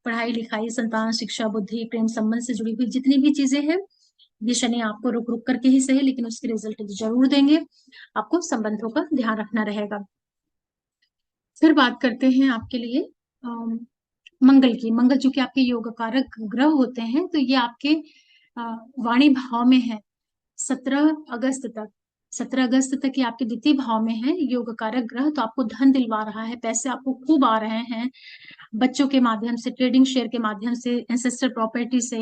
पढ़ाई लिखाई, संतान, शिक्षा, बुद्धि, प्रेम संबंध से जुड़ी हुई जितनी भी चीजें हैं, ये शनि आपको रुक रुक करके ही सही लेकिन उसके रिजल्ट जरूर देंगे। आपको संबंधों का ध्यान रखना रहेगा। फिर बात करते हैं आपके लिए अम, मंगल की। मंगल चूंकि आपके योग कारक ग्रह होते हैं तो ये आपके अ, वाणी भाव में है 17 अगस्त तक। 17 अगस्त तक ये आपके द्वितीय भाव में है योग कारक ग्रह, तो आपको धन दिलवा रहा है, पैसे आपको खूब आ रहे हैं, बच्चों के माध्यम से, ट्रेडिंग शेयर के माध्यम से, एंसेस्टर प्रॉपर्टी से,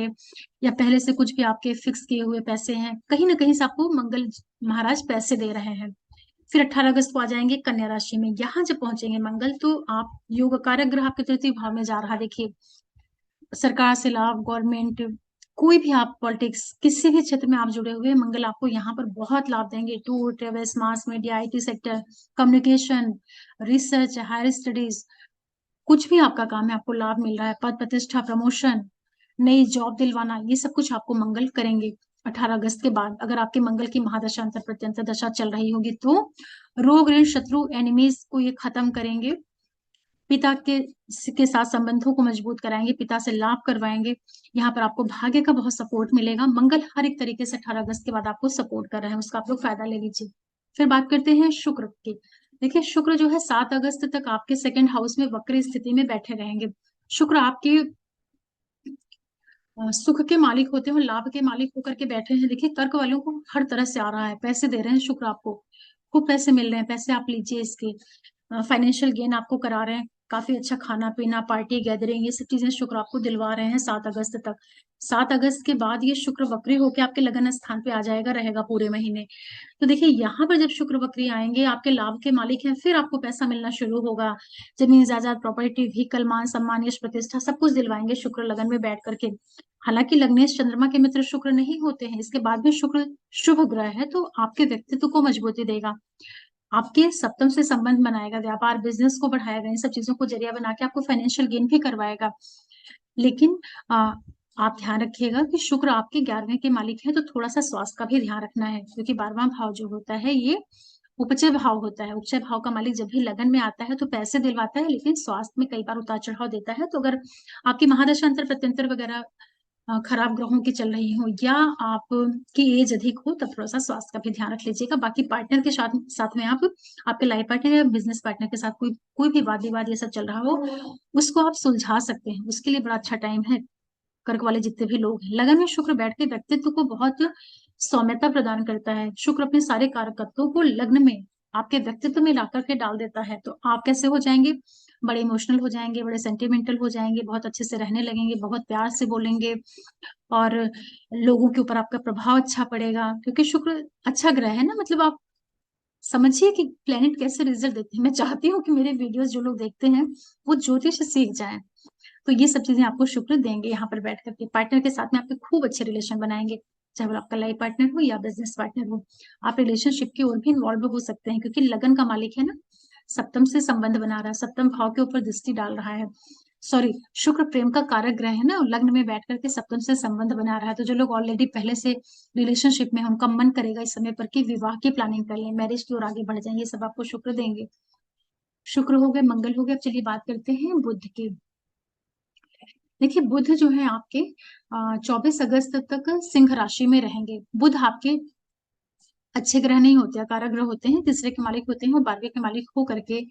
या पहले से कुछ भी आपके फिक्स किए हुए पैसे हैं, कहीं ना कहीं से आपको मंगल महाराज पैसे दे रहे हैं। फिर 18 अगस्त को आ जाएंगे कन्या राशि में। यहाँ जब पहुंचेंगे मंगल तो आप योग कारक ग्रह आपके तृतीय भाव में जा रहा, देखिए सरकार से लाभ, गवर्नमेंट, कोई भी आप पॉलिटिक्स किसी भी क्षेत्र में आप जुड़े हुए हैं, मंगल आपको यहाँ पर बहुत लाभ देंगे। Tour travels, mass media, IT sector, communication, research, higher studies, कुछ भी आपका काम है आपको लाभ मिल रहा है। पद प्रतिष्ठा, प्रमोशन, नई जॉब दिलवाना, ये सब कुछ आपको मंगल करेंगे। 18 अगस्त के बाद अगर आपके मंगल की महादशा अंतर प्रत्यंतर दशा चल रही होगी तो रोग ऋण शत्रु एनिमीज को ये खत्म करेंगे। पिता के साथ संबंधों को मजबूत कराएंगे, पिता से लाभ करवाएंगे। यहाँ पर आपको भाग्य का बहुत सपोर्ट मिलेगा। मंगल हर एक तरीके से 18 अगस्त के बाद आपको सपोर्ट कर रहे हैं, उसका आप लोग फायदा ले लीजिए। फिर बात करते हैं शुक्र की। देखिए शुक्र जो है 7 अगस्त तक आपके सेकंड हाउस में वक्र स्थिति में बैठे रहेंगे। शुक्र आपके सुख के मालिक होते हैं, लाभ के मालिक होकर के बैठे हैं। देखिए कर्क वालों को हर तरह से आ रहा है, पैसे दे रहे हैं शुक्र आपको, खूब पैसे मिल रहे हैं, पैसे आप लीजिए इसके, फाइनेंशियल गेन आपको करा रहे हैं, काफी अच्छा खाना पीना, पार्टी गैदरिंग, ये सब चीजें शुक्र आपको दिलवा रहे हैं 7 अगस्त तक। 7 अगस्त के बाद ये शुक्र वक्री होके आपके लगन स्थान पे आ जाएगा, रहेगा पूरे महीने। तो देखिए यहाँ पर जब शुक्र वक्री आएंगे, आपके लाभ के मालिक हैं, फिर आपको पैसा मिलना शुरू होगा। जमीन जायदाद, प्रॉपर्टी, व्हीकल, मान सम्मान, यश प्रतिष्ठा, सब कुछ दिलवाएंगे शुक्र लगन में बैठ करके। हालांकि लग्नेश चंद्रमा के मित्र शुक्र नहीं होते हैं, इसके बाद भी शुक्र शुभ ग्रह है तो आपके व्यक्तित्व को मजबूती देगा, आपके सप्तम से संबंध बनाएगा, व्यापार बिजनेस को बढ़ाएगा, इन सब चीजों को जरिया बना के आपको फाइनेंशियल गेन भी करवाएगा। लेकिन आप ध्यान रखिएगा कि शुक्र आपके 11वें के मालिक है तो थोड़ा सा स्वास्थ्य का भी ध्यान रखना है, क्योंकि 12वां भाव जो होता है ये उपचय भाव होता है। उपचय भाव का मालिक जब भी लगन में आता है तो पैसे दिलवाता है, लेकिन स्वास्थ्य में कई बार उतार चढ़ाव देता है। तो अगर आपकी महादशा अंतर प्रत्यंतर वगैरह खराब ग्रहों की चल रही हो, या आपकी एज अधिक हो, तब थोड़ा सा स्वास्थ्य का भी ध्यान रख लीजिएगा। बाकी पार्टनर के साथ साथ में आप आपके लाइफ पार्टनर या बिजनेस पार्टनर के साथ कोई कोई भी वाद विवाद ये सब चल रहा हो, उसको आप सुलझा सकते हैं, उसके लिए बड़ा अच्छा टाइम है। कर्क वाले जितने भी लोग हैं, लगन में शुक्र बैठ के व्यक्तित्व को बहुत सौम्यता प्रदान करता है। शुक्र अपने सारे कारकत्वों को लग्न में आपके व्यक्तित्व में ला करके डाल देता है, तो आप कैसे हो जाएंगे, बड़े इमोशनल हो जाएंगे, बड़े सेंटिमेंटल हो जाएंगे, बहुत अच्छे से रहने लगेंगे, बहुत प्यार से बोलेंगे, और लोगों के ऊपर आपका प्रभाव अच्छा पड़ेगा, क्योंकि शुक्र अच्छा ग्रह है ना। मतलब आप समझिए कि प्लेनेट कैसे रिजल्ट देते हैं। मैं चाहती हूँ कि मेरे वीडियोस जो लोग देखते हैं वो ज्योतिष सीख जाएं। तो ये सब चीजें आपको शुक्र देंगे यहाँ पर बैठ करके। पार्टनर के साथ में आपके खूब अच्छे रिलेशन बनाएंगे, चाहे वो आपका लाइफ पार्टनर हो या बिजनेस पार्टनर हो। आप रिलेशनशिप की ओर भी इन्वॉल्व हो सकते हैं, क्योंकि लगन का मालिक है ना, सप्तम से संबंध बना रहा है, सप्तम भाव के ऊपर दृष्टि डाल रहा है। सॉरी, शुक्र प्रेम का कारक ग्रह है ना, लग्न में बैठ करके सप्तम से संबंध बना रहा है। तो जो लोग ऑलरेडी पहले से रिलेशनशिप में हैं, उनका मन करेगा इस समय पर कि विवाह की प्लानिंग कर लें, मैरिज की ओर आगे बढ़ जाएं। ये सब आपको शुक्र देंगे। शुक्र हो गए, मंगल हो गए। अब चलिए बात करते हैं बुध की। देखिए, बुध जो है आपके 24 अगस्त तक सिंह राशि में रहेंगे। बुध आपके अच्छे ग्रह नहीं होते हैं, कारक ग्रह होते हैं, तीसरे के मालिक होते हैं, और 12वें के मालिक हो करके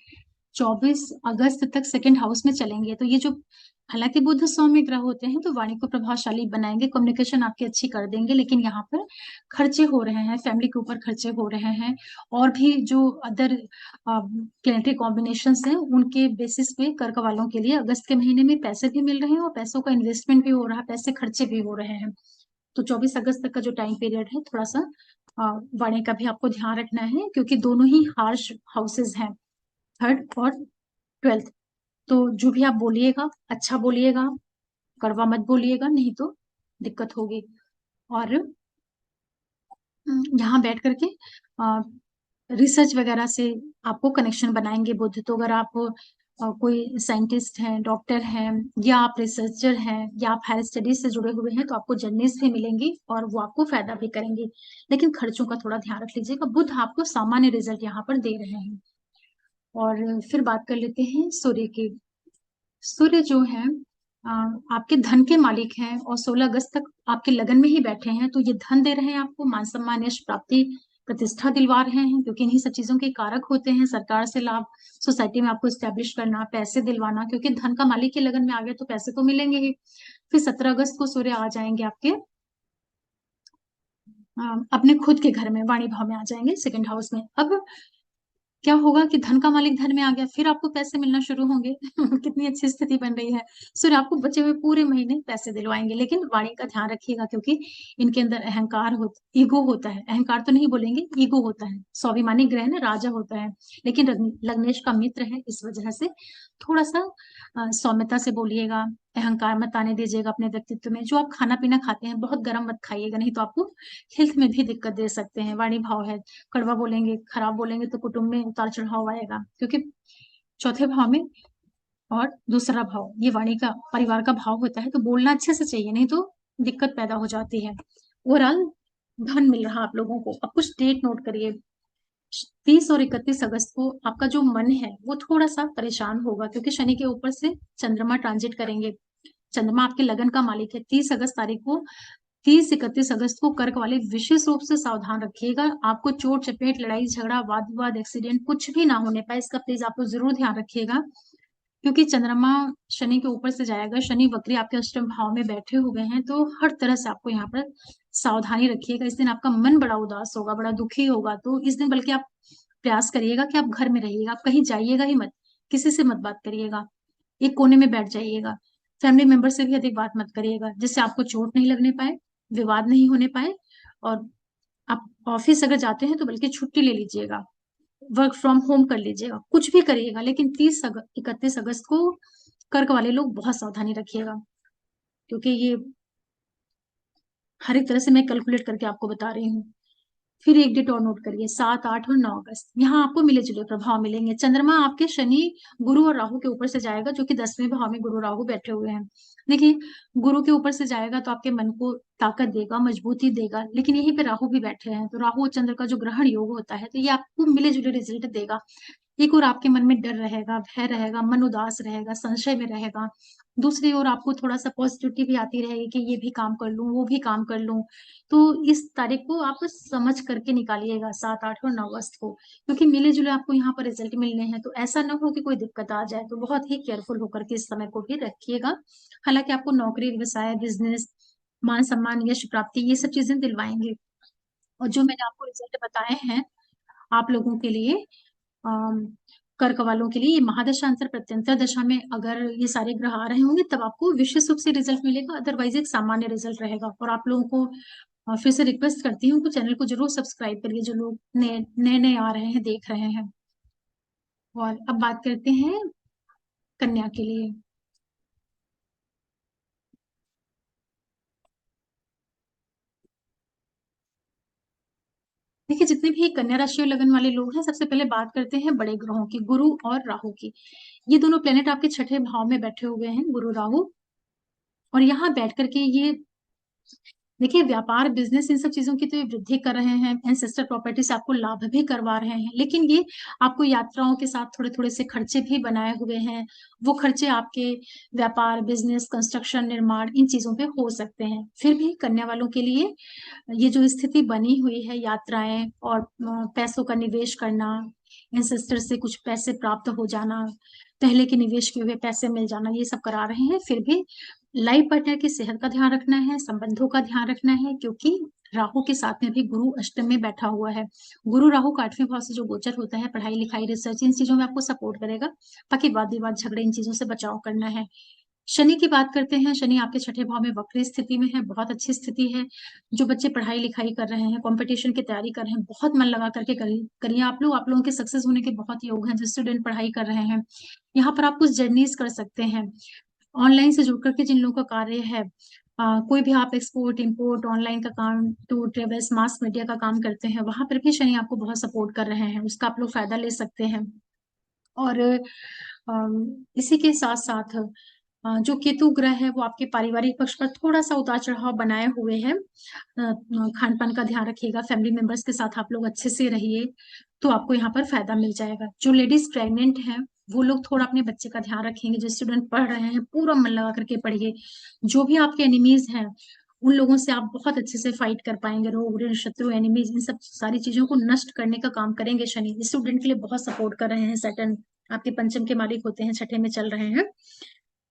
24 अगस्त तक सेकंड हाउस में चलेंगे। तो ये जो, हालांकि बुध सौम्य ग्रह होते हैं तो वाणी को प्रभावशाली बनाएंगे, कम्युनिकेशन आपकी अच्छी कर देंगे, लेकिन यहाँ पर खर्चे हो रहे हैं, फैमिली के ऊपर खर्चे हो रहे हैं, और भी जो अदर प्लेनेटरी कॉम्बिनेशन हैं उनके बेसिस पे कर्क वालों के लिए अगस्त के महीने में पैसे भी मिल रहे हैं, और पैसों का इन्वेस्टमेंट भी हो रहा है, पैसे खर्चे भी हो रहे हैं। तो 24 अगस्त तक का जो टाइम पीरियड है, थोड़ा सा वाणी का भी आपको ध्यान रखना है, क्योंकि दोनों ही हार्श हाउसेज हैं, थर्ड और ट्वेल्थ। तो जो भी आप बोलिएगा अच्छा बोलिएगा, कड़वा मत बोलिएगा, नहीं तो दिक्कत होगी। और यहाँ बैठ करके रिसर्च वगैरह से आपको कनेक्शन बनाएंगे बुद्ध। तो अगर आप कोई साइंटिस्ट हैं, डॉक्टर हैं, या आप रिसर्चर हैं, या आप हायर स्टडीज से जुड़े हुए हैं, तो आपको जर्नीज भी मिलेंगी और वो आपको फायदा भी करेंगी। लेकिन खर्चों का थोड़ा ध्यान रख लीजिएगा। बुद्ध आपको सामान्य रिजल्ट यहाँ पर दे रहे हैं। और फिर बात कर लेते हैं सूर्य की। सूर्य जो है अ, आपके धन के मालिक हैं, और 16 अगस्त तक आपके लगन में ही बैठे हैं। तो ये धन दे रहे हैं आपको, मान सम्मान यश प्राप्ति प्रतिष्ठा दिलवा रहे हैं, क्योंकि इन्हीं सब चीजों के कारक होते हैं। सरकार से लाभ, सोसाइटी में आपको स्टैब्लिश करना, पैसे दिलवाना, क्योंकि धन का मालिक के लगन में आ गया तो पैसे तो मिलेंगे ही। फिर 17 अगस्त को सूर्य आ जाएंगे आपके अपने खुद के घर में, वाणी भाव में आ जाएंगे, सेकंड हाउस में। अब क्या होगा कि धन का मालिक धन में आ गया, फिर आपको पैसे मिलना शुरू होंगे। कितनी अच्छी स्थिति बन रही है। सूर्य आपको बचे हुए पूरे महीने पैसे दिलवाएंगे, लेकिन वाणी का ध्यान रखिएगा, क्योंकि इनके अंदर अहंकार हो, ईगो होता है। अहंकार तो नहीं बोलेंगे, ईगो होता है। स्वाभिमानी ग्रह ना, राजा होता है, लेकिन लग्नेश का मित्र है, इस वजह से थोड़ा सा सौम्यता से बोलिएगा। अहंकार मत आने दीजिएगा अपने व्यक्तित्व में। जो आप खाना पीना खाते हैं, बहुत गर्म मत खाइएगा, नहीं तो आपको हेल्थ में भी दिक्कत दे सकते हैं। वाणी भाव है, कड़वा बोलेंगे, खराब बोलेंगे तो कुटुंब में उतार चढ़ाव आएगा, क्योंकि चौथे भाव में और दूसरा भाव ये वाणी का, परिवार का भाव होता है। तो बोलना अच्छे से चाहिए, नहीं तो दिक्कत पैदा हो जाती है। ओवरऑल धन मिल रहा आप लोगों को। अब कुछ डेट नोट करिए। 30 और 31 अगस्त को आपका जो मन है वो थोड़ा सा परेशान होगा, क्योंकि शनि के ऊपर से चंद्रमा ट्रांजिट करेंगे। चंद्रमा आपके लगन का मालिक है। 30 अगस्त तारीख को, 30 31 अगस्त को कर्क वाले विशेष रूप से सावधान रखिएगा। आपको चोट चपेट, लड़ाई झगड़ा, वाद विवाद, एक्सीडेंट कुछ भी ना होने पाए, इसका प्लीज आपको जरूर ध्यान रखिएगा। क्योंकि चंद्रमा शनि के ऊपर से जाएगा, शनि वक्री आपके अष्टम भाव में बैठे हुए हैं, तो हर तरह से आपको यहाँ पर सावधानी रखिएगा। इस दिन आपका मन बड़ा उदास होगा, बड़ा दुखी होगा। तो इस दिन बल्कि आप प्रयास करिएगा कि आप घर में रहिएगा, आप कहीं जाइएगा ही मत, किसी से मत बात करिएगा, एक कोने में बैठ जाइएगा। फैमिली मेंबर से भी अधिक बात मत करिएगा, जिससे आपको चोट नहीं लगने पाए, विवाद नहीं होने पाए। और आप ऑफिस अगर जाते हैं तो बल्कि छुट्टी ले लीजिएगा, वर्क फ्रॉम होम कर लीजिएगा, कुछ भी करिएगा। लेकिन 31 अगस्त को कर्क वाले लोग बहुत सावधानी रखिएगा, क्योंकि ये हर एक तरह से मैं कैलकुलेट करके आपको बता रही हूँ। फिर एक डेट और नोट करिए, 7 8 और 9 अगस्त, यहाँ आपको मिले जुले प्रभाव मिलेंगे। चंद्रमा आपके शनि, गुरु और राहु के ऊपर से जाएगा, जो कि 10वें भाव में गुरु राहु बैठे हुए हैं। देखिए, गुरु के ऊपर से जाएगा तो आपके मन को ताकत देगा, मजबूती देगा, लेकिन यहीं पे राहु भी बैठे हैं, तो राहु और चंद्र का जो ग्रहण योग होता है, तो ये आपको मिले जुले रिजल्ट देगा। एक और आपके मन में डर रहेगा, भय रहेगा, मन उदास रहेगा, संशय में रहेगा। दूसरी ओर आपको थोड़ा सा पॉजिटिविटी भी आती रहेगी कि ये भी काम कर लूं, वो भी काम कर लूं। तो इस तारीख को आप समझ करके निकालिएगा, 7 8 और 9 अगस्त को, क्योंकि मिले जुले आपको यहाँ पर रिजल्ट मिलने हैं। तो ऐसा ना हो कि कोई दिक्कत आ जाए, तो बहुत ही केयरफुल होकर के इस समय को भी रखिएगा। हालांकि आपको नौकरी, व्यवसाय, बिजनेस, मान सम्मान, यश प्राप्ति, ये सब चीजें दिलवाएंगे। और जो मैंने आपको रिजल्ट बताए हैं आप लोगों के लिए, कर्क वालों के लिए ये महादशा अंतर प्रत्यंतर दशा में अगर ये सारे ग्रह आ रहे होंगे तब आपको विशेष रूप से रिजल्ट मिलेगा, अदरवाइज एक सामान्य रिजल्ट रहेगा। और आप लोगों को फिर से रिक्वेस्ट करती हूँ कि चैनल को जरूर सब्सक्राइब करिए, जो लोग नए नए नए आ रहे हैं, देख रहे हैं। और अब बात करते हैं कन्या के लिए। देखिए, जितने भी कन्या राशि और लगन वाले लोग हैं, सबसे पहले बात करते हैं बड़े ग्रहों की, गुरु और राहु की। ये दोनों प्लेनेट आपके छठे भाव में बैठे हुए हैं, गुरु राहु। और यहाँ बैठ करके ये देखिए, व्यापार बिजनेस इन सब चीजों की तो ये वृद्धि कर रहे हैं, एंसेस्टर प्रॉपर्टी से आपको लाभ भी करवा रहे हैं, लेकिन ये आपको यात्राओं के साथ थोड़े थोड़े से खर्चे भी बनाए हुए हैं। वो खर्चे आपके व्यापार बिजनेस कंस्ट्रक्शन निर्माण इन चीजों पे हो सकते हैं। फिर भी कन्या वालों के लिए ये जो स्थिति बनी हुई है, यात्राएं और पैसों का निवेश करना, एंसेस्टर से कुछ पैसे प्राप्त हो जाना, पहले के निवेश किए हुए पैसे मिल जाना, ये सब करा रहे हैं। फिर भी लाइफ पार्टनर की सेहत का ध्यान रखना है, संबंधों का ध्यान रखना है, क्योंकि राहु के साथ में भी गुरु अष्टम में बैठा हुआ है। गुरु राहु का 8वें भाव से जो गोचर होता है, पढ़ाई लिखाई रिसर्च इन चीजों में आपको सपोर्ट करेगा। बाकी वाद विवाद झगड़े इन चीजों से बचाव करना है। शनि की बात करते हैं। शनि आपके छठे भाव में वक्री स्थिति में है, बहुत अच्छी स्थिति है। जो बच्चे पढ़ाई लिखाई कर रहे हैं, कंपटीशन की तैयारी कर रहे हैं, बहुत मन लगा करके करिए आप लोगों के सक्सेस होने के बहुत योग हैं। जो स्टूडेंट पढ़ाई कर रहे हैं, यहाँ पर आप कुछ जर्नीज कर सकते हैं। ऑनलाइन से जुड़ करके जिन लोगों का कार्य है, कोई भी आप एक्सपोर्ट इंपोर्ट ऑनलाइन का काम, टूर ट्रेवल्स मास मीडिया का काम करते हैं, वहां पर भी शनि आपको बहुत सपोर्ट कर रहे हैं, उसका आप लोग फायदा ले सकते हैं। और इसी के साथ साथ जो केतु ग्रह है वो आपके पारिवारिक पक्ष पर थोड़ा सा उतार चढ़ाव बनाए हुए है। खान पान का ध्यान रखिएगा, फैमिली मेंबर्स के साथ आप लोग अच्छे से रहिए, तो आपको यहाँ पर फायदा मिल जाएगा। जो लेडीज प्रेग्नेंट हैं, वो लोग थोड़ा अपने बच्चे का ध्यान रखेंगे। जो स्टूडेंट पढ़ रहे हैं, पूरा मन लगा करके पढ़िए। जो भी आपके एनिमीज हैं, उन लोगों से आप बहुत अच्छे से फाइट कर पाएंगे। रोग ऋण शत्रु एनिमीज इन सब सारी चीजों को नष्ट करने का काम करेंगे शनि। स्टूडेंट के लिए बहुत सपोर्ट कर रहे हैं। सैटर्न आपके पंचम के मालिक होते हैं, छठे में चल रहे हैं।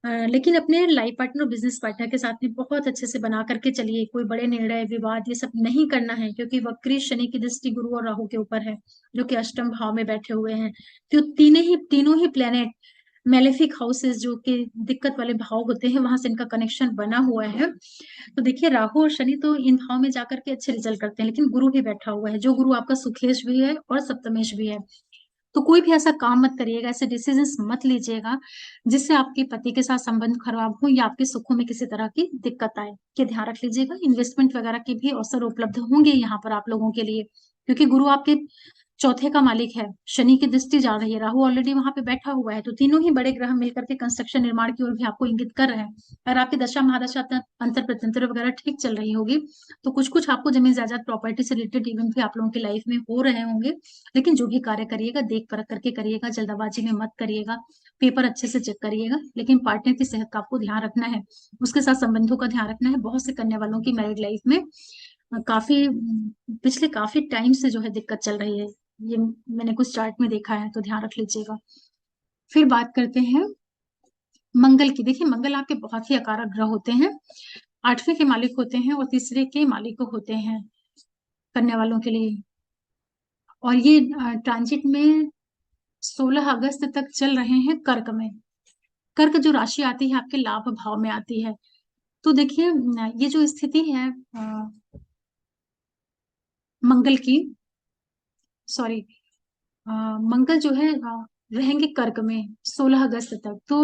लेकिन अपने लाइफ पार्टनर और बिजनेस पार्टनर के साथ में बहुत अच्छे से बना करके चलिए। कोई बड़े निर्णय विवाद ये सब नहीं करना है, क्योंकि वक्री शनि की दृष्टि गुरु और राहु के ऊपर है, जो कि अष्टम भाव में बैठे हुए हैं। तो तीनों ही प्लेनेट मेलेफिक हाउसेस, जो कि दिक्कत वाले भाव होते हैं, वहां से इनका कनेक्शन बना हुआ है। तो देखिए, राहु और शनि तो इन भाव में जाकर के अच्छे रिजल्ट करते हैं, लेकिन गुरु भी बैठा हुआ है, जो गुरु आपका सुखेश भी है और सप्तमेश भी है। तो कोई भी ऐसा काम मत करिएगा, ऐसे डिसीजंस मत लीजिएगा जिससे आपके पति के साथ संबंध खराब हो या आपके सुखों में किसी तरह की दिक्कत आए। ये ध्यान रख लीजिएगा। इन्वेस्टमेंट वगैरह के भी अवसर उपलब्ध होंगे यहाँ पर आप लोगों के लिए, क्योंकि गुरु आपके चौथे का मालिक है। शनि की दृष्टि जा रही है, राहु ऑलरेडी वहां पे बैठा हुआ है, तो तीनों ही बड़े ग्रह मिलकर के कंस्ट्रक्शन निर्माण की ओर भी आपको इंगित कर रहे हैं। अगर आपकी दशा महादशा अंतर प्रत्यंतर वगैरह ठीक चल रही होगी, तो कुछ कुछ आपको जमीन जायदाद प्रॉपर्टी से रिलेटेड इवेंट भी आप लोगों की लाइफ में हो रहे होंगे। लेकिन जो भी कार्य करिएगा, देख परख करके करिएगा, जल्दबाजी में मत करिएगा। पेपर अच्छे से चेक करिएगा। लेकिन पार्टनर की सेहत का आपको ध्यान रखना है, उसके साथ संबंधों का ध्यान रखना है। बहुत से कन्या वालों की मैरिड लाइफ में काफी पिछले काफी टाइम से जो है दिक्कत चल रही है। ये मैंने कुछ चार्ट में देखा है, तो ध्यान रख लीजिएगा। फिर बात करते हैं मंगल की। देखिए, मंगल आपके बहुत ही अकारक ग्रह होते हैं। 8वें के मालिक होते हैं और तीसरे के मालिक होते हैं कन्या वालों के लिए। और ये ट्रांजिट में 16 अगस्त तक चल रहे हैं कर्क में। कर्क जो राशि आती है आपके लाभ भाव में आती है। तो देखिए, ये जो स्थिति है मंगल की, सॉरी, मंगल जो है रहेंगे कर्क में 16 अगस्त तक। तो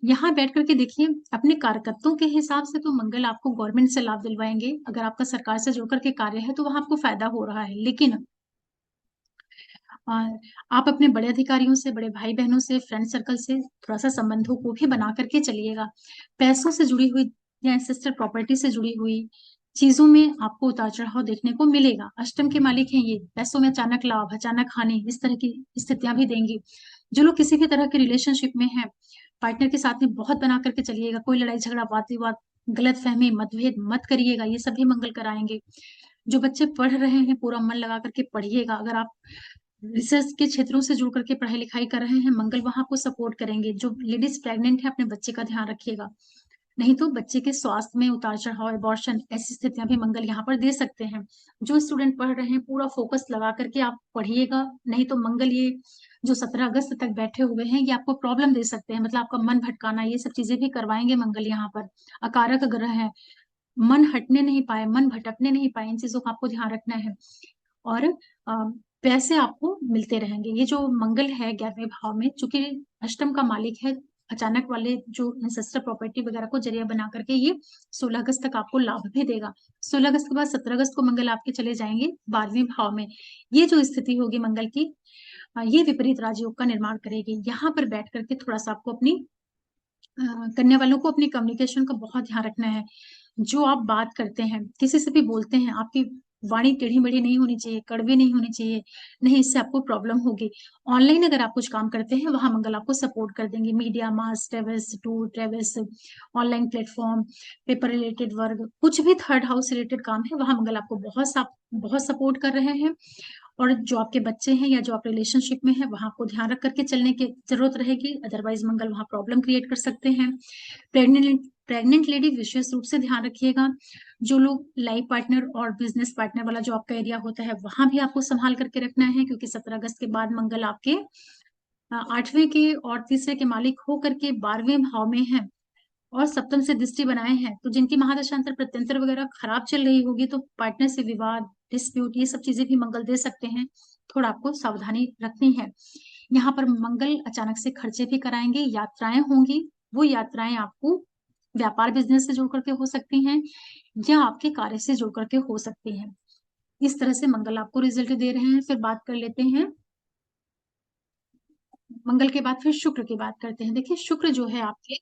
यहाँ बैठ करके देखिए, अपने कार्यकर्ताओं के हिसाब से तो मंगल आपको गवर्नमेंट से लाभ दिलवाएंगे। अगर आपका सरकार से जुड़ करके कार्य है, तो वहां आपको फायदा हो रहा है। लेकिन आप अपने बड़े अधिकारियों से, बड़े भाई बहनों से, फ्रेंड सर्कल से थोड़ा सा संबंधों को भी बना करके चलिएगा। पैसों से जुड़ी हुई या एंसेस्टर प्रॉपर्टी से जुड़ी हुई चीजों में आपको उतार चढ़ाव देखने को मिलेगा। अष्टम के मालिक हैं ये, पैसों में अचानक लाभ, अचानक हानि, इस तरह की स्थितियां भी देंगी। जो लोग किसी भी तरह के रिलेशनशिप में हैं, पार्टनर के साथ में बहुत बना करके चलिएगा। कोई लड़ाई झगड़ा वाद विवाद गलत फहमी मतभेद मत करिएगा, ये सभी मंगल कराएंगे। जो बच्चे पढ़ रहे हैं, पूरा मन लगा करके पढ़िएगा। अगर आप रिसर्च के क्षेत्रों से जुड़ करके पढ़ाई लिखाई कर रहे हैं, मंगल वहां आपको सपोर्ट करेंगे। जो लेडीज प्रेग्नेंट है, अपने बच्चे का ध्यान रखिएगा, नहीं तो बच्चे के स्वास्थ्य में उतार चढ़ाव, एबॉर्शन, ऐसी स्थितियां भी मंगल यहाँ पर दे सकते हैं। जो स्टूडेंट पढ़ रहे हैं, पूरा फोकस लगा करके आप पढ़िएगा, नहीं तो मंगल ये जो 17 अगस्त तक बैठे हुए हैं ये आपको प्रॉब्लम दे सकते हैं, मतलब आपका मन भटकाना, ये सब चीजें भी करवाएंगे मंगल यहाँ पर। अकारक ग्रह है, मन हटने नहीं पाए, मन भटकने नहीं पाए, इन चीजों का आपको ध्यान रखना है। और पैसे आपको मिलते रहेंगे। ये जो मंगल है 11वें भाव में, चूंकि अष्टम का मालिक है, अचानक वाले जो इंसेस्टर प्रॉपर्टी वगैरह को जरिया बना करके ये 16 अगस्त तक आपको लाभ भी देगा। 16 अगस्त के बाद 17 अगस्त को मंगल आपके चले जाएंगे 12वें भाव में। ये जो स्थिति होगी मंगल की, ये विपरीत राजयोग का निर्माण करेगी। यहाँ पर बैठ करके थोड़ा सा आपको अपनी कन्या वालों को अपनी कम्युनिकेशन का बहुत ध्यान रखना है। जो आप बात करते हैं, किसी से भी बोलते हैं, आपकी वाणी टेढ़ी मेढ़ी नहीं होनी चाहिए, कड़वी नहीं होनी चाहिए, नहीं इससे आपको प्रॉब्लम होगी। ऑनलाइन अगर आप कुछ काम करते हैं, वहां मंगल आपको सपोर्ट कर देंगे। Media, mass, travels, tour travels, online platform, paper related work, कुछ भी थर्ड हाउस रिलेटेड काम है, वहां मंगल आपको बहुत सपोर्ट कर रहे हैं। और जो आपके बच्चे हैं या जो आप रिलेशनशिप में है, वहां आपको ध्यान रख करके चलने की जरूरत रहेगी, अदरवाइज मंगल वहां प्रॉब्लम क्रिएट कर सकते हैं। प्रेग्नेंट लेडी विशेष रूप से ध्यान रखिएगा। जो लोग लाइफ पार्टनर और बिजनेस पार्टनर वाला जो आपका एरिया होता है, वहां भी आपको संभाल करके रखना है, क्योंकि 17 अगस्त के बाद मंगल आपके 8वें के और तीसरे के मालिक होकर के 12वें भाव में है और सप्तम से दृष्टि बनाए हैं। तो जिनकी महादशांतर प्रत्यंतर वगैरह खराब चल रही होगी, तो पार्टनर से विवाद, डिस्प्यूट, ये सब चीजें भी मंगल दे सकते हैं। थोड़ा आपको सावधानी रखनी है। यहाँ पर मंगल अचानक से खर्चे भी कराएंगे, यात्राएं होंगी। वो यात्राएं आपको व्यापार बिजनेस से जुड़ करके हो सकती हैं या आपके कार्य से जुड़ करके हो सकती हैं। इस तरह से मंगल आपको रिजल्ट दे रहे हैं। फिर बात कर लेते हैं मंगल के बाद, फिर शुक्र की बात करते हैं। देखिए शुक्र जो है आपके